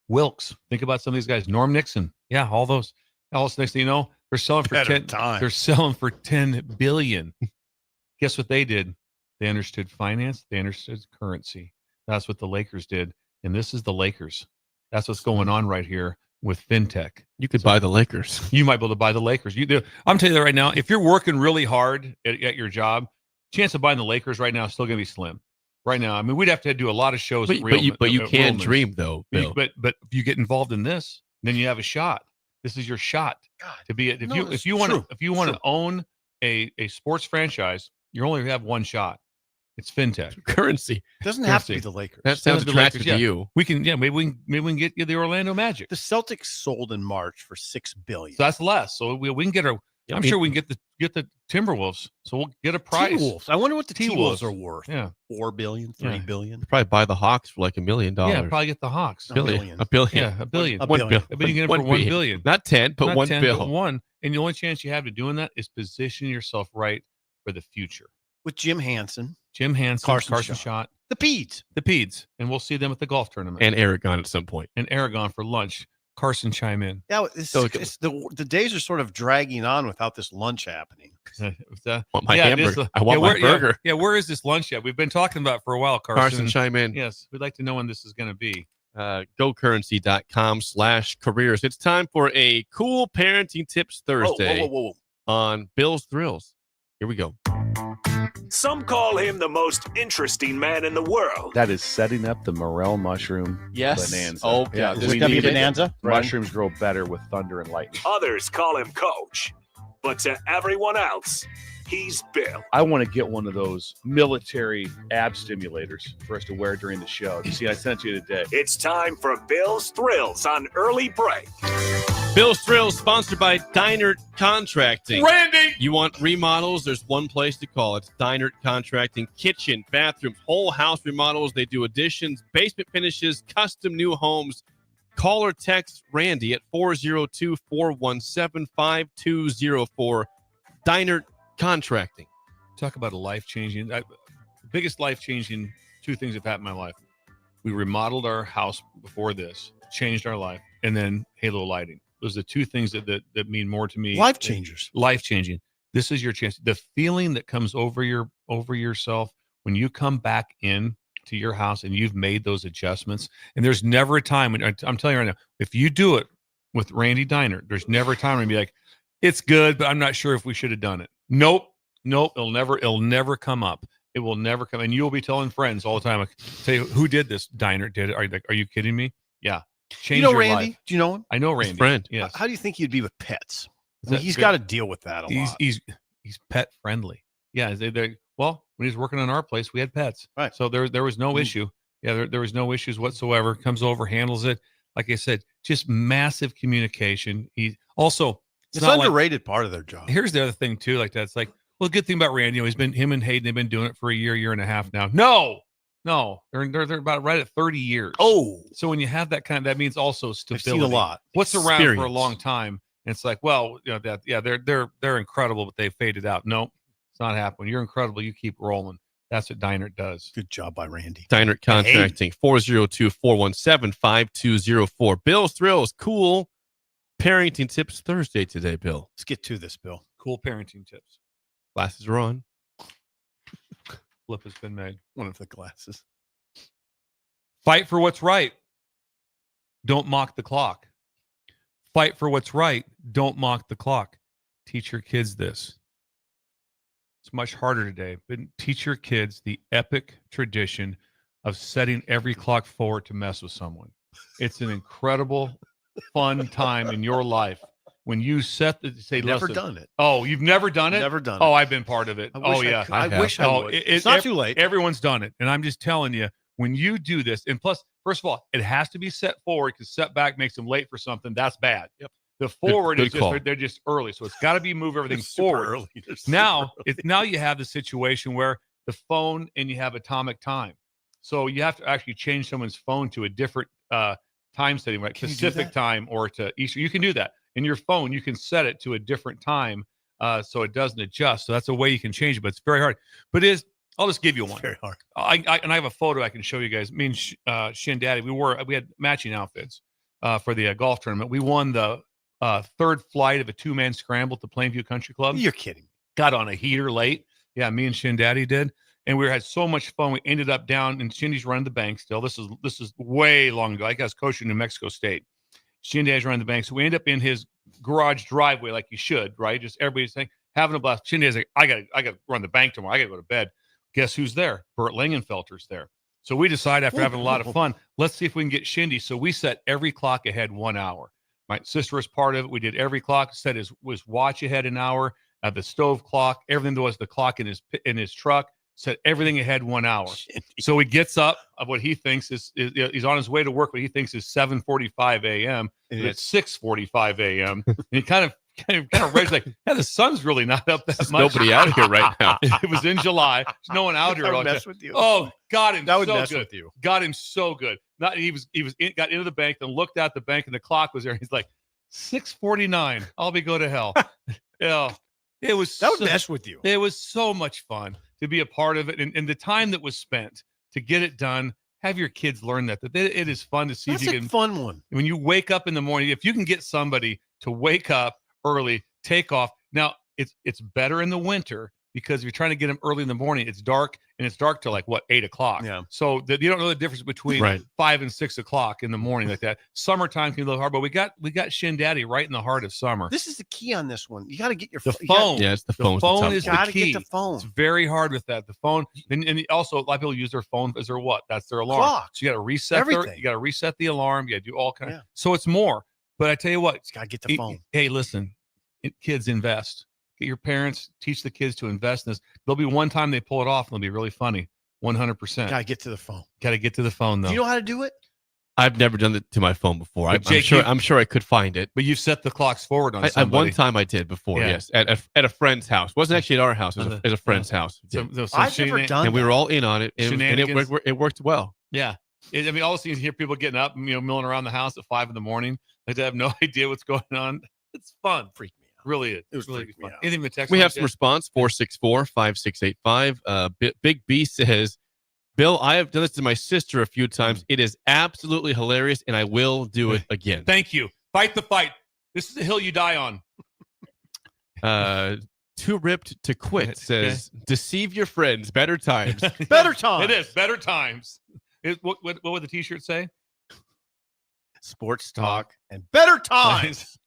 Wilkes. Think about some of these guys. Norm Nixon. Yeah, all those. Next thing you know, they're selling for They're selling for $10 billion. Guess what they did? They understood finance. They understood currency. That's what the Lakers did. And this is the Lakers. That's what's going on right here with fintech. You could buy the Lakers. You might be able to buy the Lakers. I'm telling you that right now, if you're working really hard at your job, chance of buying the Lakers right now is still going to be slim. Right now, I mean, we'd have to do a lot of shows. But you can dream, though, Bill. But if you get involved in this, then you have a shot. This is your shot to be it. If you want to own a sports franchise, you only have one shot. It's fintech. Currency. It doesn't have to be the Lakers. That sounds attractive to you. We can, maybe we can get you the Orlando Magic. The Celtics sold in March for $6 billion. So that's less. So we can get I'm sure we can get the Timberwolves. So we'll get a price. T-Wolves. I wonder what the T-Wolves are worth. Yeah. $4 billion, $3 billion. Probably buy the Hawks for like $1 million. Yeah, probably get the Hawks. $1 billion. Yeah, $1 billion. $1 billion. I bet you can get it for $1 billion. Not 10, but Not 1 10, bill. But one. And the only chance you have to doing that is position yourself right for the future. With Jim Hansen, Carson Schott. The Peds. And we'll see them at the golf tournament. And Aragon at some point. And Aragon for lunch. Carson chime in. Yeah, the days are sort of dragging on without this lunch happening. I want my hamburger. I want my burger. Yeah, where is this lunch at? We've been talking about it for a while, Carson. Carson, chime in. Yes, we'd like to know when this is going to be. GoCurrency.com/careers. It's time for a cool parenting tips Thursday Whoa. on Bill's Thrills. Here we go. Some call him the most interesting man in the world. That is setting up the morel mushroom bonanza. Oh, yeah. Is it going to be bonanza? Mushrooms grow better with thunder and lightning. Others call him Coach. But to everyone else, he's Bill. I want to get one of those military ab stimulators for us to wear during the show. You see, I sent you today. It's time for Bill's Thrills on Early Break. Bill's Thrills, sponsored by Dynert Contracting. Randy! You want remodels? There's one place to call. It's Dynert Contracting. Kitchen, bathrooms, whole house remodels. They do additions, basement finishes, custom new homes. Call or text Randy at 402-417-5204. Dynert Contracting. Talk about a life-changing. The biggest life-changing two things have happened in my life. We remodeled our house before this, changed our life, and then halo lighting. Those are the two things that mean more to me. Life changers. Life-changing. This is your chance. The feeling that comes over yourself when you come back in to your house and you've made those adjustments. And there's never a time when, I'm telling you right now, if you do it with Randy Diner, there's never a time when you be like, it's good, but I'm not sure if we should have done it. Nope. It'll never come up. It will never come. And you'll be telling friends all the time, like, say, who did this? Diner did it. Are you kidding me? Yeah. Change your Randy? life. Do you know him? I know Randy. His friend. Yes. How do you think he'd be with pets? I mean, he's got to deal with that a lot. He's pet friendly. Yeah. Well, when he was working on our place, we had pets. Right. So there was no issue. Yeah. There was no issues whatsoever. Comes over, handles it. Like I said, just massive communication. He also, it's an underrated part of their job. Here's the other thing too. Like that's like, well, the good thing about Randy, him and Hayden have been doing it for a year and a half now. No, they're about right at 30 years. Oh, so when you have that means also stability. I've seen a lot. What's around for a long time? And it's like, well, they're incredible, but they faded out. No, it's not happening. You're incredible. You keep rolling. That's what Dynert does. Good job by Randy. Dynert Contracting, 402-417-5204. Bill's Thrills, cool parenting tips Thursday today, Bill. Let's get to this, Bill. Cool parenting tips. Glasses are on. Flip has been made. One of the glasses. Fight for what's right. Don't mock the clock. Fight for what's right. Don't mock the clock. Teach your kids this. It's much harder today, but teach your kids the epic tradition of setting every clock forward to mess with someone. It's an incredible, fun time in your life. When you set never done it. Oh, you've never done it? Never done it. Oh, I've been part of it. I wish I would. It's not too late. Everyone's done it. And I'm just telling you, when you do this, and plus, first of all, it has to be set forward because setback makes them late for something. That's bad. Yep. The forward is just, they're just early. So it's got to be move everything forward. Early. Now you have the situation where the phone and you have atomic time. So you have to actually change someone's phone to a different time setting, like Pacific time or to Eastern. You can do that. In your phone, you can set it to a different time so it doesn't adjust. So that's a way you can change it, but it's very hard. But I'll just give you one. Very hard. I have a photo I can show you guys. Me and Shin Daddy, we had matching outfits for the golf tournament. We won the third flight of a 2-man scramble at the Plainview Country Club. You're kidding. Got on a heater late. Yeah, me and Shin Daddy did. And we had so much fun. We ended up down, and Shindy's running the bank still. This is way long ago. I was coaching in New Mexico State. Shindy's running the bank. So we end up in his garage driveway like you should, right? Just everybody's saying, having a blast. Shindy's like, I gotta run the bank tomorrow. I gotta go to bed. Guess who's there? Bert Langenfelter's there. So we decide after having a lot of fun, let's see if we can get Shindy. So we set every clock ahead 1 hour. My sister was part of it. We did every clock, set his watch ahead an hour, the stove clock, everything that was the clock in his truck, set everything ahead 1 hour. So he gets up of what he thinks is he's on his way to work, what he thinks is 7:45 a.m. And it's 6:45 a.m. And he kind of raised like, yeah, the sun's really not up that There's much. nobody out here right now. It was in July. There's no one out here. I would mess with you. Oh, got him. That would so mess good. with you. Got him so good. Got into the bank, then looked at the bank, and the clock was there. He's like, 6:49. I'll be go to hell. Yeah, it was. That would mess with you. It was so much fun to be a part of it, and the time that was spent to get it done. Have your kids learn that it is fun to see. That's if you can. Fun one. When you wake up in the morning, if you can get somebody to wake up early, take off. Now it's better in the winter because if you're trying to get them early in the morning, it's dark, and it's dark till 8 o'clock. Yeah. So you don't know the difference between 5 and 6 o'clock in the morning like that. Summertime can be a little hard, but we got Shin Daddy right in the heart of summer. This is the key on this one. You got to get your The phone. Yeah, it's the phone. The phone is the key. Get the phone. It's very hard with that. The phone, and also a lot of people use their phone as their what? That's their alarm. Clock. So you got to reset Everything. you got to reset the alarm. You got to do all kinds. Yeah. So it's more. But I tell you what, it's got to get the phone. Hey, listen, kids, invest. Get your parents, teach the kids to invest in this. There'll be one time they pull it off, and it'll be really funny. 100%. Got to get to the phone. Got to get to the phone, though. Do you know how to do it? I've never done it to my phone before. Jake, I'm sure I could find it. But you've set the clocks forward on somebody. One time I did before, yes, at a friend's house. Wasn't actually at our house. It was at a friend's house. I've never done and we were all in on it, and it worked well. Yeah. I mean, all of a sudden you hear people getting up, milling around the house at 5 in the morning. Like they have no idea what's going on. It's fun. Freaked me out. Really is. It was really freaking fun. me out. Anything but text We have some response, 464-5685. Big B says, Bill, I have done this to my sister a few times. It is absolutely hilarious, and I will do it again. Thank you. Fight the fight. This is the hill you die on. Too ripped to quit says, deceive your friends. Better times. Better times. It is. Better times. What would the T-shirt say? Sports talk and better times.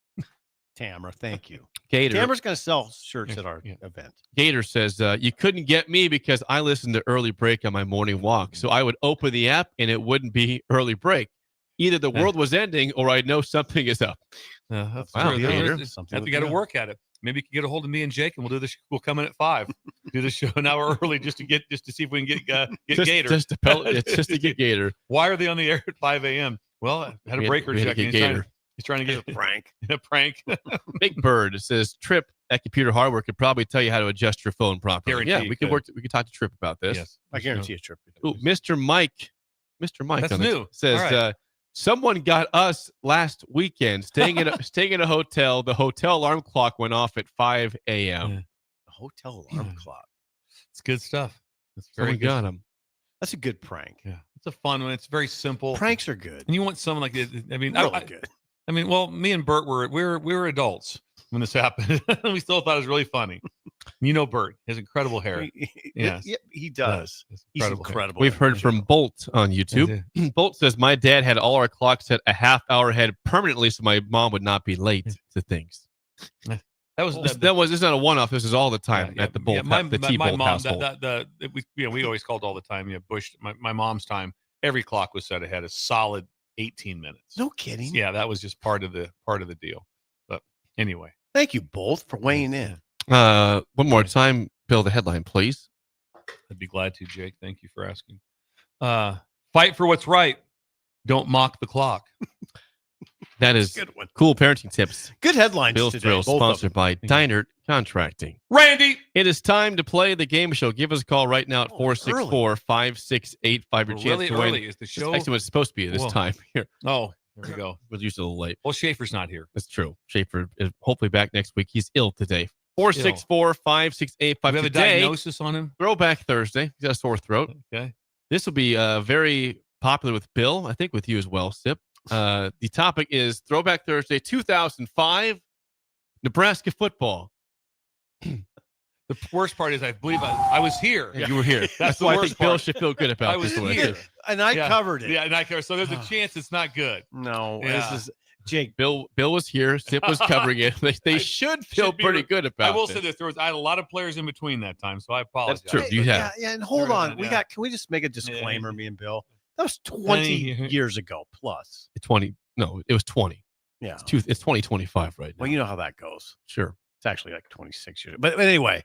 Tamara, thank you. Gator. Tamara's going to sell shirts at our event. Gator says, you couldn't get me because I listened to Early Break on my morning walk. So I would open the app and it wouldn't be Early Break. Either the world was ending or I know something is up. Wow, Gator. We got to work at it. Maybe you can get a hold of me and Jake, and we'll do this. We'll come in at 5. Do the show an hour early just to see if we can get Gator. Just to get Gator. Why are they on the air at 5 a.m.? Well, I had a breaker check. He's trying to get a prank. A prank. Big Bird says Trip at Computer Hardware could probably tell you how to adjust your phone properly. Guaranteed Yeah, we could talk to Trip about this. Yes, I guarantee a Trip. Ooh, Mr. Mike. That's new. Says right. Someone got us last weekend staying in a hotel. The hotel alarm clock went off at 5 a.m. Yeah. The hotel alarm clock. It's good stuff. It's Someone very got good. him. That's a good prank. Yeah, it's a fun one. It's very simple. Pranks are good. And you want someone like it. I mean, really good. I mean, well, me and Bert we were adults when this happened. We still thought it was really funny. Bert has incredible hair. Yes, he does. He's incredible. We've heard from Bolt on YouTube. Bolt says, my dad had all our clocks set a half hour ahead permanently so my mom would not be late to things. This is not a one-off. This is all the time at the Bolt, the T-Bolt household. We always called all the time. Busch, my mom's time, every clock was set ahead a solid 18 minutes. No kidding. Yeah, that was just part of the deal. But anyway. Thank you both for weighing in. One more time, Bill, the headline, please. I'd be glad to, Jake. Thank you for asking. Fight for what's right. Don't mock the clock. That is cool parenting tips. Good headlines Bill's today. Thrill, sponsored by Dynert Contracting. Randy! It is time to play the game show. Give us a call right now at 464-5685. Your chance really to win. early. Is the show? It's actually what it's supposed to be this time here. Oh, there we go. Was usually a little late. Well, Schaefer's not here. That's true. Schaefer is hopefully back next week. He's ill today. 464-5685. Do we have a diagnosis on him? Throwback Thursday. He's got a sore throat. Okay. This will be very popular with Bill. I think with you as well, Sip. The topic is Throwback Thursday 2005 Nebraska football. The worst part is I believe I was here. Yeah. You were here. That's the why worst I think Bill should feel good about I was this one. here. And I covered it. Yeah, and I covered. So there's a chance it's not good. No, Yeah. this is Jake. Bill was here. Sip was covering it. They should feel pretty good about it. I will say this: I had a lot of players in between that time, so I apologize. That's true. You have. Yeah, and hold on. Can we just make a disclaimer, me and Bill? That was 20 years ago plus. 20. No, it was 20. Yeah. It's 2025 right now. Well, you know how that goes. Sure. It's actually like 26 years. But anyway,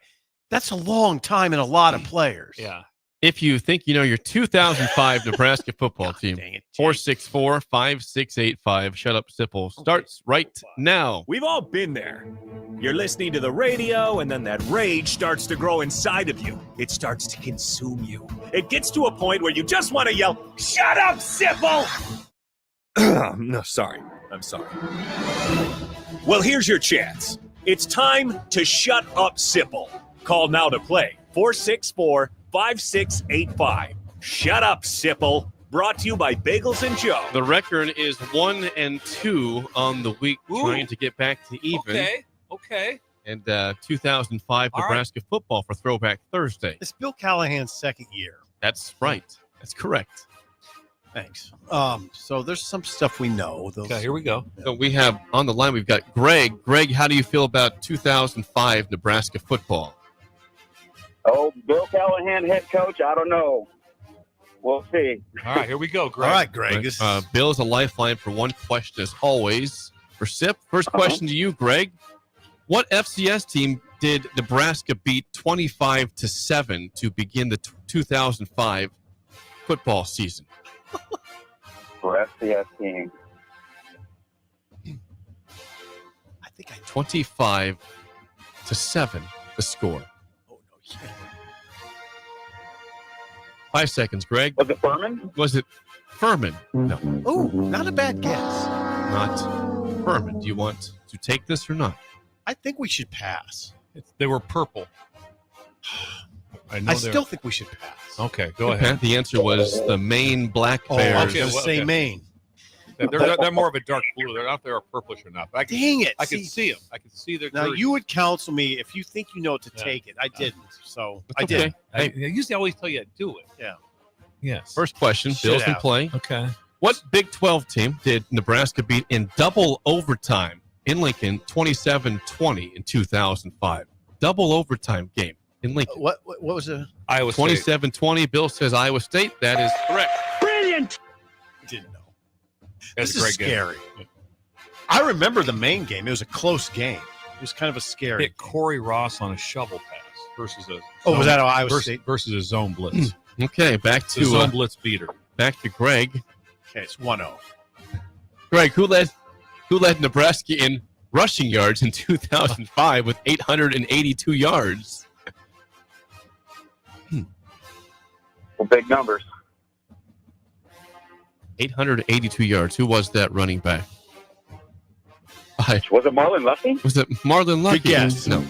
that's a long time and a lot of players. Yeah. If you think you know your 2005 Nebraska football team, 464-5685. Shut up, Sipple. Starts right now. We've all been there. You're listening to the radio, and then that rage starts to grow inside of you. It starts to consume you. It gets to a point where you just want to yell, "Shut up, Sipple!" No, sorry. I'm sorry. Well, here's your chance. It's time to shut up, Sipple. Call now to play. 464-5685. Shut up, Sipple. Brought to you by Bagels and Joe. The record is 1-2 on the week, trying to get back to even. Okay. and 2005 Nebraska football for Throwback Thursday. It's Bill Callahan's second year. That's right. That's correct. Thanks. So there's some stuff we know. Okay, here we go. So we have on the line, we've got Greg. Greg, how do you feel about 2005 Nebraska football? Oh, Bill Callahan head coach, I don't know. We'll see. All right, here we go, Greg. All right, Greg. Bill is a lifeline for one question, as always. For SIP, first question to you, Greg. What FCS team did Nebraska beat 25-7 to begin the 2005 football season? For FCS team. I think 25-7, the score. Oh, no, yeah. 5 seconds, Greg. Was it Furman? Was it Furman? No. Oh, not a bad guess. Not Furman. Do you want to take this or not? I think we should pass. They were purple. I still think we should pass. Okay, go ahead. The answer was the Maine Black Oh, Bears. I was going to say Maine. They're more of a dark blue. They're not. They're purplish enough. Dang it! I can see them. I can see their. Now jerseys. you would counsel me if you think you know to take it. I didn't, so I okay. did. I usually always tell you to do it. Yeah. Yes. First question. Bill's in play. Okay. What Big 12 team did Nebraska beat in double overtime in Lincoln 27-20 in 2005? Double overtime game in Lincoln. What was it? Iowa State. 27-20. Bill says Iowa State. That is correct. Brilliant. Didn't know. That's This is scary. I remember the main game. It was a close game. It was kind of a scary. Hit Corey Ross on a shovel pass versus a. Oh, was that Iowa State? Versus a zone blitz? Okay, back to The zone blitz beater. Back to Greg. Okay, it's 1-0. Greg, who led Nebraska in rushing yards in 2005 with 882 yards? Well, big numbers. 882 yards. Who was that running back? Was it Marlon Lucky? Was it Marlon Lucky? Good guess. No.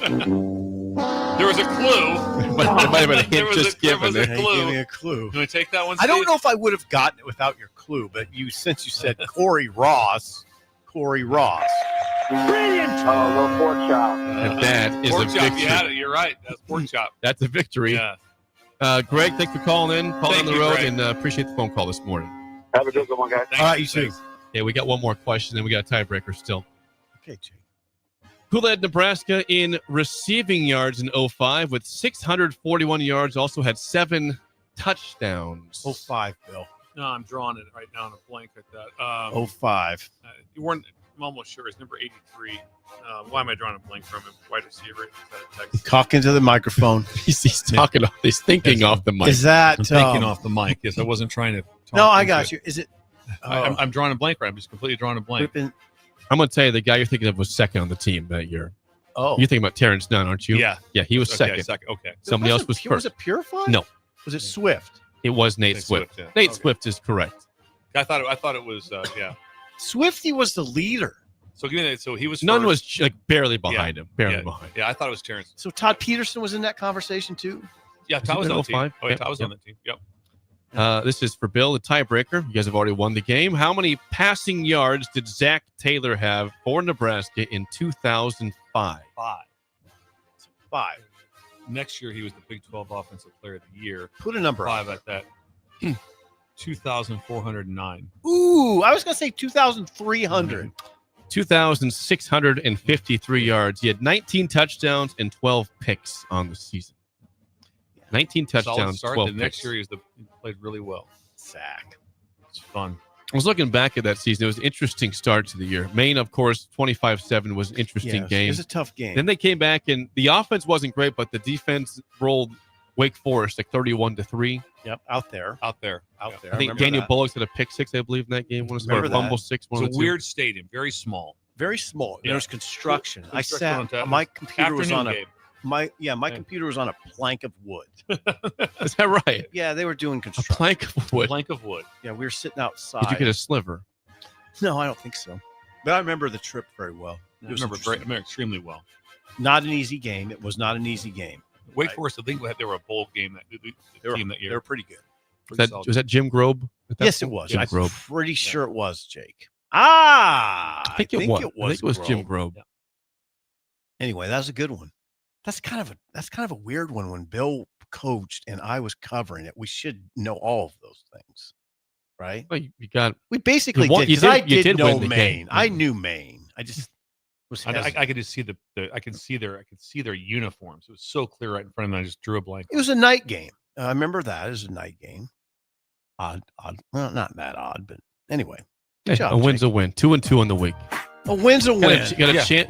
There was a clue. There might have been a hint just given. There was a Hey, clue. give me a clue. You want to take that one? I don't Steve? know if I would have gotten it without your clue, but since you said Corey Ross. Brilliant. Oh, little pork chop. And that is Pork a chop. victory. You had it. You're right. That's pork chop. That's a victory. Yeah. Greg, thanks for calling in, calling on Thank the you, road, Greg. and appreciate the phone call this morning. Have a good one, guys. All right, you too. Yeah, we got one more question, then we got a tiebreaker still. Okay, Jake. Who led Nebraska in receiving yards in 05 with 641 yards, also had 7 touchdowns? 05, Bill. No, I'm drawing it right now on a blank at that. 05. You weren't. I'm almost sure it's number 83. Why am I drawing a blank from him? Wide receiver. Texas. Talk into the microphone. He's talking. He's thinking off the mic. Is that I'm thinking off the mic. Yes, I wasn't trying to. No, I got you. Is it? I'm drawing a blank right. I'm just completely drawing a blank. I'm going to tell you, the guy you're thinking of was second on the team that year. Oh. You're thinking about Terrence Nunn, aren't you? Yeah. Yeah, he was Okay, second. Okay. Somebody else was Was first. it Purify? No. Was it Swift? It was Nate Swift. Yeah. Nate Okay. Swift is correct. I thought it was. Yeah. Swifty was the leader. So give me that. So he was. Nunn first. was like barely behind him. Barely Yeah. behind. Yeah, I thought it was Terrence. So Todd Peterson was in that conversation too? Yeah, Was Todd he was in on the team. 05? Oh, yeah, Yeah. Todd was on the team. Yep. This is for Bill, the tiebreaker. You guys have already won the game. How many passing yards did Zach Taylor have for Nebraska in 2005? 5. Next year, he was the Big 12 Offensive Player of the Year. Put a number 5 at that. 2,409. Ooh, I was going to say 2,300. 2,653 yards. He had 19 touchdowns and 12 picks on the season. 19 Solid touchdowns, start. 12 The next picks. year, he played really well. Zach. It's fun. I was looking back at that season. It was an interesting start to the year. Maine, of course, 25-7 was an interesting game. It was a tough game. Then they came back, and the offense wasn't great, but the defense rolled Wake Forest like 31-3. Yep, out there. Out there. I think Daniel Bullock had a pick 6, I believe, in that game. One Remember a fumble that. 6. It's a weird stadium. Very small. Very small. Yeah. There's construction. I Construction sat. on My computer was on afternoon my computer was on a plank of wood. Is that right? Yeah, they were doing A construction. plank of wood. Plank of wood. Yeah, we were sitting outside. Did you get a sliver? No, I don't think so. But I remember the trip very well. I remember extremely well. Not an easy game. It was not an easy game. Wake Forest, I think they were a bowl game that team that year. They were pretty good. Was that Jim Grobe? at that Yes, it point? was. Jim I'm Grobe. pretty sure it was, Jake. I think it was. I think it was Jim Grobe. Grobe. Anyway, that was a good one. That's kind of a weird one. When Bill coached and I was covering it, we should know all of those things, right? Well, we basically did, because I did know Maine. I knew Maine. I just was. I could just see I could see their uniforms. It was so clear right in front of me. I just drew a blank. It was a night game. I remember that. It was a night game. Odd. Well, not that odd, but anyway. Good job, a win's Jake. a win. 2-2 on the week. A win's a win. You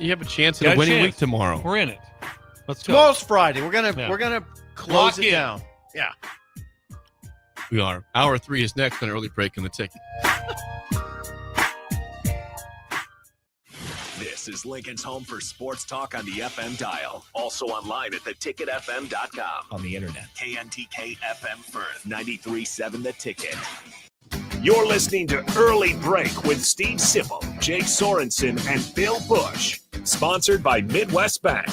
have a chance at a winning week tomorrow. We're in it. Let's go. Tomorrow's Friday. We're gonna close it down. Yeah. We are. Hour 3 is next on Early Break in the Ticket. This is Lincoln's home for sports talk on the FM dial. Also online at theticketfm.com. On the internet. KNTK FM Firth, 93.7 The Ticket. You're listening to Early Break with Steve Sipple, Jake Sorensen, and Bill Busch. Sponsored by Midwest Bank.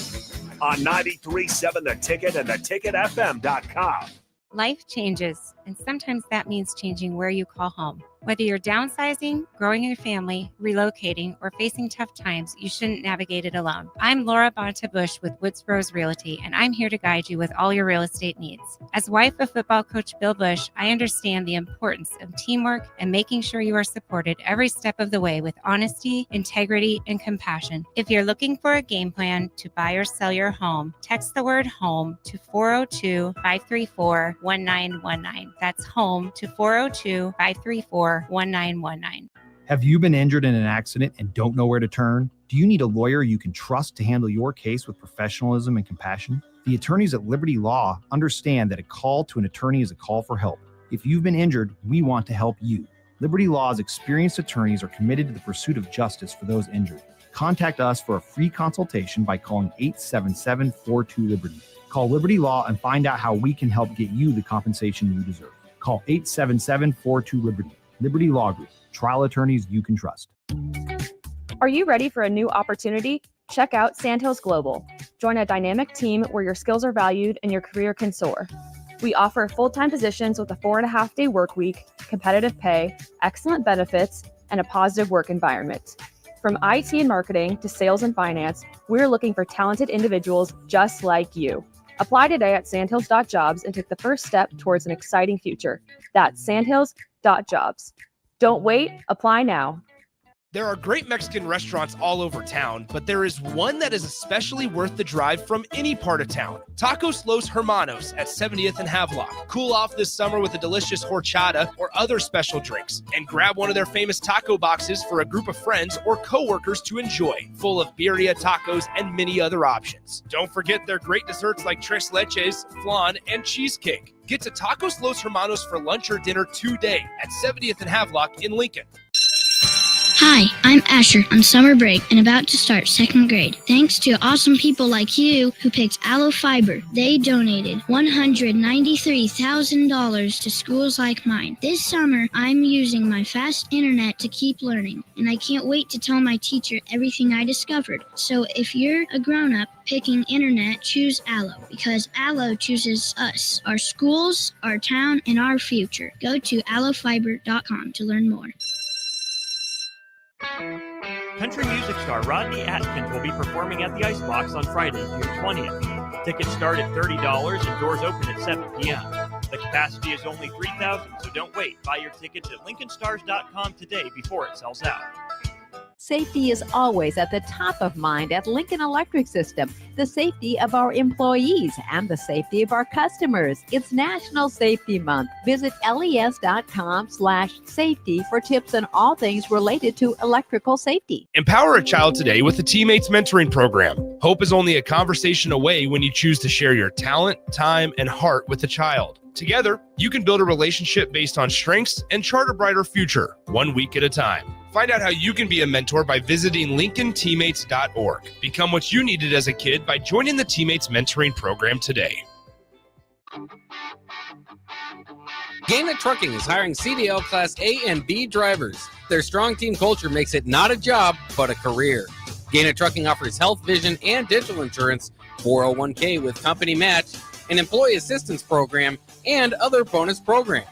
On 93.7 The Ticket and theticketfm.com. Life changes, and sometimes that means changing where you call home. Whether you're downsizing, growing your family, relocating, or facing tough times, you shouldn't navigate it alone. I'm Laura Busch with Woods Rose Realty, and I'm here to guide you with all your real estate needs. As wife of football coach Bill Busch, I understand the importance of teamwork and making sure you are supported every step of the way with honesty, integrity, and compassion. If you're looking for a game plan to buy or sell your home, text the word HOME to 402-534-1919. That's HOME to 402-534-1919. Have you been injured in an accident and don't know where to turn? Do you need a lawyer you can trust to handle your case with professionalism and compassion? The attorneys at Liberty Law understand that a call to an attorney is a call for help. If you've been injured, we want to help you. Liberty Law's experienced attorneys are committed to the pursuit of justice for those injured. Contact us for a free consultation by calling 877-42-LIBERTY. Call Liberty Law and find out how we can help get you the compensation you deserve. Call 877-42-LIBERTY. Liberty Law Group. Trial attorneys you can trust. Are you ready for a new opportunity? Check out Sandhills Global. Join a dynamic team where your skills are valued and your career can soar. We offer full-time positions with a 4.5-day work week, competitive pay, excellent benefits, and a positive work environment. From IT and marketing to sales and finance, we're looking for talented individuals just like you. Apply today at sandhills.jobs and take the first step towards an exciting future. That's sandhills.jobs. Don't wait, apply now. There are great Mexican restaurants all over town, but there is one that is especially worth the drive from any part of town. Tacos Los Hermanos at 70th and Havelock. Cool off this summer with a delicious horchata or other special drinks. And grab one of their famous taco boxes for a group of friends or coworkers to enjoy, full of birria tacos and many other options. Don't forget their great desserts like tres leches, flan, and cheesecake. Get to Tacos Los Hermanos for lunch or dinner today at 70th and Havelock in Lincoln. Hi, I'm Asher on summer break and about to start 2nd grade. Thanks to awesome people like you who picked Aloe Fiber. They donated $193,000 to schools like mine. This summer, I'm using my fast internet to keep learning, and I can't wait to tell my teacher everything I discovered. So if you're a grown-up picking internet, choose Aloe, because Aloe chooses us, our schools, our town, and our future. Go to aloefiber.com to learn more. Country music star Rodney Atkins will be performing at the Icebox on Friday, June 20th. Tickets start at $30 and doors open at 7 p.m. The capacity is only 3,000, so don't wait. Buy your tickets at LincolnStars.com today before it sells out. Safety is always at the top of mind at Lincoln Electric System. The safety of our employees and the safety of our customers. It's National Safety Month. Visit les.com/safety for tips on all things related to electrical safety. Empower a child today with the Teammates Mentoring Program. Hope is only a conversation away when you choose to share your talent, time, and heart with a child. Together, you can build a relationship based on strengths and chart a brighter future, 1 week at a time. Find out how you can be a mentor by visiting LincolnTeammates.org. Become what you needed as a kid by joining the Teammates Mentoring Program today. Gaina Trucking is hiring CDL Class A and B drivers. Their strong team culture makes it not a job, but a career. Gaina Trucking offers health, vision, and dental insurance, 401k with company match, an employee assistance program, and other bonus programs.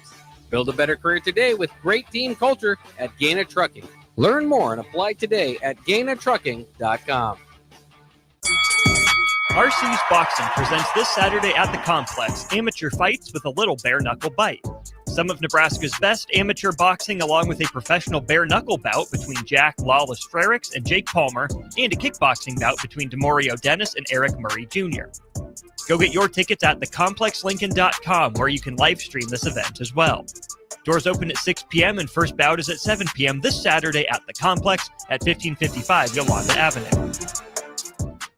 Build a better career today with great team culture at Gaina Trucking. Learn more and apply today at GainaTrucking.com. RC's Boxing presents this Saturday at the Complex amateur fights with a little bare-knuckle bite. Some of Nebraska's best amateur boxing, along with a professional bare-knuckle bout between Jack Lawless Frericks and Jake Palmer, and a kickboxing bout between Demorio Dennis and Eric Murray Jr. Go get your tickets at thecomplexlincoln.com, where you can live stream this event as well. Doors open at 6 p.m. and first bout is at 7 p.m. this Saturday at the Complex at 1555 Yolanda Avenue.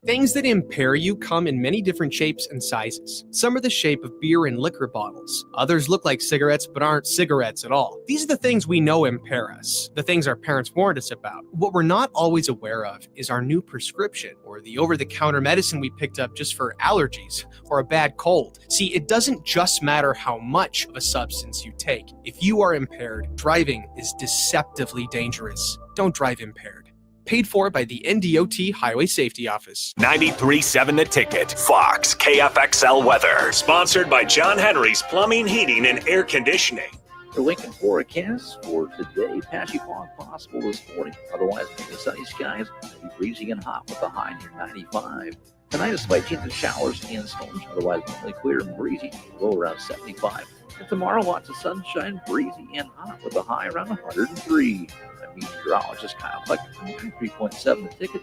Things that impair you come in many different shapes and sizes. Some are the shape of beer and liquor bottles. Others look like cigarettes but aren't cigarettes at all. These are the things we know impair us, the things our parents warned us about. What we're not always aware of is our new prescription, or the over-the-counter medicine we picked up just for allergies or a bad cold. See, it doesn't just matter how much of a substance you take. If you are impaired, driving is deceptively dangerous. Don't drive impaired. Paid for by the NDOT Highway Safety Office. 93.7 The Ticket. Fox KFXL weather. Sponsored by John Henry's Plumbing, Heating, and Air Conditioning. The Lincoln forecast for today, patchy fog possible this morning. Otherwise, the sunny skies will be breezy and hot with a high near 95. Tonight, a slight chance of showers and storms. Otherwise, mainly clear and breezy, low around 75. And tomorrow, lots of sunshine, breezy and hot with a high around 103. Meteorologist Kyle Fleck from 3.7 The Ticket,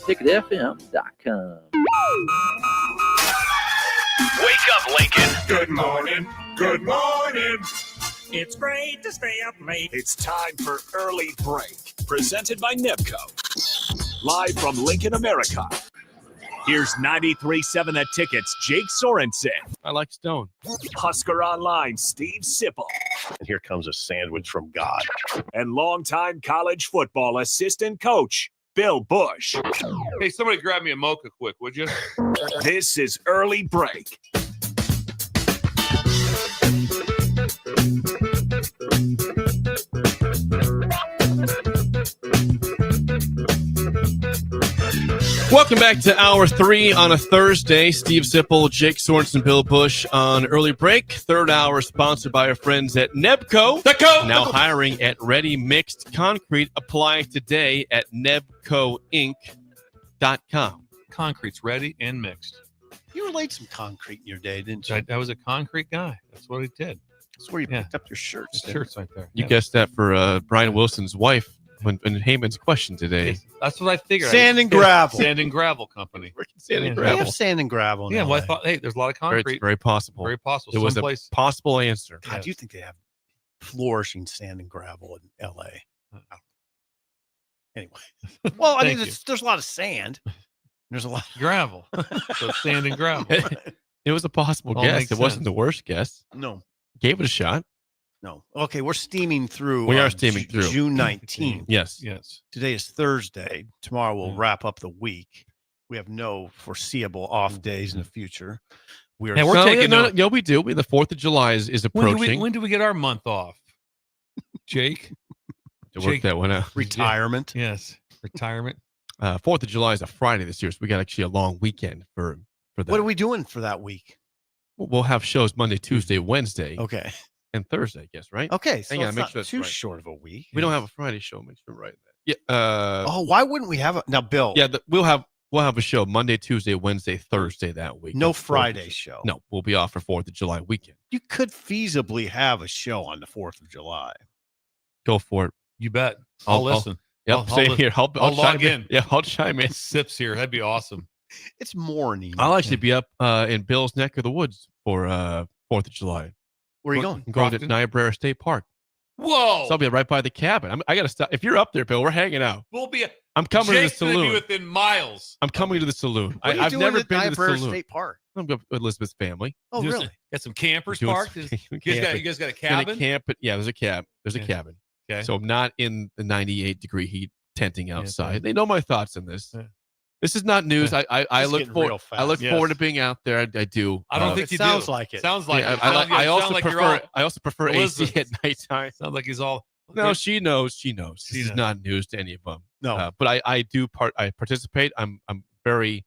ticketfm.com. Wake up, Lincoln. Good morning. Good morning. It's great to stay up late. It's time for Early Break, presented by NIPCO. Live from Lincoln, America. Here's 93.7 The Ticket's Jake Sorensen. I like Stone. Husker Online, Steve Sipple. And here comes a sandwich from God. And longtime college football assistant coach, Bill Busch. Hey, somebody grab me a mocha quick, would you? This is Early Break. Welcome back to Hour 3 on a Thursday. Steve Sipple, Jake Sorensen, Bill Busch on Early Break. Third hour sponsored by our friends at Nebco. Now hiring at Ready Mixed Concrete. Apply today at nebcoinc.com. Concrete's ready and mixed. You laid some concrete in your day, didn't you? I was a concrete guy. That's what I did. That's where you picked up your shirts. Shirts right there. You guessed that for Brian Wilson's wife. When Heyman's question today. That's what I figured. Sand and gravel. Sand and gravel company. Sand and They gravel. have sand and gravel. Yeah, well, I thought, hey, there's a lot of concrete. Very possible. Very possible. It was Someplace. a possible answer. God, do you think they have flourishing sand and gravel in L.A.? Anyway. Well, I mean, there's a lot of sand. There's a lot of gravel. So sand and gravel. It was a possible guess. It wasn't the worst guess. No. Gave it a shot. No. Okay, we're steaming through. We are steaming through. June 19th. Yes. Today is Thursday. Tomorrow we'll wrap up the week. We have no foreseeable off days in the future. We are. And we're taking no, we do. The 4th of July is approaching. When do we get our month off? Jake? To work that one out. Retirement. Yes. Retirement. 4th of July is a Friday this year, so we got actually a long weekend for that. What are we doing for that week? We'll have shows Monday, Tuesday, Wednesday. Okay. And Thursday, I guess, right? Okay, so Hang on, it's make not sure that's too right. short of a week. We don't have a Friday show. Make sure I'm right. Yeah. Why wouldn't we have now, Bill? Yeah, we'll have a show Monday, Tuesday, Wednesday, Thursday that week. No Friday show. No, we'll be off for 4th of July weekend. You could feasibly have a show on the 4th of July. Go for it. You bet. I'll listen. Yep, same here. I'll log in. Yeah, I'll chime in. Sips here. That'd be awesome. It's morning. I'll actually be up in Bill's neck of the woods for 4th of July. Where are you going? I'm going to Niobrara State Park. Whoa! So I'll be right by the cabin. I got to stop. If you're up there, Bill, we're hanging out. We'll be. I'm coming to the Jake's gonna saloon. be within miles. I'm coming to the saloon. What are you I've doing never at been to the Niobrara saloon. State Park? I'm going with Elizabeth's family. Oh, really? Got some campers Doing parked. some You guys got a cabin? Yeah, there's a cab. There's a cabin. Okay. So I'm not in the 98-degree heat tenting outside. They know my thoughts on this. Yeah. This is not news. I look forward. I look forward to being out there. I do. I don't think you sounds do. like it. Sounds like yeah, it. I also like prefer. I also prefer AC at nighttime. Sounds like he's all. No, she knows. She knows. This is not news to any of them. No, but I do I participate. I'm very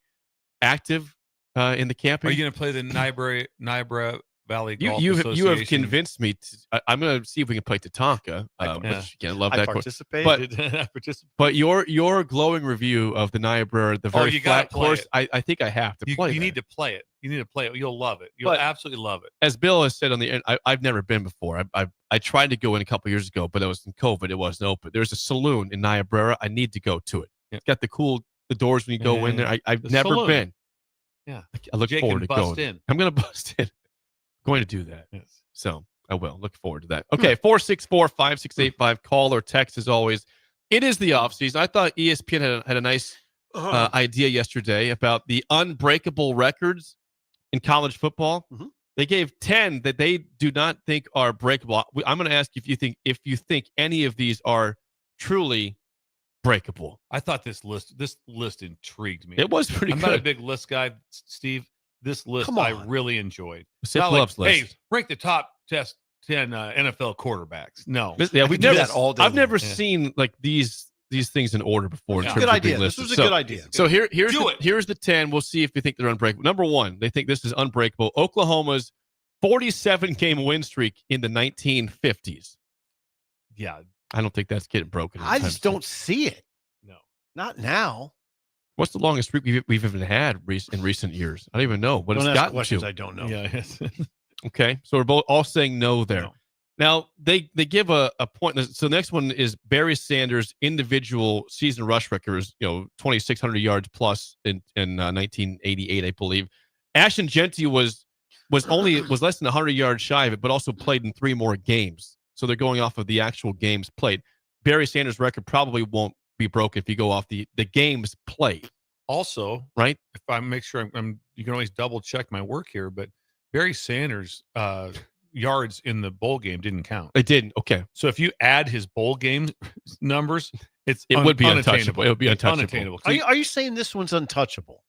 active in the camping. Are you going to play the Niobrara Valley You Golf you have Association. convinced me. I'm going to see if we can play Tatanka. Which again, I love that course. But your glowing review of the Niobrara, the very flat course, I think I have to play. You need to play it. You need to play it. You'll love it. You'll absolutely love it. As Bill has said on the end, I've never been before. I tried to go in a couple years ago, but it was in COVID. It wasn't open. There's a saloon in Niobrara. I need to go to it. It's got the doors when you go in there. I've never saloon. been. Yeah, I look Jake forward to bust going. in. I'm going to bust in. Going to do that. Yes. So I will look forward to that. Okay, 464-5685. Call or text as always. It is the off season. I thought ESPN had a nice idea yesterday about the unbreakable records in college football. Mm-hmm. They gave 10 that they do not think are breakable. I'm going to ask if you think any of these are truly breakable. I thought this list intrigued me. It was pretty I'm good. not a big list guy, Steve. This list I really enjoyed. Sip Not loves like, hey, lists. rank the top 10 NFL quarterbacks. No. We've never that all day. I've never seen like these things in order before. In terms good of idea. being This listed. was a good idea. So here's the 10. We'll see if you think they're unbreakable. Number 1, they think this is unbreakable. Oklahoma's 47-game win streak in the 1950s. Yeah. I don't think that's getting broken. I just don't see it. No. Not now. What's the longest streak we've even had in recent years? I don't even know what Don't it's ask gotten questions to. I don't know. Yeah. Okay, so we're both all saying no there. No. Now they give a point. So the next one is Barry Sanders' individual season rush records. 2,600 yards plus in 1988, I believe. Ashton Genty was less than 100 yards shy of it, but also played in 3 more games. So they're going off of the actual games played. Barry Sanders' record probably won't be broken if you go off the games played. Also, right? If I make sure you can always double check my work here, but Barry Sanders' yards in the bowl game didn't count. It didn't. Okay. So if you add his bowl game numbers, it would be unattainable. untouchable. It would be It's untouchable. unattainable. Are you saying this one's untouchable?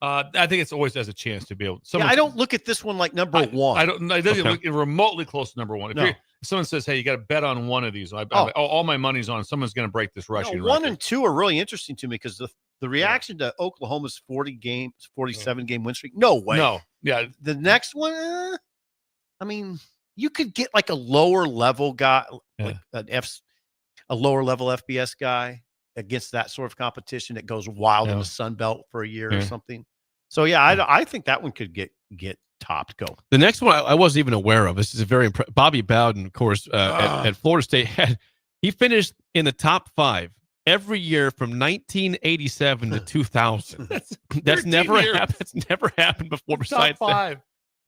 I think it's always has a chance to be able. I don't look at this one like number 1. I don't. It doesn't look remotely close to number 1. If No. someone says, "Hey, you got to bet on one of these," all my money's on someone's going to break this rushing record. 1 and 2 are really interesting to me because the reaction to Oklahoma's 47-game win streak. No way. No. Yeah. The next one, I mean, you could get like a lower level guy, like a lower level FBS guy against that sort of competition that goes wild in the Sun Belt for a year or something. So I think that one could get topped. Go. The next one I wasn't even aware of. This is a very Bobby Bowden, of course, at Florida State. He finished in the top 5 every year from 1987 to 2000. That's never happened. That's never happened before. Besides top 5.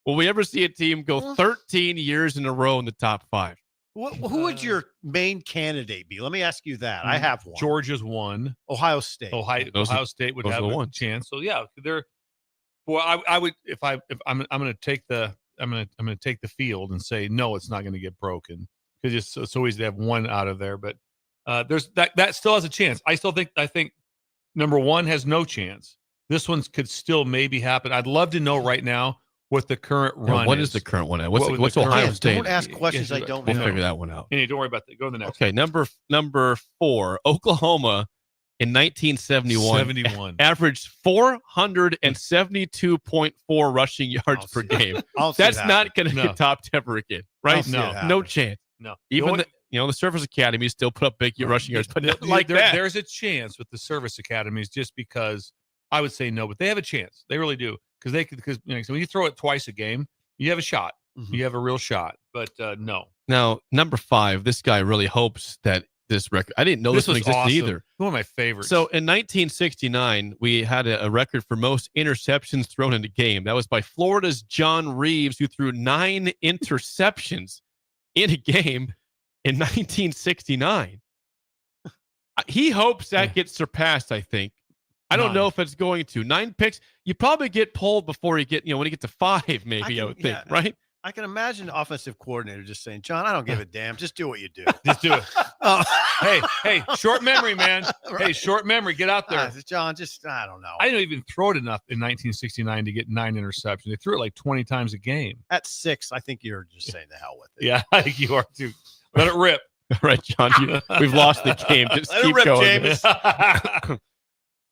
Will we ever see a team go 13 years in a row in the top 5? Who would your main candidate be? Let me ask you that. I have one. Georgia's one. Ohio State. Ohio State would have a chance. So yeah, they're. Well, I would if I'm going to take the field and say no, it's not going to get broken because it's so easy to have one out of there. But there's that still has a chance. I think number 1 has no chance. This one could still maybe happen. I'd love to know right now what the current run is. What is the current one? What's Ohio State? Don't ask questions I don't know. We'll figure that one out. Hey, don't worry about that. Go to the next. Okay, number 4, Oklahoma in 1971 averaged 472.4 rushing yards per game. That's not going to get topped ever again, right? No chance. No. Even the Service Academy still put up big rushing yards, but not like that. There's a chance with the service academies just because I would say no, but they have a chance. They really do. So when you throw it twice a game, you have a shot. Mm-hmm. You have a real shot, but no. Now, number 5, this guy really hopes that this record. I didn't know this one existed either. One of my favorites. So in 1969, we had a record for most interceptions thrown in a game. That was by Florida's John Reeves, who threw 9 interceptions in a game in 1969. He hopes that gets surpassed, I think. I don't know if it's going to. 9 picks. You probably get pulled before you get, when you get to 5, maybe, I would think, right? I can imagine the offensive coordinator just saying, John, I don't give a damn. Just do what you do. Just do it. Hey, short memory, man. Right. Hey, short memory. Get out there. John, I don't know. I didn't even throw it enough in 1969 to get 9 interceptions. They threw it like 20 times a game. At 6, I think you're just saying the hell with it. Yeah, I think you are too. Let it rip. All right, John, we've lost the game. Just keep going.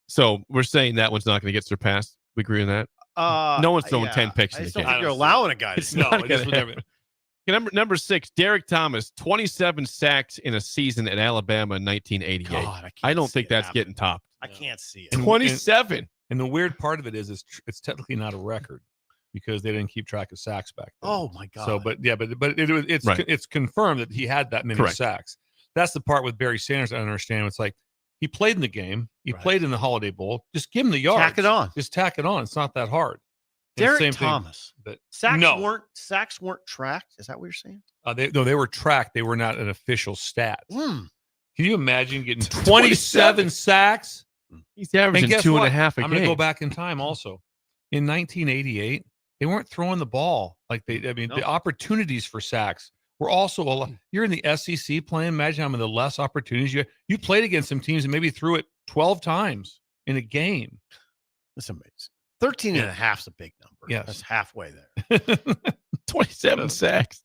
So we're saying that one's not going to get surpassed. We agree on that? No one's throwing 10 picks I in just the don't game. think you're allowing a guy to It's do not that. gonna happen. Okay, number 6, Derek Thomas, 27 sacks in a season at Alabama in 1988. God, I don't think that's getting topped. I can't see it. 27. And the weird part of it is it's technically not a record because they didn't keep track of sacks back then. Oh my God. So, but it's Right. it's confirmed that he had that many Correct. sacks. That's the part with Barry Sanders I don't understand. It's like he played in the game, he played in the Holiday Bowl. Just give him the yards. Tack it on. Just tack it on. It's not that hard. And Derek same thing, Thomas. but Sacks no, weren't tracked. Is that what you're saying? they were tracked. They were not an official stat. Mm. Can you imagine getting 27 sacks? He's averaging guess 2.5 what? a game. I'm going to go back in time also. In 1988, they weren't throwing the ball like the opportunities for sacks were also a lot. You're in the SEC playing. Imagine how many the less opportunities you played against some teams and maybe threw it 12 times in a game. That's amazing. 13 and a half is a big number. Yes. That's halfway there. 27 sacks.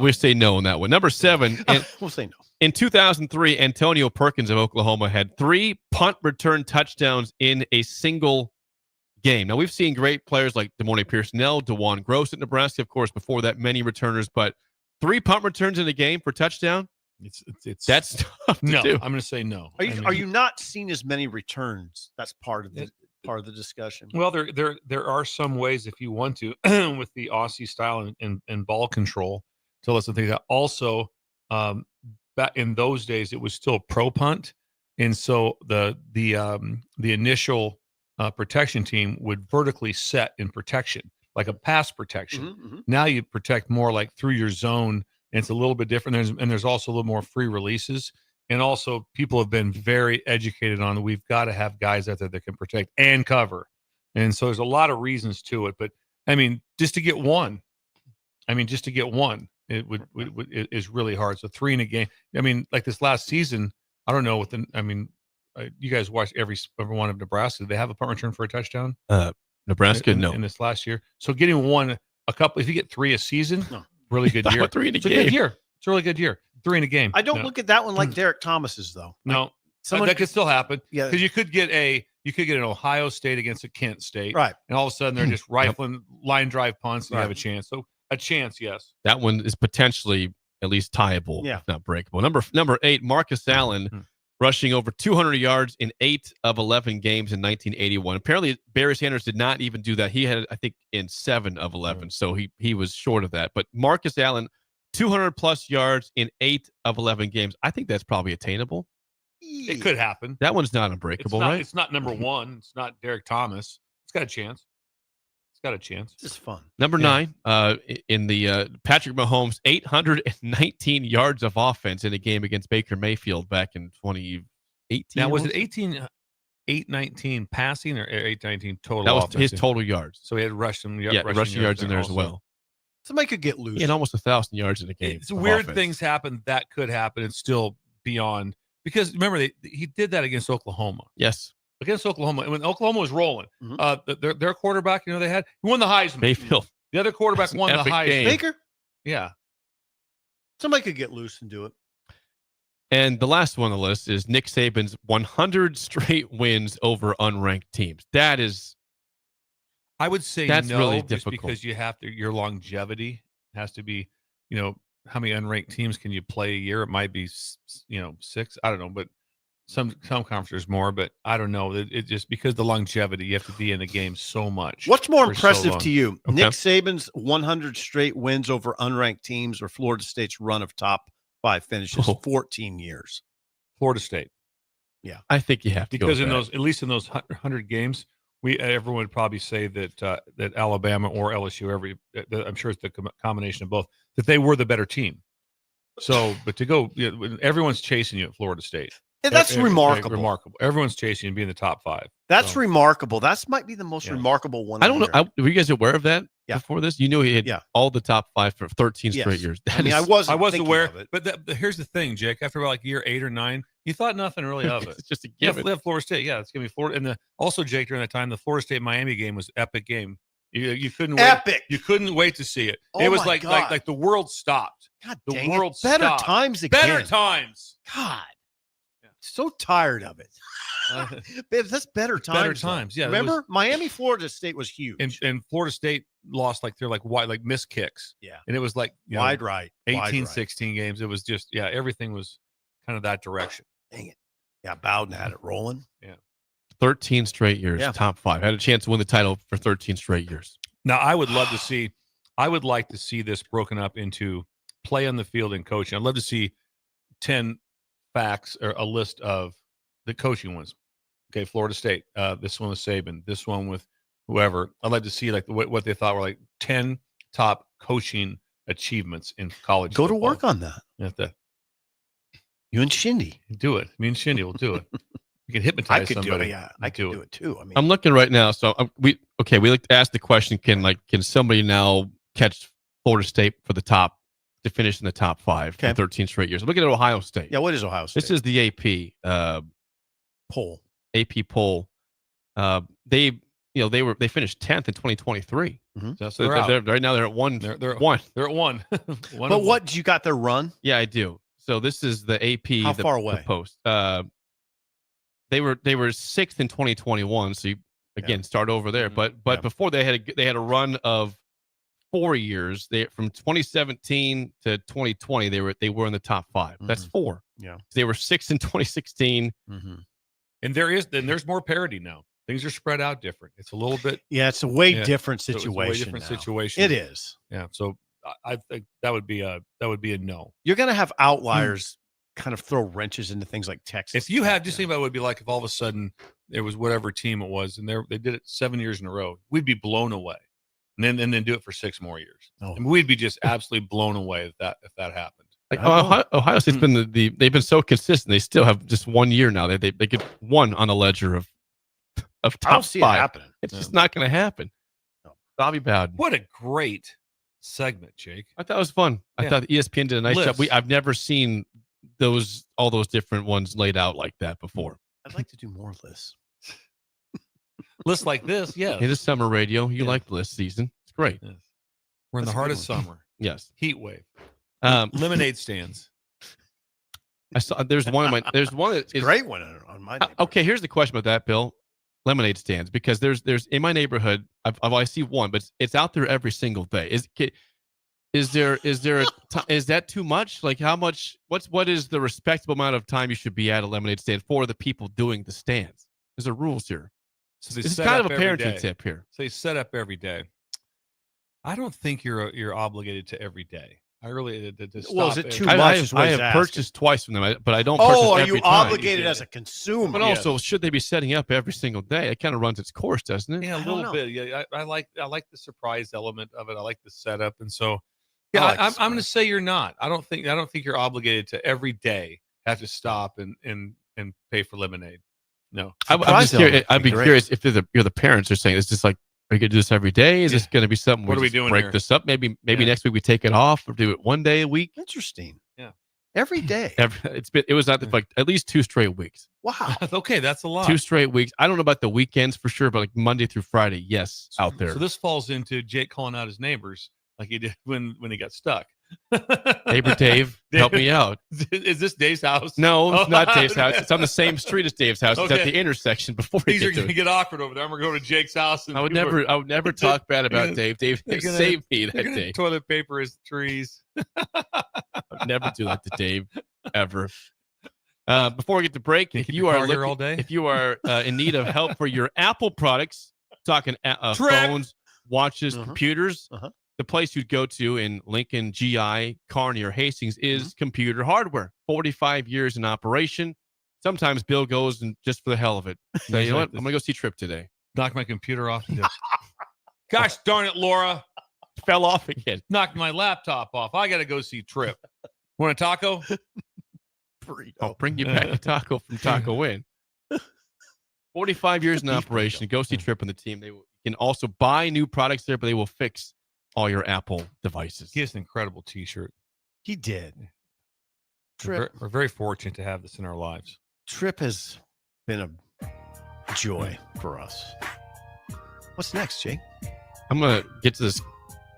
We say no on that one. Number 7. We'll say no. In 2003, Antonio Perkins of Oklahoma had 3 punt return touchdowns in a single game. Now, we've seen great players like De'Mornay Pierce-Nell, DeJuan Gross at Nebraska, of course, before that, many returners, but 3 punt returns in a game for touchdown? That's tough to do. I'm going to say no. Are you not seeing as many returns? That's part of the discussion. Well, there are some ways if you want to with the Aussie style and ball control to let something that also back in those days it was still pro punt, and so the initial protection team would vertically set in protection like a pass protection. Now you protect more like through your zone, and it's a little bit different. There's also a little more free releases. And also, people have been very educated on we've got to have guys out there that can protect and cover. And so there's a lot of reasons to it. But, I mean, just to get one, it is really hard. So 3 in a game. I mean, like this last season, I don't know. You guys watched every one of Nebraska. Did they have a punt return for a touchdown? Nebraska, no. In this last year. So getting a couple, if you get 3 a season, really good year. 3 in a game. game. Good year. It's a really good year. 3 in a game. I don't look at that one like Derek Thomas's though. No, that could still happen. Yeah, because you could get an Ohio State against a Kent State, right? And all of a sudden they're just rifling line drive punts, and you have a chance. So a chance, yes. That one is potentially at least tieable, if not breakable. Number 8, Marcus Allen, rushing over 200 yards in 8 of 11 games in 1981. Apparently, Barry Sanders did not even do that. He had it, I think, in 7 of 11, so he was short of that. But Marcus Allen, 200-plus yards in 8 of 11 games. I think that's probably attainable. It could happen. That one's not unbreakable, right? It's not number 1. It's not Derek Thomas. It's got a chance. This is fun. Number 9, in the Patrick Mahomes, 819 yards of offense in a game against Baker Mayfield back in 2018. Now, was it 819 passing or 819 total? That was offense? his total yards. So he had rushing yards in there as well. Somebody could get loose. And almost 1,000 yards in a game. It's weird things happen that could happen. It's still beyond, because remember he did that against Oklahoma. Yes, against Oklahoma, and when Oklahoma was rolling, their quarterback, they had, he won the Heisman. Mayfield. The other quarterback won the Heisman. Game. Baker. Yeah, somebody could get loose and do it. And the last one on the list is Nick Saban's 100 straight wins over unranked teams. That is. I would say that's no, really just difficult because your longevity has to be, how many unranked teams can you play a year? It might be, 6. I don't know, but some conferences more, but I don't know. It just because the longevity, you have to be in the game so much. What's more impressive to you, Okay. Nick Saban's 100 straight wins over unranked teams, or Florida State's run of top 5 finishes, 14 years? Florida State. Yeah, I think you have to because go in with at least in those 100 games. Everyone would probably say that Alabama or LSU, I'm sure it's the combination of both, that they were the better team. So, but to go, everyone's chasing you at Florida State. And that's remarkable. Remarkable. Everyone's chasing you and being in the top 5. That's remarkable. That might be the most remarkable one. I don't know. Were you guys aware of that before this? You knew he had Yeah. all the top 5 for 13 straight years. I was aware, of it. but here's the thing, Jake. After about like year 8 or 9, you thought nothing really of it. It's just a given. Yeah, Florida State. Yeah, it's gonna be Florida. And also, Jake, during that time, the Florida State Miami game was epic game. You couldn't wait. Epic. You couldn't wait to see it. Oh it was my like God. the world stopped. God The dang world it. Better stopped. times again. Better times. God. so tired of it. That's better times. Better times. Yeah. Remember, Miami, Florida State was huge. And Florida State lost they're wide, missed kicks. Yeah. And it was wide right. 18, 16 games. It was just, everything was kind of that direction. Dang it. Yeah, Bowden had it rolling. Yeah. 13 straight years, top 5. Had a chance to win the title for 13 straight years. Now, I would like to see this broken up into play on the field and coaching. I'd love to see 10 facts or a list of the coaching ones. Okay, Florida State. This one with Saban. This one with whoever. I'd like to see what they thought were 10 top coaching achievements in college. Go football. to work on that. You and Shindy. Do it. Me and Shindy will do it. You can hypnotize somebody. I could do it too. I mean, I'm looking right now. So we like to ask the question: Can somebody now catch Florida State for the top to finish in the top 5 for 13 straight years? I'm looking at Ohio State. Yeah, what is Ohio State? This is the AP poll. AP poll. They finished 10th in 2023. Mm-hmm. So they're right now they're at 1. They're at 1. But what you got their run? Yeah, I do. So this is the AP. How far away? The post. They were 6th in 2021. So you start over there. But before they had a run of 4 years. They from 2017 to 2020 they were in the top 5. That's 4. Yeah. They were 6th in 2016. Mm-hmm. And there's more parity now. Things are spread out different. It's a little bit. Yeah, it's a way different situation. Situation. It is. Yeah. So I think that would be a no. You're going to have outliers kind of throw wrenches into things like Texas. If you had, just think about what it would be like if all of a sudden there was whatever team it was, and they did it 7 years in a row, we'd be blown away, and then do it for 6 more years. Oh. And we'd be just absolutely blown away if that happened. Ohio State's been they've been so consistent. They still have just 1 year now. They get 1 on the ledger of top I don't see 5. it happening. It's just not going to happen. Bobby Bowden. What a great segment, Jake. I thought it was fun. I thought ESPN did a nice job. I've never seen all those different ones laid out like that before. I'd like to do more lists. Lists like this, yeah. It is summer radio. You like list season. It's great. Yes. We're in the heart of summer. Yes. Heat wave. Lemonade stands. I saw there's one that's a great one on my neighborhood. Okay, here's the question about that, Bill. Lemonade stands, because there's in my neighborhood, I see one, but it's out there every single day. Is that too much? Like, how much? What is the respectable amount of time you should be at a lemonade stand for the people doing the stands? Is there rules here? So this is kind of a parenting tip here. So they set up every day. I don't think you're obligated to every day. I really well, is it too much? I have purchased twice from them, but I don't. Oh, purchase are you every time. obligated as a consumer? But also, should they be setting up every single day? It kind of runs its course, doesn't it? Yeah, a little bit. Yeah, I like the surprise element of it. I like the setup, and so yeah, I'm going to say you're not. I don't think you're obligated to every day have to stop and pay for lemonade. No, I'm just curious. I'd be curious if you're the parents are saying, it's just like, are you going to do this every day? Is this going to be something? What are we doing break here? this up? Maybe next week we take it off or do it 1 day a week. Interesting. Yeah. Every day. It was like at least 2 straight weeks. Wow. Okay, that's a lot. 2 straight weeks. I don't know about the weekends for sure, but like Monday through Friday, yes, out there. So this falls into Jake calling out his neighbors like he did when he got stuck. Neighbor Dave, help me out. Is this Dave's house? No, it's not Dave's house. It's on the same street as Dave's house. It's at the intersection before things are going to get awkward over there. I'm going to go to Jake's house. And I would never talk bad about Dave. Dave saved me that day. Toilet paper his trees. I'd never do that to Dave ever. Before we get to break, if you are in need of help for your Apple products, talking phones, watches, computers. The place you'd go to in Lincoln, GI, Kearney, or Hastings is Computer Hardware. 45 years in operation. Sometimes Bill goes and just for the hell of it. So, you know what? I'm going to go see Tripp today. Knock my computer off. Gosh darn it, Laura. Fell off again. Knocked my laptop off. I got to go see Tripp. Want a taco? I'll bring you back a taco from Taco Inn. 45 years in operation. Go see Tripp and the team. They can also buy new products there, but they will fix all your Apple devices. He has an incredible T-shirt. He did. We're very fortunate to have this in our lives. Tripp has been a joy for us. What's next, Jake? I'm going to get to this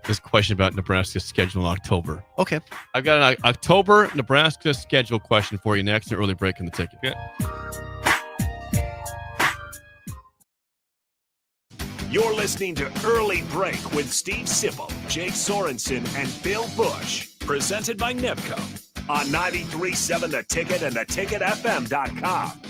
this question about Nebraska's schedule in October. Okay. I've got an October Nebraska schedule question for you next, an early break in the ticket. Yeah. You're listening to Early Break with Steve Sipple, Jake Sorensen, and Bill Busch. Presented by Nevco on 93.7 The Ticket and theticketfm.com.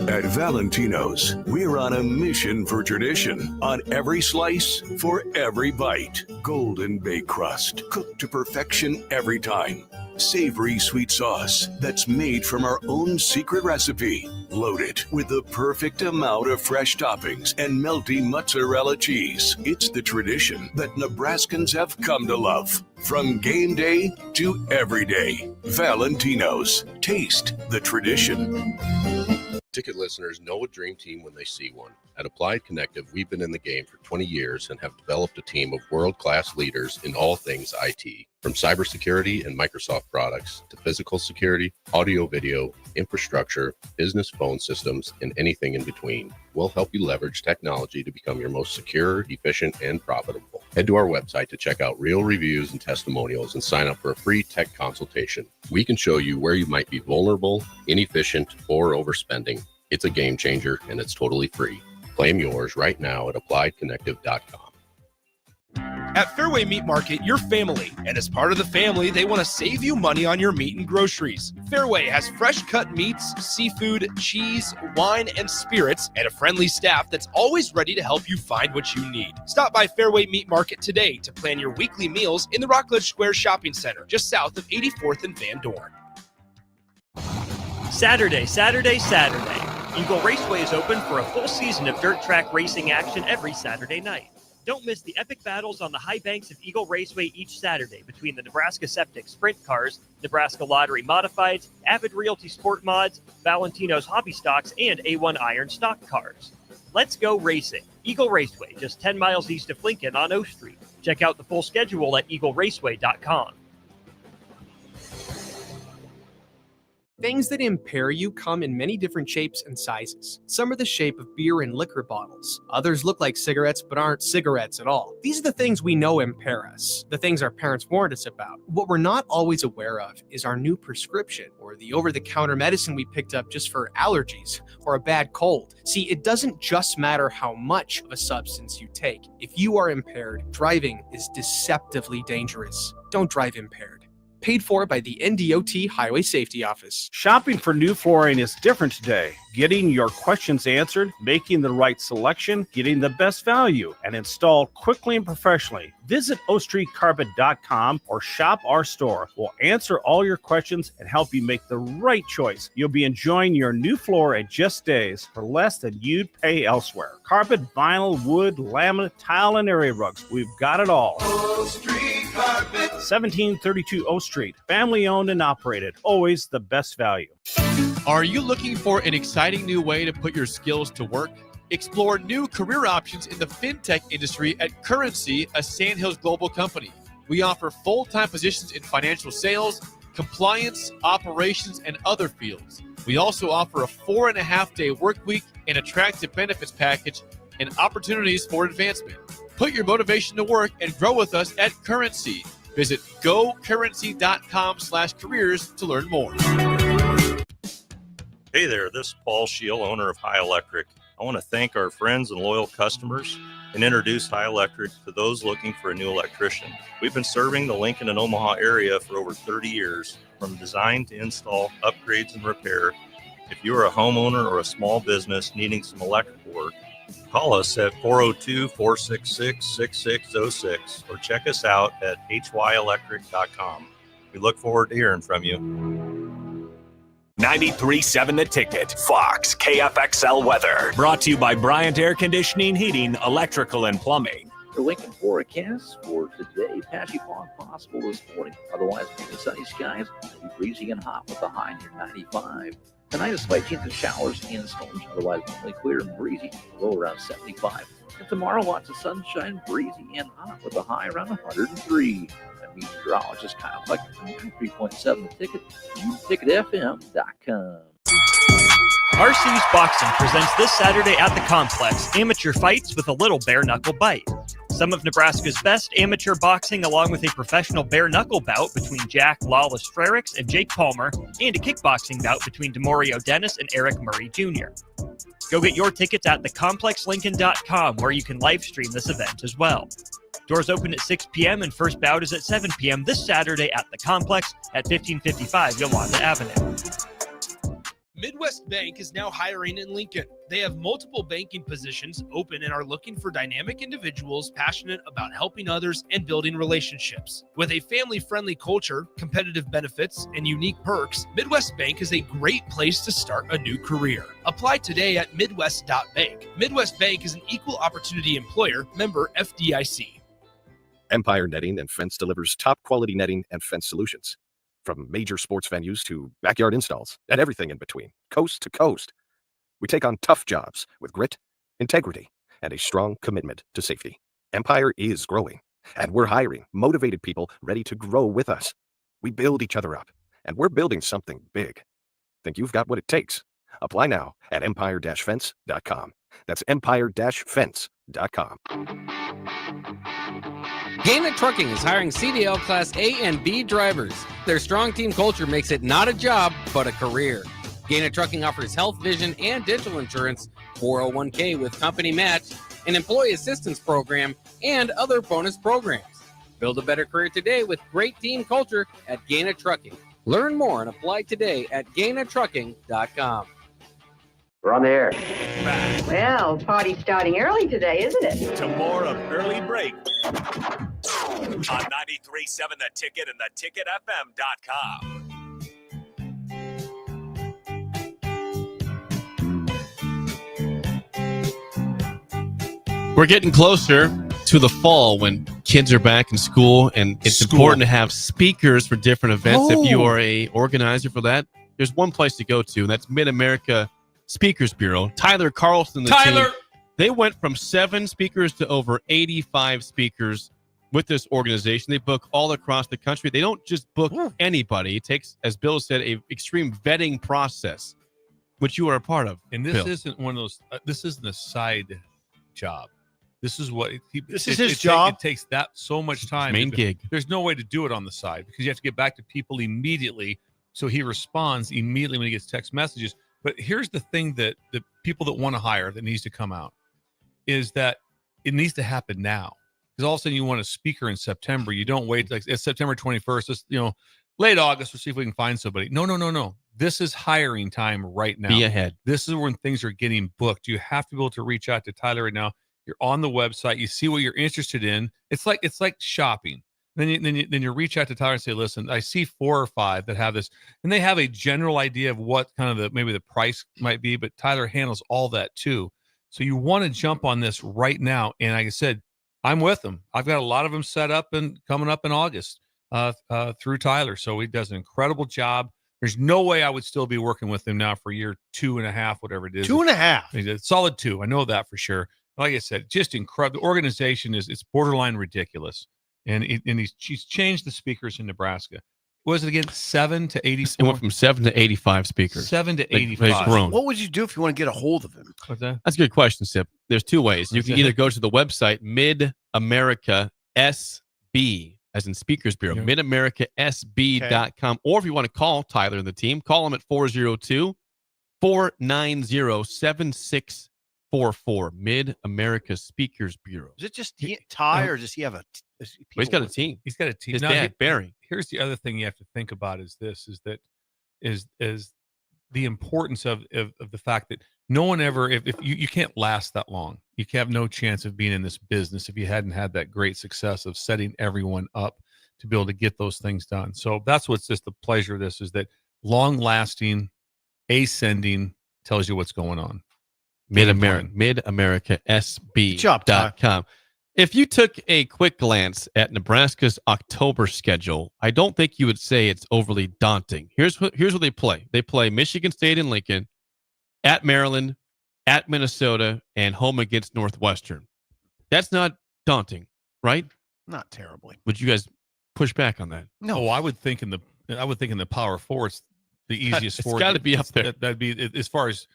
At Valentino's, we're on a mission for tradition. On every slice, for every bite. Golden baked crust, cooked to perfection every time. Savory sweet sauce that's made from our own secret recipe. Loaded with the perfect amount of fresh toppings and melty mozzarella cheese. It's the tradition that Nebraskans have come to love. From game day to every day. Valentino's. Taste the tradition. Ticket listeners know a dream team when they see one. At Applied Connective, we've been in the game for 20 years and have developed a team of world-class leaders in all things IT. From cybersecurity and Microsoft products to physical security, audio-video, infrastructure, business phone systems, and anything in between. We'll help you leverage technology to become your most secure, efficient, and profitable. Head to our website to check out real reviews and testimonials and sign up for a free tech consultation. We can show you where you might be vulnerable, inefficient, or overspending. It's a game changer, and it's totally free. Claim yours right now at appliedconnective.com. At Fairway Meat Market, you're family, and as part of the family, they want to save you money on your meat and groceries. Fairway has fresh cut meats, seafood, cheese, wine, and spirits, and a friendly staff that's always ready to help you find what you need. Stop by Fairway Meat Market today to plan your weekly meals in the Rockledge Square Shopping Center, just south of 84th and Van Dorn. Saturday. Eagle Raceway is open for a full season of dirt track racing action every Saturday night. Don't miss the epic battles on the high banks of Eagle Raceway each Saturday between the Nebraska Septic Sprint Cars, Nebraska Lottery Modifieds, Avid Realty Sport Mods, Valentino's Hobby Stocks, and A1 Iron Stock Cars. Let's go racing. Eagle Raceway, just 10 miles east of Lincoln on O Street. Check out the full schedule at eagleraceway.com. Things that impair you come in many different shapes and sizes. Some are the shape of beer and liquor bottles. Others look like cigarettes but aren't cigarettes at all. These are the things we know impair us, the things our parents warned us about. What we're not always aware of is our new prescription or the over-the-counter medicine we picked up just for allergies or a bad cold. See, it doesn't just matter how much of a substance you take. If you are impaired, driving is deceptively dangerous. Don't drive impaired. Paid for by the NDOT Highway Safety Office. Shopping for new flooring is different today. Getting your questions answered, making the right selection, getting the best value, and installed quickly and professionally. Visit ostreetcarpet.com or shop our store. We'll answer all your questions and help you make the right choice. You'll be enjoying your new floor in just days for less than you'd pay elsewhere. Carpet, vinyl, wood, laminate, tile, and area rugs. We've got it all. O Street Carpet. 1732 O Street. Family owned and operated. Always the best value. Are you looking for an exciting new way to put your skills to work? Explore new career options in the fintech industry at Currency, a Sandhills Global company. We offer full-time positions in financial sales, compliance, operations, and other fields. We also offer a 4.5-day work week, an attractive benefits package, and opportunities for advancement. Put your motivation to work and grow with us at Currency. Visit gocurrency.com/careers to learn more. Hey there, this is Paul Scheel, owner of High Electric. I want to thank our friends and loyal customers and introduce High Electric to those looking for a new electrician. We've been serving the Lincoln and Omaha area for over 30 years, from design to install, upgrades, and repair. If you are a homeowner or a small business needing some electrical work, call us at 402-466-6606 or check us out at hyelectric.com. We look forward to hearing from you. 93.7 The Ticket, Fox, KFXL weather. Brought to you by Bryant Air Conditioning, Heating, Electrical, and Plumbing. The Lincoln forecast for today, patchy fog possible this morning. Otherwise, sunny skies, it'll be breezy and hot with a high near 95. Tonight, a slight chance of showers and storms. Otherwise, mostly clear and breezy, low around 75. And tomorrow, lots of sunshine, breezy and hot with a high around 103. Meteorologist Kyle Fleck from 93.7 The Ticket, ticketfm.com. RC's Boxing presents this Saturday at the Complex amateur fights with a little bare knuckle bite. Some of Nebraska's best amateur boxing, along with a professional bare-knuckle bout between Jack Lawless Frericks and Jake Palmer, and a kickboxing bout between Demorio Dennis and Eric Murray Jr. Go get your tickets at thecomplexlincoln.com, where you can live stream this event as well. Doors open at 6 p.m. and first bout is at 7 p.m. this Saturday at the Complex at 1555 Yolanda Avenue. Midwest Bank is now hiring in Lincoln. They have multiple banking positions open and are looking for dynamic individuals passionate about helping others and building relationships. With a family-friendly culture, competitive benefits, and unique perks, Midwest Bank is a great place to start a new career. Apply today at midwest.bank. Midwest Bank is an equal opportunity employer, member FDIC. Empire Netting and Fence delivers top quality netting and fence solutions. From major sports venues to backyard installs and everything in between, coast to coast. We take on tough jobs with grit, integrity, and a strong commitment to safety. Empire is growing, and we're hiring motivated people ready to grow with us. We build each other up, and we're building something big. Think you've got what it takes? Apply now at empire-fence.com. That's empire-fence.com. Gaina Trucking is hiring CDL Class A and B drivers. Their strong team culture makes it not a job, but a career. Gaina Trucking offers health, vision, and dental insurance, 401k with company match, an employee assistance program, and other bonus programs. Build a better career today with great team culture at Gaina Trucking. Learn more and apply today at GainaTrucking.com. We're on the air. Well, party's starting early today, isn't it? To more of Early Break on 93.7 The Ticket and theticketfm.com. We're getting closer to the fall when kids are back in school, and it's important to have speakers for different events. If you are a organizer for that, there's one place to go to, and that's Mid-America Speakers Bureau. Tyler Carlson, team, they went from 7 speakers to over 85 speakers with this organization. They book all across the country. They don't just book anybody. It takes, as Bill said, a extreme vetting process, which you are a part of. And this Bill. isn't one of those. This isn't a side job. This is what this is his job. It takes that so much time. Main gig. There's no way to do it on the side because you have to get back to people immediately. So he responds immediately when he gets text messages. But here's the thing that the people that want to hire that needs to come out is that it needs to happen now. Because all of a sudden you want a speaker in September. You don't wait like it's September 21st. It's, late August. We'll see if we can find somebody. No. This is hiring time right now. Be ahead. This is when things are getting booked. You have to be able to reach out to Tyler right now. You're on the website. You see what you're interested in. It's like shopping. Then you reach out to Tyler and say, listen, I see 4 or 5 that have this, and they have a general idea of what kind of maybe the price might be, but Tyler handles all that too. So you want to jump on this right now. And like I said, I'm with them. I've got a lot of them set up and coming up in August through Tyler. So he does an incredible job. There's no way I would still be working with him now for year 2.5, whatever it is. 2.5. He's a solid 2. I know that for sure. Like I said, just incredible. The organization it's borderline ridiculous. And she's changed the speakers in Nebraska. What was it again? 7 to 84? It went from 7 to 85 speakers. 7 to 85. What would you do if you want to get a hold of him? What's that? That's a good question, Sip. There's 2 ways. You can either go to the website, Mid-America SB, as in Speakers Bureau, midamericasb.com. Or if you want to call Tyler and the team, call them at 402-490-7644. Mid-America Speakers Bureau. Is it just Ty, or does he have a? He's got a team. He's got a team. His dad, Barry. Here's the other thing you have to think about: is the importance of the fact that no one ever, if you can't last that long, you have no chance of being in this business if you hadn't had that great success of setting everyone up to be able to get those things done. So that's what's just the pleasure of this is that long-lasting, ascending tells you what's going on. MidAmericaSB.com. If you took a quick glance at Nebraska's October schedule, I don't think you would say it's overly daunting. Here's what they play. They play Michigan State and Lincoln, at Maryland, at Minnesota, and home against Northwestern. That's not daunting, right? Not terribly. Would you guys push back on that? No, I would think in the Power Four, it's the easiest sport. It's got to be up there. That'd be as far as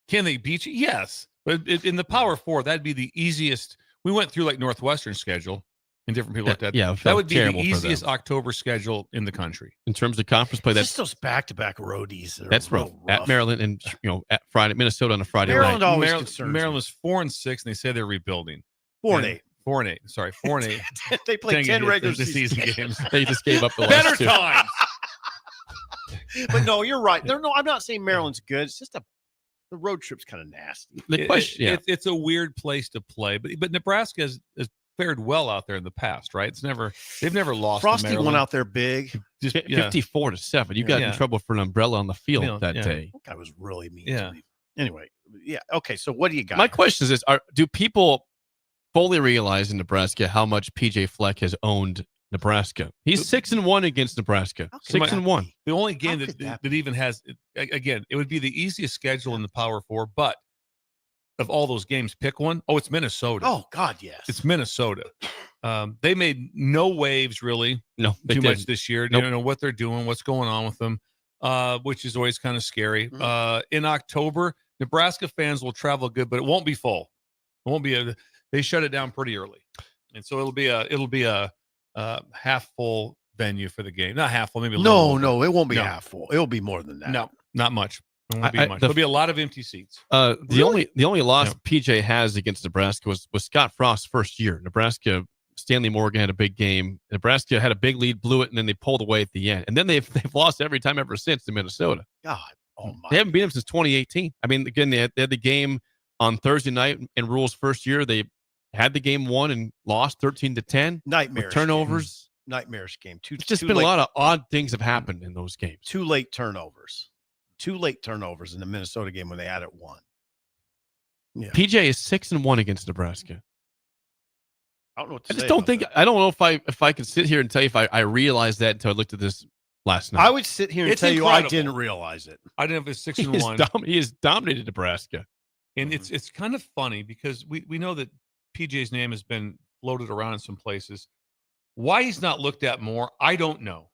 can they beat you? Yes, but in the Power Four, that'd be the easiest we went through like Northwestern schedule and different people like that. Yeah, that would be the terrible for easiest them. October schedule in the country. In terms of conference play, Just that's those back-to-back roadies. That are that's rough. real At Maryland and at Friday, Minnesota on a Friday Maryland night. always concerns Maryland me. was 4-6, and they say they're rebuilding. 4-8. 4-8. Sorry, 4-8. They played 10 regular season games. They just gave up the Better last two. times. But no, you're right. I'm not saying Maryland's good. It's just the road trip's kind of nasty. The question, It's a weird place to play, but Nebraska has fared well out there in the past, right? They've never lost. Frosty to Maryland. went out there big. Just 54-7. You got in trouble for an umbrella on the field that day. That guy was really mean to me. Anyway, yeah. Okay, so what do you got? My question is this: do people fully realize in Nebraska how much PJ Fleck has owned Nebraska? He's 6-1 against Nebraska. 6-1. The only game that even has, again, it would be the easiest schedule in the Power Four, but of all those games, pick one. Oh, it's Minnesota. Oh, God, yes. It's Minnesota. They made no waves, really. No, too much this year. Nope. You don't know what they're doing, what's going on with them, which is always kind of scary. In October, Nebraska fans will travel good, but it won't be full. It won't be they shut it down pretty early. And so it'll be a half full venue for the game. Not half full, maybe a little No, it won't be half full. It'll be more than that. No, not much. It won't be much. There'll be a lot of empty seats. The only loss PJ has against Nebraska was Scott Frost's first year. Nebraska, Stanley Morgan had a big game. Nebraska had a big lead, blew it, and then they pulled away at the end. And then they've lost every time ever since to Minnesota. God, oh my! They haven't beat them since 2018. I mean, again, they had the game on Thursday night in Rule's first year. They had the game won and lost 13-10. Nightmare turnovers. Nightmarish game. It's just been a lot of odd things have happened in those games. 2 late turnovers. 2 late turnovers in the Minnesota game when they had it won. Yeah. PJ is 6-1 against Nebraska. I don't know what I to just say don't about think that. I don't know if I can sit here and tell you if I realized that until I looked at this last night. I would sit here and It's tell you incredible. I didn't realize it. I didn't have a 6-1. He has dominated Nebraska. And it's kind of funny because we know that PJ's name has been floated around in some places. Why he's not looked at more, I don't know.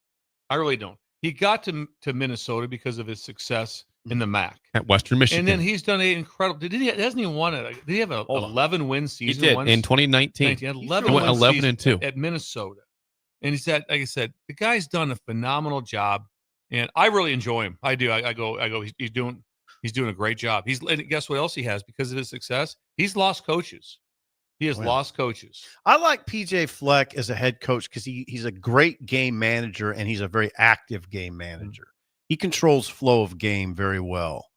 I really don't. He got to Minnesota because of his success in the MAC At Western Michigan. and then he's done an incredible. Hasn't he won it? Did he have an 11-win He season? did once? in 2019. He had He 11 went win 11-2. season at Minnesota, and he said, like I said, the guy's done a phenomenal job, and I really enjoy him. I do. I go. He's doing a great job. And guess what else he has because of his success? He's lost coaches. He has lost coaches. I like PJ Fleck as a head coach because he's a great game manager and he's a very active game manager. He controls flow of game very well.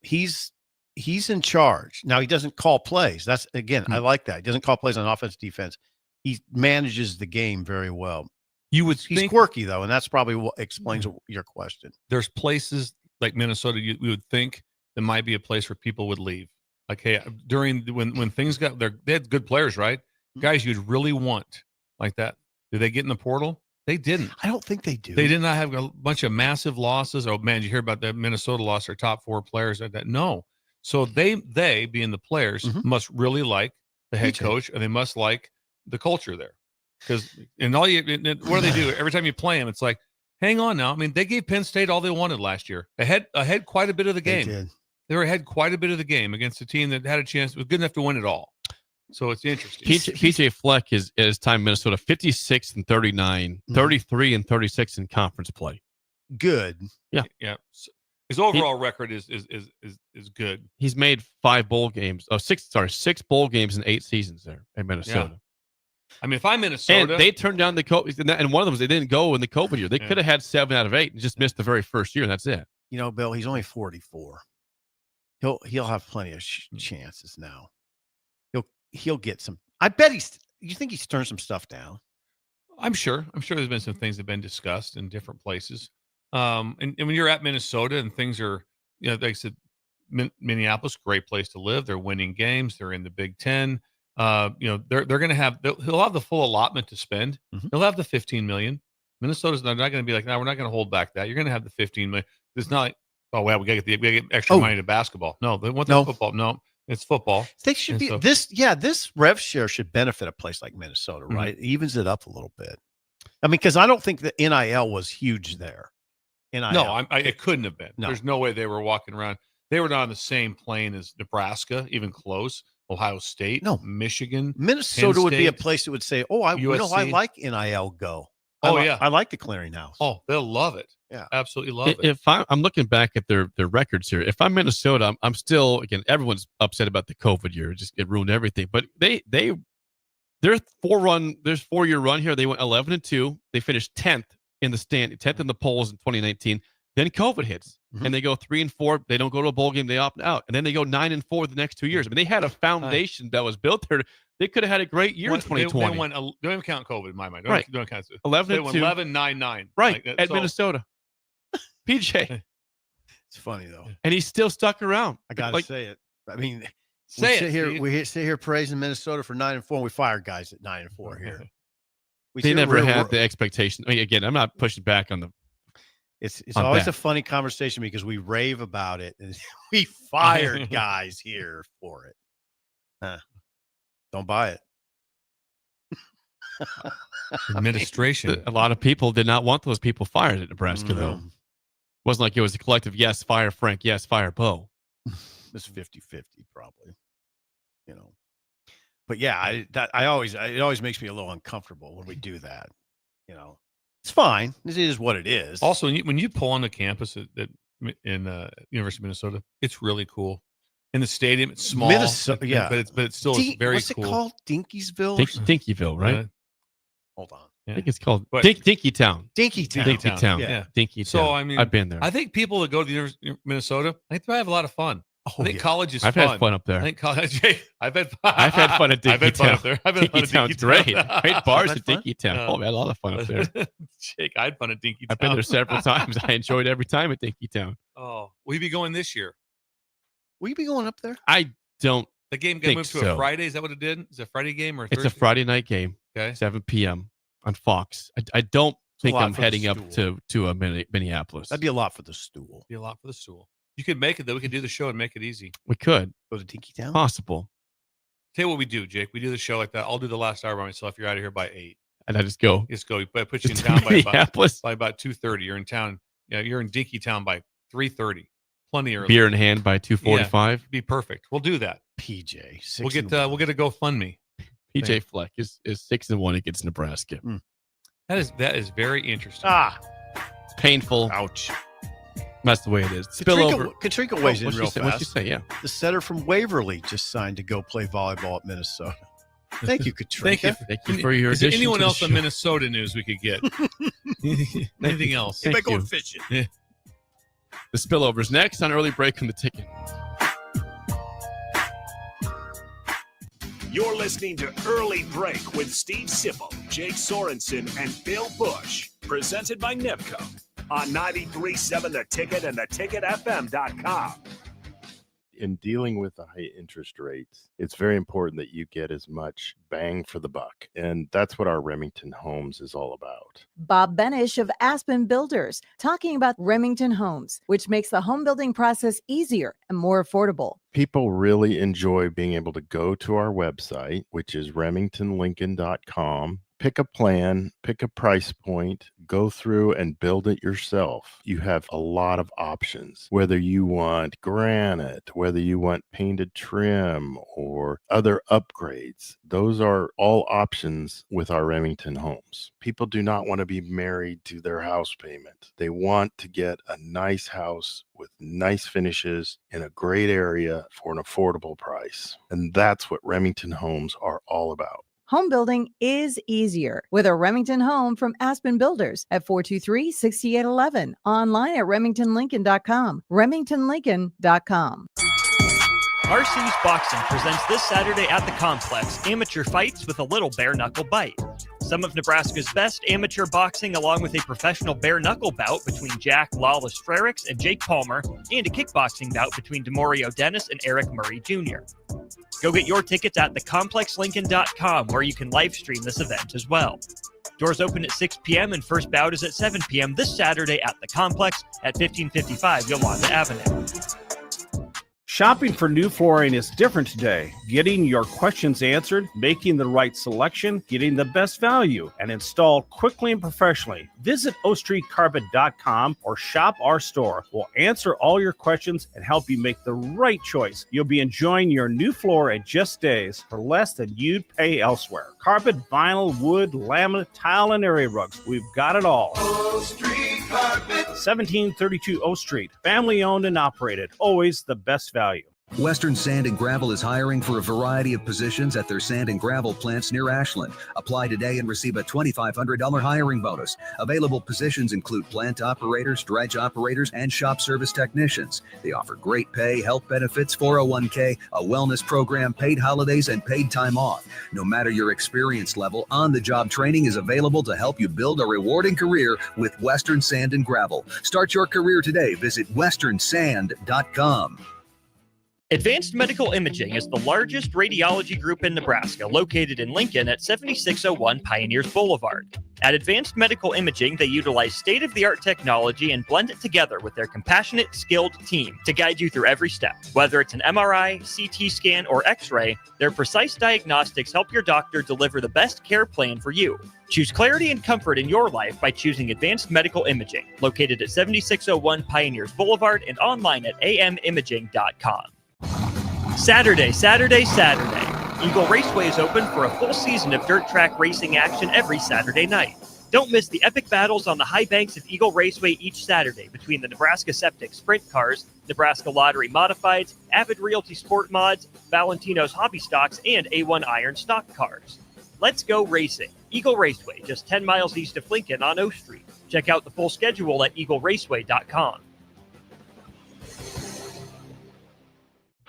He's in charge. Now he doesn't call plays. That's again, I like that. He doesn't call plays on offense, defense. He manages the game very well. He's quirky though, and that's probably what explains your question. There's places like Minnesota we would think there might be a place where people would leave. Like, hey, during when things got there, they had good players, right? Guys you'd really want like that. Did they get in the portal? They didn't. I don't think they do. They did not have a bunch of massive losses. Oh man, did you hear about that? Minnesota lost their top 4 players like that. No. So they being the players must really like the head coach, and they must like the culture there. Because what do they do? Every time you play them, it's like, hang on now. I mean, they gave Penn State all they wanted last year. Ahead quite a bit of the game. They did. They were ahead quite a bit of the game against a team that had a chance, was good enough to win it all. So it's interesting. PJ Fleck is at his time Minnesota 56-39, 33-36 in conference play. Good. Yeah. Yeah. So his overall record is good. He's made 5 bowl games. 6 bowl games in 8 seasons there in Minnesota. Yeah. I mean, if I'm Minnesota, and they turned down the COVID, and one of them was they didn't go in the COVID year. They could have had 7 out of 8 and just missed the very first year, and that's it. You know, Bill, he's only 44. He'll have plenty of chances now. He'll get some. I bet you think he's turned some stuff down? I'm sure there's been some things that have been discussed in different places. And when you're at Minnesota and things are, like I said, Minneapolis, great place to live. They're winning games. They're in the Big Ten. They're going to have, he'll have the full allotment to spend. He'll have the $15 million. Minnesota's not going to be like, no, we're not going to hold back that. You're going to have the $15 million. It's not like, oh, well, we got to get extra money to basketball. No, they want the football. No, it's football. They should be this rev share should benefit a place like Minnesota, right? It evens it up a little bit. I mean, because I don't think the NIL was huge there. No, it couldn't have been. No. There's no way they were walking around. They were not on the same plane as Nebraska, even close. Ohio State, No. Michigan, Minnesota Penn would be a State, place that would say, "Oh, I USC. like NIL Go. Oh, I yeah. I like the clearinghouse." Oh, they'll love it. Yeah. Absolutely love it. If I'm looking back at their records here, if I'm Minnesota, I'm still, again, everyone's upset about the COVID year. It ruined everything. But their 4-year run here, they went 11-2. They finished 10th in the 10th in the polls in 2019. Then COVID hits, and they go 3-4. They don't go to a bowl game. They opt out, and then they go 9-4 the next 2 years. I mean, they had a foundation that was built there. They could have had a great year in 2020. They went, don't even count COVID in my mind. Right. Don't count 11-2. They went 11-9-9. Right, Like, at so- Minnesota. PJ. It's funny though, and he's still stuck around. I gotta say it. I mean, Say we it, sit here. Steve. We sit here praising Minnesota for 9-4. And we fire guys at 9-4 here. They never had the expectation. I mean, again, I'm not pushing back on the. It's on always that. a funny conversation because we rave about it and we fired guys here for it. Don't buy it. Administration. A lot of people did not want those people fired at Nebraska, though. Wasn't like it was a collective, yes, fire Frank, yes, fire Bo. It's 50-50 probably, you know. But yeah, it always makes me a little uncomfortable when we do that. You know, it's fine. It is what it is. Also, when you pull on the campus in University of Minnesota, it's really cool. In the stadium, it's small. Minnesota, yeah, but it's still very what's cool. It called? Dinkiesville? Dinkyville, right? Hold on. I think it's called But- Dinkytown. Dinkytown. Dinkytown. Yeah. Dinkytown. So, I mean, I've been there. I think people that go to the University of Minnesota, I think they have a lot of fun. I think college is I've fun. had fun up there. I think college. I've had fun at Dinkytown. I've had fun up there. I've had fun at Dinkytown's Dinkytown. great. Great bars I've at had fun? Dinkytown. Oh, we had a lot of fun up there. Jake, I had fun at Dinkytown. I've been there several times. I enjoyed every time at Dinkytown. Oh, will you be going this year? Will you be going up there? I don't. The game got think moved to so. a Friday. Is that what it did? Is it a Friday game or It's Thursday? a Friday night game. Okay. 7 p.m. on Fox. I don't think lot I'm for the heading up to Minneapolis. That'd be a lot for the stool. Be a lot for the stool. You could make it though. We could do the show and make it easy. We could. Go to Dinkytown? Possible. Tell you what we do, Jake. We do the show like that. I'll do the last hour by myself. You're out of here by 8. And I just go. Just go. But I put you in Just town by Minneapolis. about 2:30. You're in town. Yeah, you're in Dinkytown by 3:30. Plenty early. Beer in hand by 2:45. Be perfect. We'll do that. PJ. We'll get a GoFundMe. PJ Fleck is 6-1 against Nebraska. That is very interesting. It's painful. Ouch. That's the way it is. Spillover. Katrina weighs in What'd real she say? fast. What'd she say? Yeah. The setter from Waverly just signed to go play volleyball at Minnesota. Thank you, Katrina. Thank you. for your Is there addition anyone to the else in show. Minnesota news we could get? Anything else? Thank you. fishing. Yeah. The Spillover's next on Early Break on the Ticket. You're listening to Early Break with Steve Sipple, Jake Sorensen, and Bill Busch. Presented by NIPCO on 93.7 The Ticket and theticketfm.com. In dealing with the high interest rates, it's very important that you get as much bang for the buck. And that's what our Remington Homes is all about. Bob Benish of Aspen Builders, talking about Remington Homes, which makes the home building process easier and more affordable. People really enjoy being able to go to our website, which is remingtonlincoln.com, pick a plan, pick a price point, go through and build it yourself. You have a lot of options, whether you want granite, whether you want painted trim or other upgrades. Those are all options with our Remington Homes. People do not want to be married to their house payment. They want to get a nice house with nice finishes in a great area for an affordable price. And that's what Remington Homes are all about. Home building is easier with a Remington home from Aspen Builders at 423-6811. Online at remingtonlincoln.com. remingtonlincoln.com. Marcy's Boxing presents this Saturday at the Complex amateur fights with a little bare-knuckle bite. Some of Nebraska's best amateur boxing, along with a professional bare-knuckle bout between Jack Lawless Frericks and Jake Palmer, and a kickboxing bout between Demorio Dennis and Eric Murray Jr. Go get your tickets at thecomplexlincoln.com, where you can live stream this event as well. Doors open at 6 p.m. and first bout is at 7 p.m. this Saturday at the Complex at 1555 Yolanda Avenue. Shopping for new flooring is different today. Getting your questions answered, making the right selection, getting the best value, and installed quickly and professionally. Visit ostreetcarpet.com or shop our store. We'll answer all your questions and help you make the right choice. You'll be enjoying your new floor in just days for less than you'd pay elsewhere. Carpet, vinyl, wood, laminate, tile, and area rugs. We've got it all. O Street Carpet. 1732 O Street. Family owned and operated. Always the best value. Western Sand and Gravel is hiring for a variety of positions at their sand and gravel plants near Ashland. Apply today and receive a $2,500 hiring bonus. Available positions include plant operators, dredge operators, and shop service technicians. They offer great pay, health benefits, 401k, a wellness program, paid holidays, and paid time off. No matter your experience level, on-the-job training is available to help you build a rewarding career with Western Sand and Gravel. Start your career today. Visit westernsand.com. Advanced Medical Imaging is the largest radiology group in Nebraska, located in Lincoln at 7601 Pioneers Boulevard. At Advanced Medical Imaging, they utilize state-of-the-art technology and blend it together with their compassionate, skilled team to guide you through every step. Whether it's an MRI, CT scan, or X-ray, their precise diagnostics help your doctor deliver the best care plan for you. Choose clarity and comfort in your life by choosing Advanced Medical Imaging, located at 7601 Pioneers Boulevard and online at amimaging.com. Saturday. Eagle Raceway is open for a full season of dirt track racing action every Saturday night. Don't miss the epic battles on the high banks of Eagle Raceway each Saturday between the Nebraska Septic Sprint Cars, Nebraska Lottery Modifieds, Avid Realty Sport Mods, Valentino's Hobby Stocks, and A1 Iron Stock Cars. Let's go racing. Eagle Raceway, just 10 miles east of Lincoln on O Street. Check out the full schedule at eagleraceway.com.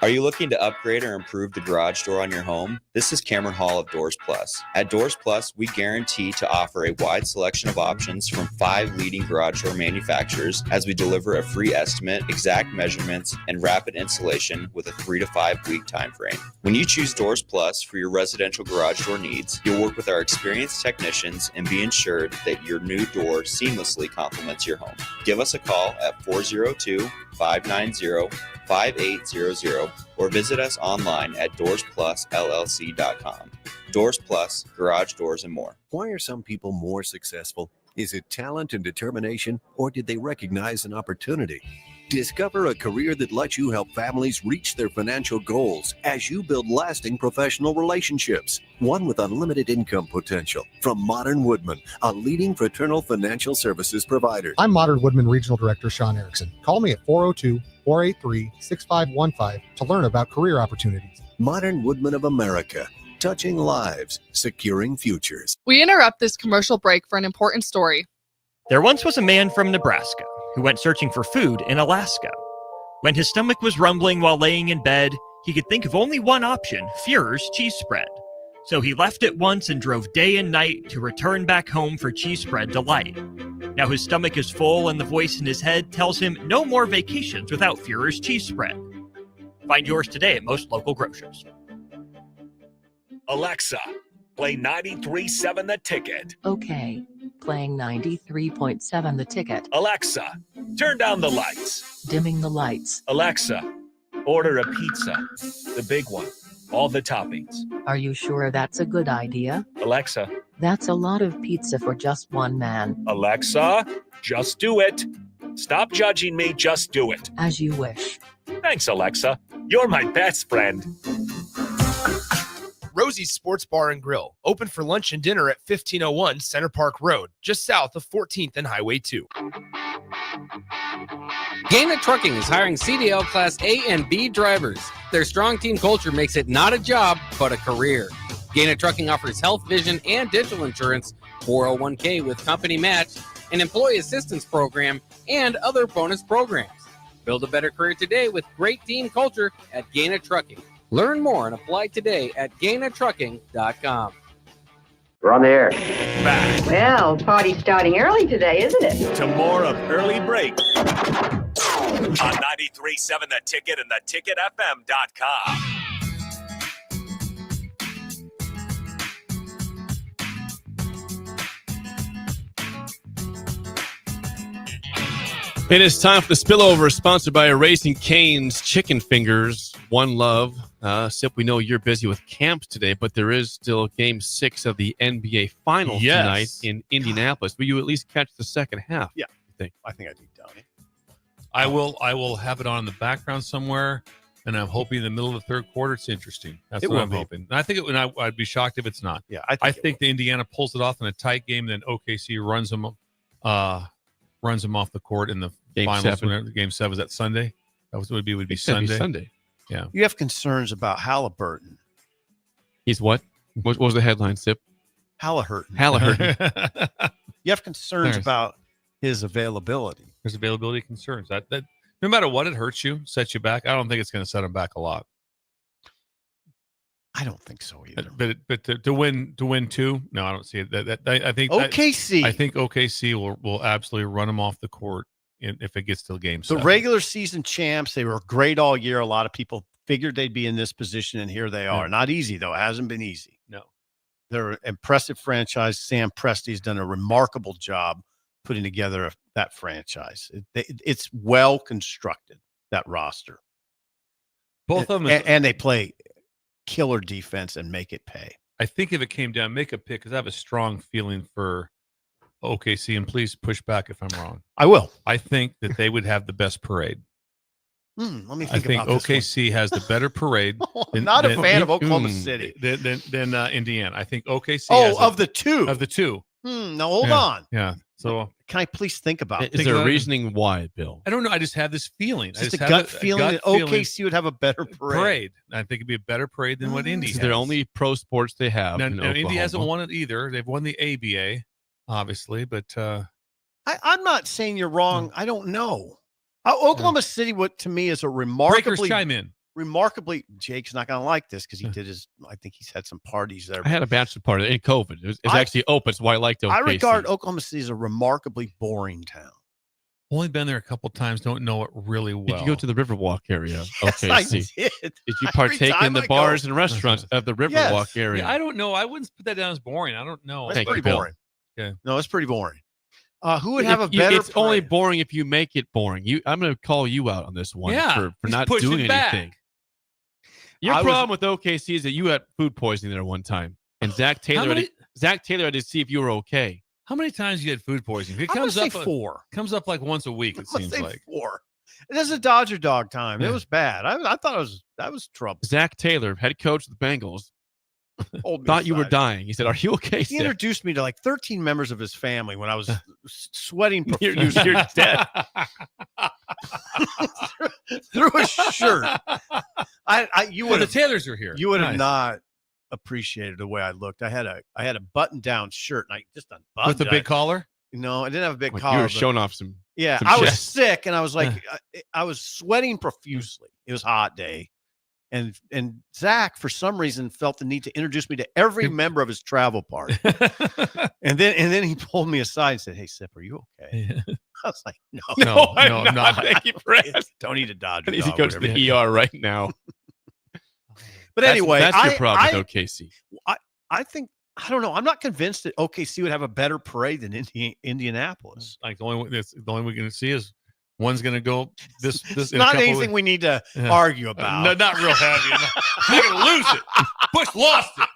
Are you looking to upgrade or improve the garage door on your home? This is Cameron Hall of Doors Plus. At Doors Plus, we guarantee to offer a wide selection of options from 5 leading garage door manufacturers as we deliver a free estimate, exact measurements, and rapid installation with a 3 to 5 week time frame. When you choose Doors Plus for your residential garage door needs, you'll work with our experienced technicians and be ensured that your new door seamlessly complements your home. Give us a call at 402-590-5800 or visit us online at doorsplusllc.com. Doors Plus, garage doors and more. Why are some people more successful? Is it talent and determination, or did they recognize an opportunity? Discover a career that lets you help families reach their financial goals as you build lasting professional relationships. One with unlimited income potential. From Modern Woodman, a leading fraternal financial services provider. I'm Modern Woodman Regional Director Sean Erickson. Call me at 402-483-6515 to learn about career opportunities. Modern Woodman of America. Touching lives, securing futures. We interrupt this commercial break for an important story. There once was a man from Nebraska who went searching for food in Alaska. When his stomach was rumbling while laying in bed, he could think of only one option, Führer's cheese spread. So he left it once and drove day and night to return back home for cheese spread delight. Now his stomach is full and the voice in his head tells him no more vacations without Führer's cheese spread. Find yours today at most local grocers. Alexa, play 93.7 The Ticket. Okay, playing 93.7 The Ticket. Alexa, turn down the lights. Dimming the lights. Alexa, order a pizza, the big one, all the toppings. Are you sure that's a good idea? Alexa. That's a lot of pizza for just one man. Alexa, just do it. Stop judging me, just do it. As you wish. Thanks, Alexa. You're my best friend. Rosie's Sports Bar and Grill, open for lunch and dinner at 1501 Center Park Road, just south of 14th and Highway 2. Gaina Trucking is hiring CDL Class A and B drivers. Their strong team culture makes it not a job, but a career. Gaina Trucking offers health, vision, and dental insurance, 401k with company match, an employee assistance program, and other bonus programs. Build a better career today with great team culture at Gaina Trucking. Learn more and apply today at GainaTrucking.com. We're on the air. Back. Well, party's starting early today, isn't it? To more of Early Break on 93.7 The Ticket and theticketfm.com. It is time for the Spillover, sponsored by Raising Cane's Chicken Fingers. One love. Sip, we know you're busy with camp today, but there is still Game 6 of the NBA Finals tonight in Indianapolis. Will you at least catch the second half? Yeah, you think? I think I'd be done. I will have it on in the background somewhere, and I'm hoping in the middle of the third quarter it's interesting. That's what I'm hoping. And I think I'd be shocked if it's not. Yeah, I think the Indiana pulls it off in a tight game, then OKC runs them off the court in the finals. Game 7 is that Sunday. That would be Sunday. Sunday. Yeah. You have concerns about Halliburton. He's what? What was the headline, Sip? Halliburton. You have concerns about his availability. There's availability concerns. That no matter what, it hurts you, sets you back. I don't think it's going to set him back a lot. I don't think so either. But to win 2, no, I don't see it. I think OKC. I think OKC will absolutely run him off the court if it gets to Game 7. The regular season champs, they were great all year. A lot of people figured they'd be in this position, and here they are. Not easy, though. It hasn't been easy. No. They're an impressive franchise. Sam Presti's done a remarkable job putting together that franchise. It's well constructed, that roster. Both of them. And they play killer defense and make it pay. I think if it came down, make a pick, because I have a strong feeling for OKC, and please push back if I'm wrong. I will. I think that they would have the best parade. Let me think I think about OKC has the better parade. I'm not a fan of Oklahoma City. Than Indiana. I think OKC. Of the two. Of the two. No, hold on. Yeah. So can I please think about it? Is there a reasoning why, Bill? I don't know. I just have this feeling. Just a gut feeling that OKC would have a better parade. I think it'd be a better parade than what Indy has. They're only pro sports they have. Now, Indy hasn't won it either. They've won the ABA, obviously, but I'm not saying you're wrong. I don't know. Oklahoma City, what to me is a remarkably Breakers chime in. Jake's not going to like this because he did I think he's had some parties there. I had a bachelor party in COVID. It's actually open, so I liked OKC. I regard Oklahoma City as a remarkably boring town. Only been there a couple times. Don't know it really well. Did you go to the Riverwalk area? Yes, I did. Did you partake in the bars and restaurants of the Riverwalk area? Yeah, I don't know. I wouldn't put that down as boring. I don't know. It's pretty boring. Okay. No, it's pretty boring. Who would have a better? It's only boring if you make it boring. I'm going to call you out on this one for not doing anything. Your problem with OKC is that you had food poisoning there one time, and Zach Taylor had to see if you were okay. How many times you had food poisoning? It comes up 4. Comes up like once a week. It seems like 4. It is a Dodger dog time. It was bad. I thought that was trouble. Zach Taylor, head coach of the Bengals, thought you were dying. He said, "Are you okay?" He introduced me to like 13 members of his family when I was sweating profusely. You're dead. Through a shirt. The Taylors are here. You would have not appreciated the way I looked. I had a button-down shirt, and I just unbuttoned with a big collar. No, I didn't have a big collar. You were showing off some. Yeah, I was sick, and I was like, I was sweating profusely. It was a hot day. And Zach, for some reason, felt the need to introduce me to every member of his travel party. and then he pulled me aside and said, "Hey, Sip, are you okay?" Yeah. I was like, No, I'm not. Thank you, Brad. Don't need a Dodger. I need to go to the ER right now. But anyway, that's your problem with OKC. I think I don't know. I'm not convinced that OKC would have a better parade than Indianapolis. Like the only we're going to see is one's going to go this. It's not anything we need to argue about. No, not real heavy. They're going to lose it. Busch lost it.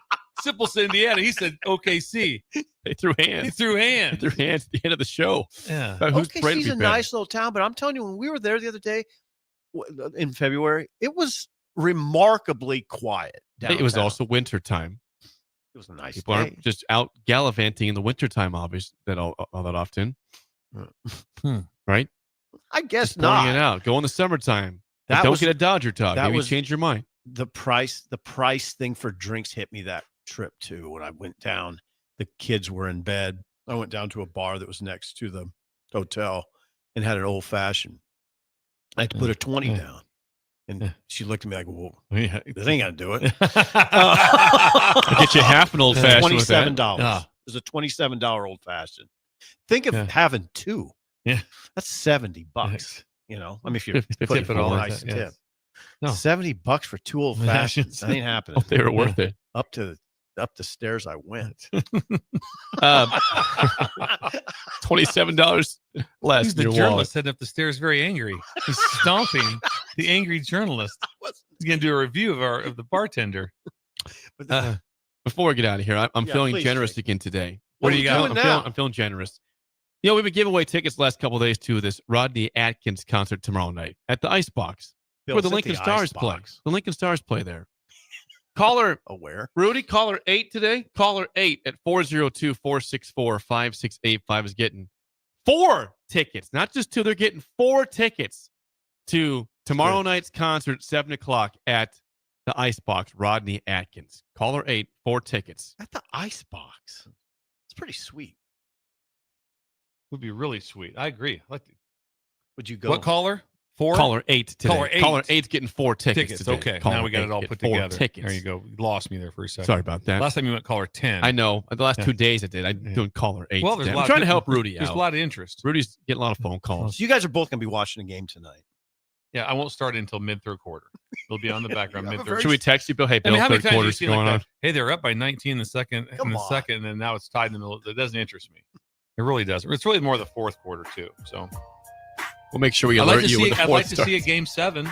Simple said Indiana. He said OKC. They threw hands. They threw hands at the end of the show. Yeah. OKC's a nice little town, but I'm telling you, when we were there the other day in February, it was remarkably quiet. Downtown. It was also winter time. It was a nice People day. aren't just out gallivanting in the wintertime, obviously, all that often. Right? I guess just not. It out. Go in the summertime. Don't get a Dodger dog. Maybe change your mind. The price thing for drinks hit me that trip too. When I went down, the kids were in bed. I went down to a bar that was next to the hotel and had an old fashioned. I had to put a 20 down. And she looked at me like, "Well, this ain't gonna do it." I'll get you half an old fashioned. $27. It was a $27 old fashioned. Think of having 2. Yeah, that's $70. You know, I mean, if you're putting it all nice tip, no. $70 for 2 old fashions. That ain't happening. They were worth it. Up to up the stairs I went. $27 less. He's the journalist heading up the stairs, very angry. He's stomping the angry journalist. He's going to do a review of the bartender. Before we get out of here, I'm feeling generous again today. What do you got? I'm feeling generous. You know, we've been giving away tickets the last couple of days to this Rodney Atkins concert tomorrow night at the Icebox, where the Lincoln Stars play. The Lincoln Stars play there. Caller aware. Rudy, caller 8 today. Caller 8 at 402-464-5685 is getting 4 tickets, not just 2. They're getting 4 tickets to tomorrow night's concert, 7 o'clock at the Icebox. Rodney Atkins. Caller 8, 4 tickets at the Icebox. It's pretty sweet. Would be really sweet. I agree. Would you go? What caller? 4? Caller 8 today. Caller 8's getting 4 tickets today. Okay. Caller now we got it all put together. Tickets. There you go. You lost me there for a second. Sorry about that. Last time you went caller 10. I know. The last 2 days I did. I'm doing caller 8. Well, I'm trying to help Rudy out. There's a lot of interest. Rudy's getting a lot of phone calls. So you guys are both going to be watching a game tonight. Yeah, I won't start until mid-third quarter. It'll be on the background mid-third. Should we text you, Bill? Hey, Bill, how many third quarter's times do you see going on. Hey, they're up by 19 in the second, and then now it's tied in the middle. It doesn't interest me. It really doesn't. It's really more the fourth quarter too. So we'll make sure we alert you when the fourth I'd like to starts. see a game 7.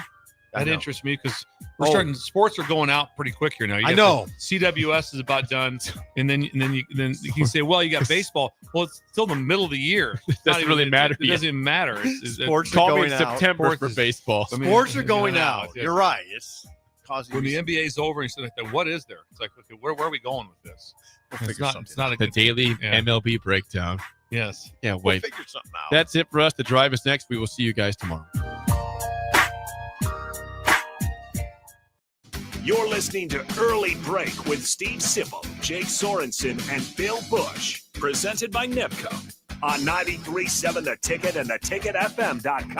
That interests me because we're starting. Sports are going out pretty quick here now. You got CWS is about done, and then you can say, well, you got baseball. Well, it's still the middle of the year. It doesn't really matter. It doesn't matter. Sports are going out. September for baseball. Sports are going out. You're right. It's causing when the NBA's over and stuff like that. What is there? It's like, okay, where are we going with this? It's not a the good daily MLB breakdown. Yes. Yeah, We'll wait. figure something out. That's it for us. To drive us next, we will see you guys tomorrow. You're listening to Early Break with Steve Sipple, Jake Sorensen, and Bill Busch. Presented by NIPCO on 93.7 The Ticket and theticketfm.com.